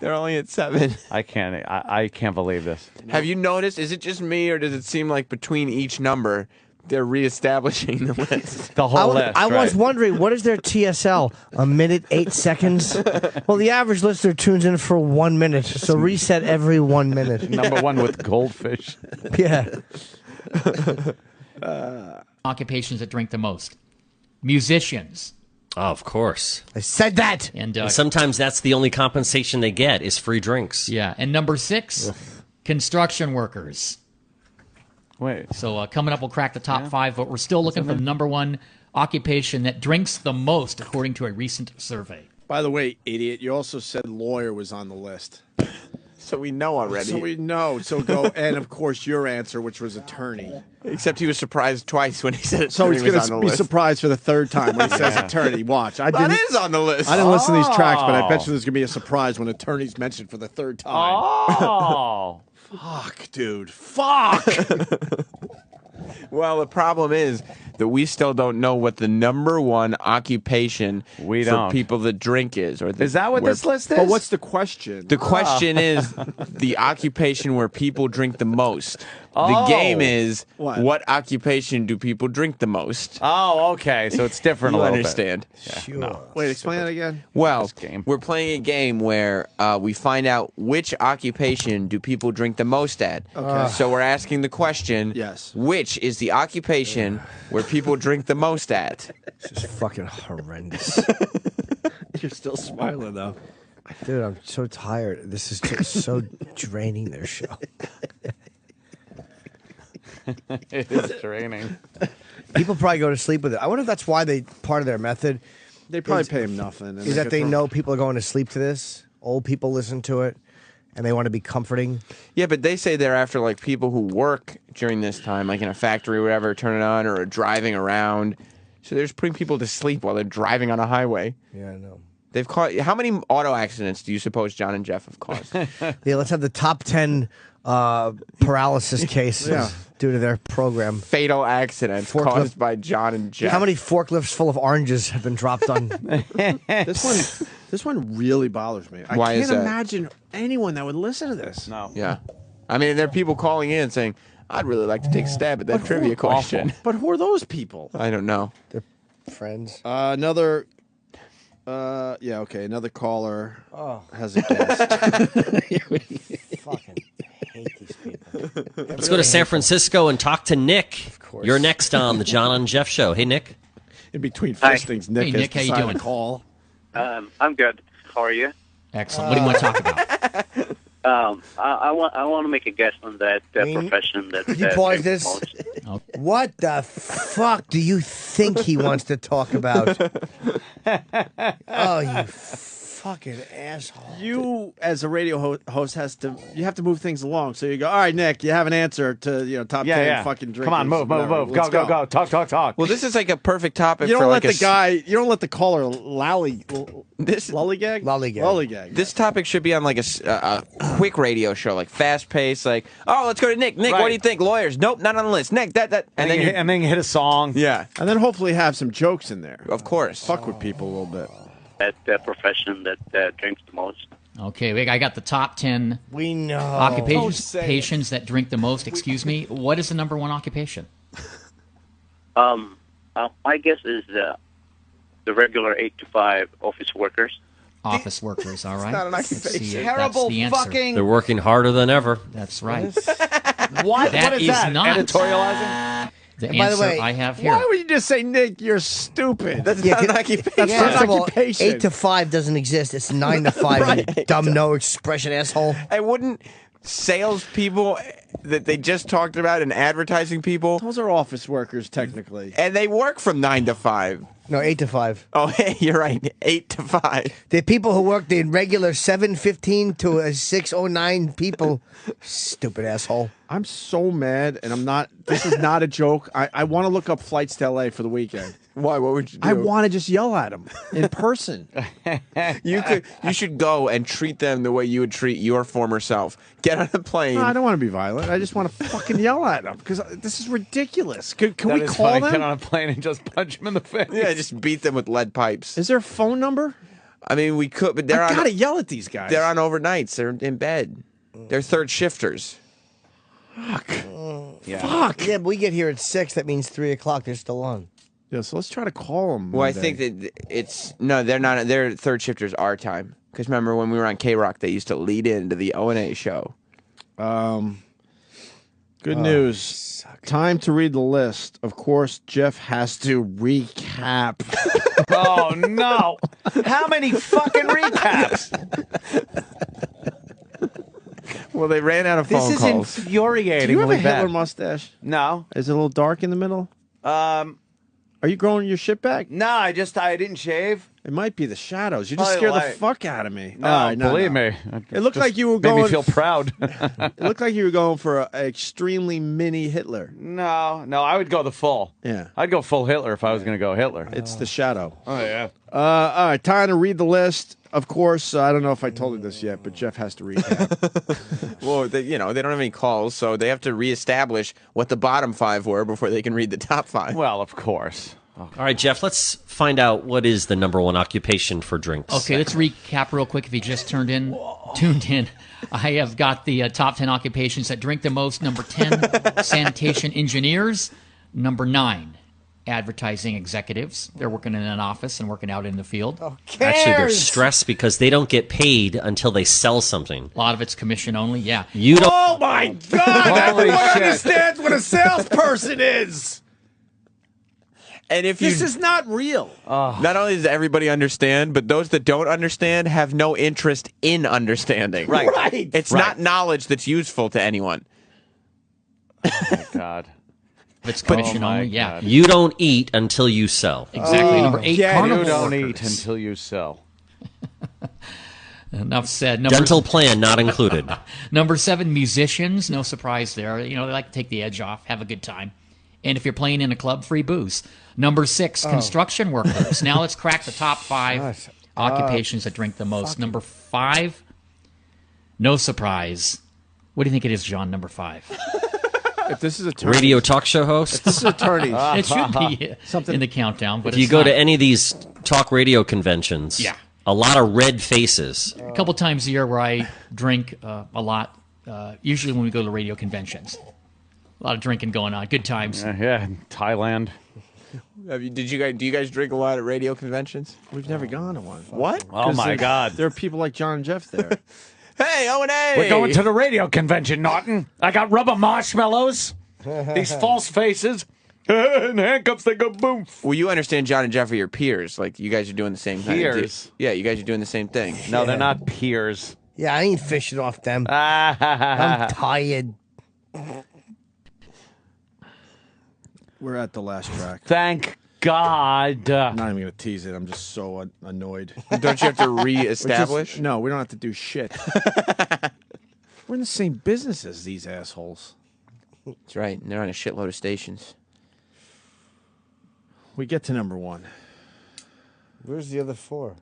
[SPEAKER 14] They're only at 7.
[SPEAKER 2] I can't believe this.
[SPEAKER 14] Have you noticed? Is it just me, or does it seem like between each number they're reestablishing the list?
[SPEAKER 2] The whole list.
[SPEAKER 9] I was
[SPEAKER 2] right.
[SPEAKER 9] wondering, what is their TSL? A minute, 8 seconds? Well, the average listener tunes in for 1 minute, so reset every 1 minute.
[SPEAKER 2] Number 1 with goldfish.
[SPEAKER 9] Yeah.
[SPEAKER 7] Occupations that drink the most. Musicians.
[SPEAKER 8] Oh, of course.
[SPEAKER 9] I said that.
[SPEAKER 7] And
[SPEAKER 8] And sometimes that's the only compensation they get is free drinks.
[SPEAKER 7] yeah, and number 6, construction workers.
[SPEAKER 2] Wait.
[SPEAKER 7] So coming up, we'll crack the top 5, but we're still looking for the number 1 occupation that drinks the most, according to a recent survey.
[SPEAKER 1] By the way, idiot, you also said lawyer was on the list.
[SPEAKER 14] So we know already.
[SPEAKER 1] So we know. So go, and of course your answer, which was attorney.
[SPEAKER 14] Except he was surprised twice when he said it.
[SPEAKER 1] So he's
[SPEAKER 14] was
[SPEAKER 1] going
[SPEAKER 14] on
[SPEAKER 1] to
[SPEAKER 14] the
[SPEAKER 1] be
[SPEAKER 14] list.
[SPEAKER 1] surprised for the 3rd time when he says attorney. Watch.
[SPEAKER 14] That is on the list.
[SPEAKER 1] I didn't listen to these tracks, but I bet you there's going to be a surprise when attorney's mentioned for the 3rd time.
[SPEAKER 2] Oh.
[SPEAKER 1] Fuck, dude. Fuck.
[SPEAKER 14] Well, the problem is that we still don't know what the number 1 occupation
[SPEAKER 2] We
[SPEAKER 14] for
[SPEAKER 2] don't.
[SPEAKER 14] people that drink is. Or
[SPEAKER 2] Is that what this list is?
[SPEAKER 1] But what's the question?
[SPEAKER 14] The question is the occupation where people drink the most. The
[SPEAKER 2] Oh.
[SPEAKER 14] game is
[SPEAKER 1] What?
[SPEAKER 14] what occupation do people drink the most?
[SPEAKER 2] Oh, okay. So it's different
[SPEAKER 14] You
[SPEAKER 2] a little
[SPEAKER 14] understand?
[SPEAKER 1] Sure. Wait, explain that again.
[SPEAKER 14] Well,
[SPEAKER 2] game.
[SPEAKER 14] we're playing a game where we find out which occupation do people drink the most at.
[SPEAKER 1] Okay.
[SPEAKER 14] So we're asking the question,
[SPEAKER 1] Yes.
[SPEAKER 14] which is the occupation where people drink the most at?
[SPEAKER 9] This is fucking horrendous.
[SPEAKER 1] You're still smiling, though.
[SPEAKER 9] Dude, I'm so tired. This is just so draining, their show.
[SPEAKER 2] It is draining.
[SPEAKER 9] People probably go to sleep with it. I wonder if that's why part of their method.
[SPEAKER 1] They probably pay him nothing. and
[SPEAKER 9] Is that they know people are going to sleep to this. Old people listen to it, and they want to be comforting.
[SPEAKER 14] Yeah, but they say they're after like people who work during this time, like in a factory or whatever, turn it on, or are driving around. So they're just putting people to sleep while they're driving on a highway.
[SPEAKER 9] Yeah, I know.
[SPEAKER 14] They've caused. How many auto accidents do you suppose John and Jeff have caused?
[SPEAKER 9] Yeah, let's have the top 10 paralysis cases due to their program.
[SPEAKER 14] Fatal accidents caused by John and Jeff.
[SPEAKER 9] How many forklifts full of oranges have been dropped on?
[SPEAKER 1] This one really bothers me.
[SPEAKER 14] Why
[SPEAKER 1] I
[SPEAKER 14] is
[SPEAKER 1] can't
[SPEAKER 14] that?
[SPEAKER 1] imagine anyone that would listen to this.
[SPEAKER 2] No.
[SPEAKER 14] Yeah. I mean, there are people calling in saying, I'd really like to take a stab at that trivia question.
[SPEAKER 1] But who are those people?
[SPEAKER 14] I don't know.
[SPEAKER 9] They're friends.
[SPEAKER 1] Another caller has a guest.
[SPEAKER 9] Fucking hate these people.
[SPEAKER 8] Let's go to San Francisco and talk to Nick. Of
[SPEAKER 9] course.
[SPEAKER 8] You're next on the John and Jeff Show. Hey, Nick.
[SPEAKER 1] In between
[SPEAKER 17] Hi.
[SPEAKER 1] fistings, Nick
[SPEAKER 7] Hey,
[SPEAKER 1] has
[SPEAKER 7] Nick, how you
[SPEAKER 1] decided
[SPEAKER 7] doing?
[SPEAKER 1] to call.
[SPEAKER 17] I'm good. How are you?
[SPEAKER 7] Excellent. What do you want to talk about?
[SPEAKER 17] I want to make a guess on that profession that.
[SPEAKER 9] Could you pause this?
[SPEAKER 7] Oh.
[SPEAKER 9] What the fuck do you think he wants to talk about? Oh, you fucking asshole.
[SPEAKER 1] You, as a radio host, you have to move things along. So you go, all right, Nick, you have an answer to top 10 fucking drinkers.
[SPEAKER 2] Come on, move.
[SPEAKER 1] Let's
[SPEAKER 2] Go. Talk.
[SPEAKER 14] Well, this is like a perfect topic
[SPEAKER 1] You
[SPEAKER 14] for
[SPEAKER 1] don't
[SPEAKER 14] like
[SPEAKER 1] you don't let the caller lollygag. Lollygag.
[SPEAKER 14] This topic should be on like a quick radio show, like fast paced. Like, oh, let's go to Nick. Nick, what do you think? Lawyers? Nope, not on the list. Nick, that.
[SPEAKER 2] And then you hit a song.
[SPEAKER 14] Yeah,
[SPEAKER 1] and then hopefully have some jokes in there.
[SPEAKER 14] Of course.
[SPEAKER 1] Fuck with people a little bit.
[SPEAKER 17] That profession that drinks the most.
[SPEAKER 7] Okay, I got the top 10
[SPEAKER 9] We know.
[SPEAKER 7] occupations that drink the most. Excuse me. What is the number one occupation?
[SPEAKER 17] My guess is the regular 8 to 5 office workers.
[SPEAKER 7] Office workers, all right.
[SPEAKER 14] not an
[SPEAKER 7] Let's
[SPEAKER 14] occupation.
[SPEAKER 7] see,
[SPEAKER 2] Terrible
[SPEAKER 7] that's the answer.
[SPEAKER 2] fucking.
[SPEAKER 8] They're working harder than ever.
[SPEAKER 7] That's right.
[SPEAKER 2] What?
[SPEAKER 7] That
[SPEAKER 2] What is
[SPEAKER 7] is
[SPEAKER 2] that?
[SPEAKER 7] not.
[SPEAKER 2] Editorializing?
[SPEAKER 7] The
[SPEAKER 9] by the
[SPEAKER 7] answer
[SPEAKER 9] way,
[SPEAKER 7] I have here.
[SPEAKER 1] Why would you just say, Nick, you're stupid?
[SPEAKER 14] That's not an occupation.
[SPEAKER 1] That's not
[SPEAKER 9] First
[SPEAKER 1] an
[SPEAKER 9] of all,
[SPEAKER 1] occupation.
[SPEAKER 9] 8 to 5 doesn't exist. It's 9 to 5.
[SPEAKER 14] Right.
[SPEAKER 9] You dumb no expression asshole.
[SPEAKER 14] I wouldn't. Salespeople that they just talked about and advertising people,
[SPEAKER 1] Those are office workers, technically.
[SPEAKER 14] and they work from 9 to 5.
[SPEAKER 9] No, 8 to 5.
[SPEAKER 14] Oh, hey, you're right. 8 to 5.
[SPEAKER 9] The people who work the regular 7:15 to 6:09 people. Stupid asshole.
[SPEAKER 1] I'm so mad, and I'm not. This is not a joke. I want to look up flights to LA for the weekend.
[SPEAKER 14] Why? What would you do?
[SPEAKER 1] I want to just yell at them in person.
[SPEAKER 14] You should go and treat them the way you would treat your former self. Get on a plane.
[SPEAKER 1] No, I don't want to be violent. I just want to fucking yell at them because this is ridiculous. Can
[SPEAKER 2] That
[SPEAKER 1] we
[SPEAKER 2] is
[SPEAKER 1] call
[SPEAKER 2] funny.
[SPEAKER 1] them?
[SPEAKER 2] Get on a plane and just punch him in the face.
[SPEAKER 14] Yeah, just beat them with lead pipes.
[SPEAKER 1] Is there a phone number?
[SPEAKER 14] I mean, we could, but they're
[SPEAKER 1] I
[SPEAKER 14] on.
[SPEAKER 1] gotta yell at these guys.
[SPEAKER 14] They're on overnights. They're in bed. They're third shifters.
[SPEAKER 1] Fuck.
[SPEAKER 2] Yeah.
[SPEAKER 1] Fuck.
[SPEAKER 9] Yeah, but we get here at 6. That means 3 o'clock. They're still on.
[SPEAKER 1] Yeah, so let's try to call them.
[SPEAKER 14] Well, I think that they're not. They're third shifters our time. Because remember when we were on K-Rock, they used to lead into the O&A show.
[SPEAKER 1] Good news. Time to read the list. Of course, Jeff has to recap.
[SPEAKER 2] Oh no! How many fucking recaps?
[SPEAKER 14] Well, they ran out of phone
[SPEAKER 2] This is
[SPEAKER 14] calls.
[SPEAKER 1] Do you have a
[SPEAKER 2] infuriatingly
[SPEAKER 1] Hitler
[SPEAKER 2] bad.
[SPEAKER 1] mustache?
[SPEAKER 2] No.
[SPEAKER 1] Is it a little dark in the middle? Are you growing your shit back?
[SPEAKER 2] No, I didn't shave.
[SPEAKER 1] It might be the shadows. You just
[SPEAKER 2] Probably
[SPEAKER 1] scared the
[SPEAKER 2] light.
[SPEAKER 1] fuck out of me.
[SPEAKER 2] No,
[SPEAKER 1] All right,
[SPEAKER 2] believe me.
[SPEAKER 1] It looked
[SPEAKER 2] Just
[SPEAKER 1] like you were
[SPEAKER 2] made
[SPEAKER 1] going.
[SPEAKER 2] me feel proud.
[SPEAKER 1] It looked like you were going for an extremely mini Hitler.
[SPEAKER 2] No, I would go the full.
[SPEAKER 1] Yeah.
[SPEAKER 2] I'd go full Hitler if I was going to go Hitler.
[SPEAKER 1] It's the shadow.
[SPEAKER 2] Oh yeah.
[SPEAKER 1] All right, time to read the list. Of course, I don't know if I told you this yet, but Jeff has to recap.
[SPEAKER 14] Well, they don't have any calls, so they have to reestablish what the bottom 5 were before they can read the top 5.
[SPEAKER 2] Well, of course.
[SPEAKER 8] All right, Jeff, let's find out what is the number one occupation for drinks.
[SPEAKER 7] Okay, let's recap real quick if you just tuned in. I have got the top 10 occupations that drink the most. Number 10, sanitation engineers. Number 9, advertising executives. They're working in an office and working out in the field.
[SPEAKER 8] Actually, they're stressed because they don't get paid until they sell something.
[SPEAKER 7] A lot of it's commission only, yeah.
[SPEAKER 8] You don't.
[SPEAKER 1] Oh my God!
[SPEAKER 2] Holy
[SPEAKER 1] Everyone
[SPEAKER 2] shit.
[SPEAKER 1] understands what a salesperson is.
[SPEAKER 14] And if
[SPEAKER 1] This is not real.
[SPEAKER 14] Not only does everybody understand, but those that don't understand have no interest in understanding.
[SPEAKER 2] Right.
[SPEAKER 1] Right.
[SPEAKER 14] It's
[SPEAKER 2] Right.
[SPEAKER 14] not knowledge that's useful to anyone.
[SPEAKER 2] Oh my God.
[SPEAKER 7] It's commission only. Yeah.
[SPEAKER 2] God.
[SPEAKER 8] You don't eat until you sell.
[SPEAKER 7] Exactly. Number 8,
[SPEAKER 1] yeah,
[SPEAKER 7] carnival
[SPEAKER 2] You don't
[SPEAKER 7] workers.
[SPEAKER 2] eat until you sell.
[SPEAKER 7] Enough said.
[SPEAKER 8] Dental plan not included.
[SPEAKER 7] Number 7, musicians. No surprise there. You know, they like to take the edge off, have a good time. And if you're playing in a club, free booze. Number 6, construction workers. Now let's crack the top 5 occupations that drink the most. Number 5, no surprise. What do you think it is, John, number 5?
[SPEAKER 10] If this is attorney,
[SPEAKER 8] Radio talk show host.
[SPEAKER 10] this is attorney.
[SPEAKER 7] It should be in the countdown, but
[SPEAKER 8] If you
[SPEAKER 7] it's
[SPEAKER 8] go
[SPEAKER 7] not.
[SPEAKER 8] to any of these talk radio conventions,
[SPEAKER 7] Yeah.
[SPEAKER 8] a lot of red faces.
[SPEAKER 7] A couple times a year where I drink a lot, usually when we go to radio conventions. A lot of drinking going on. Good times.
[SPEAKER 2] Yeah, Thailand.
[SPEAKER 14] Do you guys drink a lot at radio conventions?
[SPEAKER 1] We've never gone to one.
[SPEAKER 14] What?
[SPEAKER 2] Oh my God.
[SPEAKER 1] There are people like John and Jeff there.
[SPEAKER 14] Hey, O&A!
[SPEAKER 2] We're going to the radio convention, Norton. I got rubber marshmallows. These false faces. And handcuffs, they go boom.
[SPEAKER 14] Well, you understand John and Jeff are your peers. Like, you guys are doing the same thing.
[SPEAKER 2] Peers?
[SPEAKER 14] Yeah, you guys are doing the same thing.
[SPEAKER 2] No, they're not peers.
[SPEAKER 9] Yeah, I ain't fishing off them. I'm tired.
[SPEAKER 1] We're at the last track.
[SPEAKER 2] Thank God.
[SPEAKER 1] I'm not even going to tease it. I'm just so annoyed.
[SPEAKER 14] Don't you have to reestablish?
[SPEAKER 1] No, we don't have to do shit. We're in the same business as these assholes.
[SPEAKER 14] That's right. And they're on a shitload of stations.
[SPEAKER 1] We get to number 1.
[SPEAKER 9] Where's the other 4?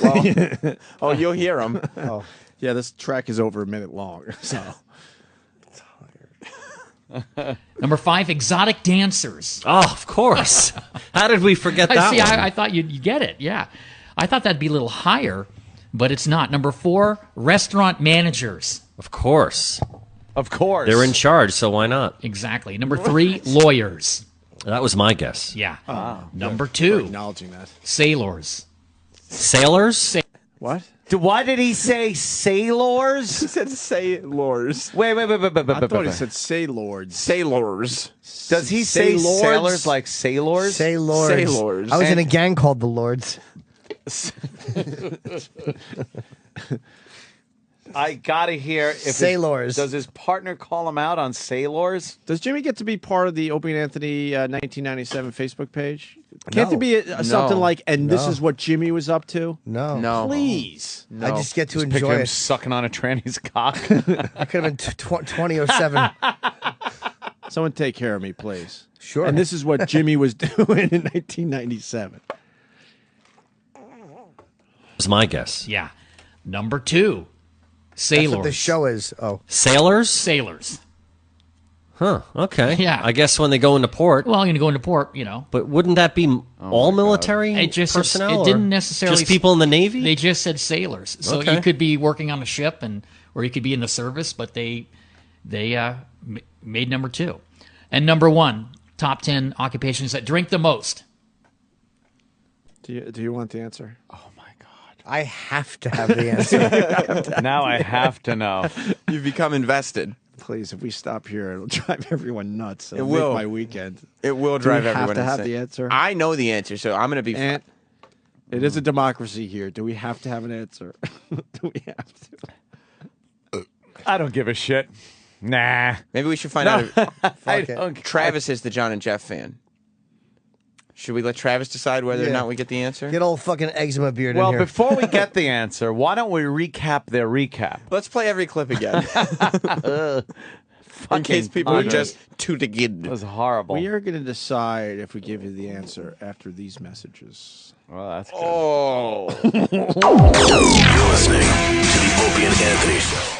[SPEAKER 14] Well, oh, you'll hear them.
[SPEAKER 9] Oh,
[SPEAKER 1] Yeah, this track is over a minute long. So
[SPEAKER 7] Number 5, exotic dancers.
[SPEAKER 8] Oh, of course. How did we forget that
[SPEAKER 7] See,
[SPEAKER 8] one?
[SPEAKER 7] I thought you'd get it. Yeah. I thought that'd be a little higher, but it's not. Number 4, restaurant managers.
[SPEAKER 8] Of course.
[SPEAKER 2] Of course.
[SPEAKER 8] They're in charge, so why not?
[SPEAKER 7] Exactly. Number 3, lawyers.
[SPEAKER 8] That was my guess.
[SPEAKER 7] Yeah. Number
[SPEAKER 1] we're
[SPEAKER 7] 2,
[SPEAKER 1] acknowledging that.
[SPEAKER 7] sailors.
[SPEAKER 8] Sailors?
[SPEAKER 1] What?
[SPEAKER 2] Why did he say sailors?
[SPEAKER 14] He said sailors.
[SPEAKER 2] Wait.
[SPEAKER 1] I thought he said sailors.
[SPEAKER 14] Sailors.
[SPEAKER 2] Does he say
[SPEAKER 1] Sailors?
[SPEAKER 2] sailors like sailors?
[SPEAKER 9] say lords.
[SPEAKER 14] Sailors.
[SPEAKER 9] I was in a gang called the Lords.
[SPEAKER 2] I gotta hear if
[SPEAKER 9] Sailors.
[SPEAKER 2] does his partner call him out on sailors?
[SPEAKER 1] Does Jimmy get to be part of the Opie and Anthony 1997 Facebook page? Can't
[SPEAKER 9] No.
[SPEAKER 1] there be something
[SPEAKER 14] No.
[SPEAKER 1] like, and this
[SPEAKER 9] No.
[SPEAKER 1] is what Jimmy was up to?
[SPEAKER 9] No.
[SPEAKER 14] No.
[SPEAKER 1] Please.
[SPEAKER 9] I just get to
[SPEAKER 2] Just picture
[SPEAKER 9] enjoy
[SPEAKER 2] him
[SPEAKER 9] it.
[SPEAKER 2] sucking on a tranny's cock.
[SPEAKER 9] I could have been 2007.
[SPEAKER 1] Someone take care of me, please.
[SPEAKER 9] Sure.
[SPEAKER 1] And this is what Jimmy was doing in 1997.
[SPEAKER 8] Was my guess.
[SPEAKER 7] Yeah. Number 2, sailors.
[SPEAKER 9] That's what the show is. Oh.
[SPEAKER 8] Sailors?
[SPEAKER 7] Sailors.
[SPEAKER 8] Huh, okay.
[SPEAKER 7] Yeah.
[SPEAKER 8] I guess when they go into port.
[SPEAKER 7] Well, you're going to go into port, you know.
[SPEAKER 8] But wouldn't that be all military
[SPEAKER 7] It just
[SPEAKER 8] personnel?
[SPEAKER 7] it didn't
[SPEAKER 8] or
[SPEAKER 7] necessarily
[SPEAKER 8] just people in the Navy?
[SPEAKER 7] They just said sailors. So
[SPEAKER 8] Okay.
[SPEAKER 7] you could be working on a ship or you could be in the service, but they made number 2. And number 1, top 10 occupations that drink the most.
[SPEAKER 1] Do you want the answer?
[SPEAKER 9] I have to have the answer.
[SPEAKER 2] Now I have to know.
[SPEAKER 14] You've become invested.
[SPEAKER 1] Please, if we stop here, it'll drive everyone nuts.
[SPEAKER 14] It will.
[SPEAKER 1] Make my weekend.
[SPEAKER 14] It will
[SPEAKER 1] Do
[SPEAKER 14] drive
[SPEAKER 1] we have
[SPEAKER 14] everyone
[SPEAKER 1] to have
[SPEAKER 14] insane.
[SPEAKER 1] the answer?
[SPEAKER 14] I know the answer, so I'm going to be...
[SPEAKER 1] And it is a democracy here. Do we have to have an answer? Do we have to?
[SPEAKER 2] I don't give a shit. Nah.
[SPEAKER 14] Maybe we should find out if
[SPEAKER 2] I don't.
[SPEAKER 14] Travis is the John and Jeff fan. Should we let Travis decide whether or
[SPEAKER 9] Yeah.
[SPEAKER 14] not we get the answer?
[SPEAKER 9] Get old fucking eczema beard
[SPEAKER 2] Well,
[SPEAKER 9] in here.
[SPEAKER 2] before we get the answer, why don't we recap their recap?
[SPEAKER 14] Let's play every clip again. In case people are just too
[SPEAKER 2] It
[SPEAKER 14] together.
[SPEAKER 2] was horrible.
[SPEAKER 1] We are going to decide if we give you the answer after these messages.
[SPEAKER 2] Well, that's good.
[SPEAKER 14] Oh.
[SPEAKER 3] You're listening to the Opie and Anthony Show.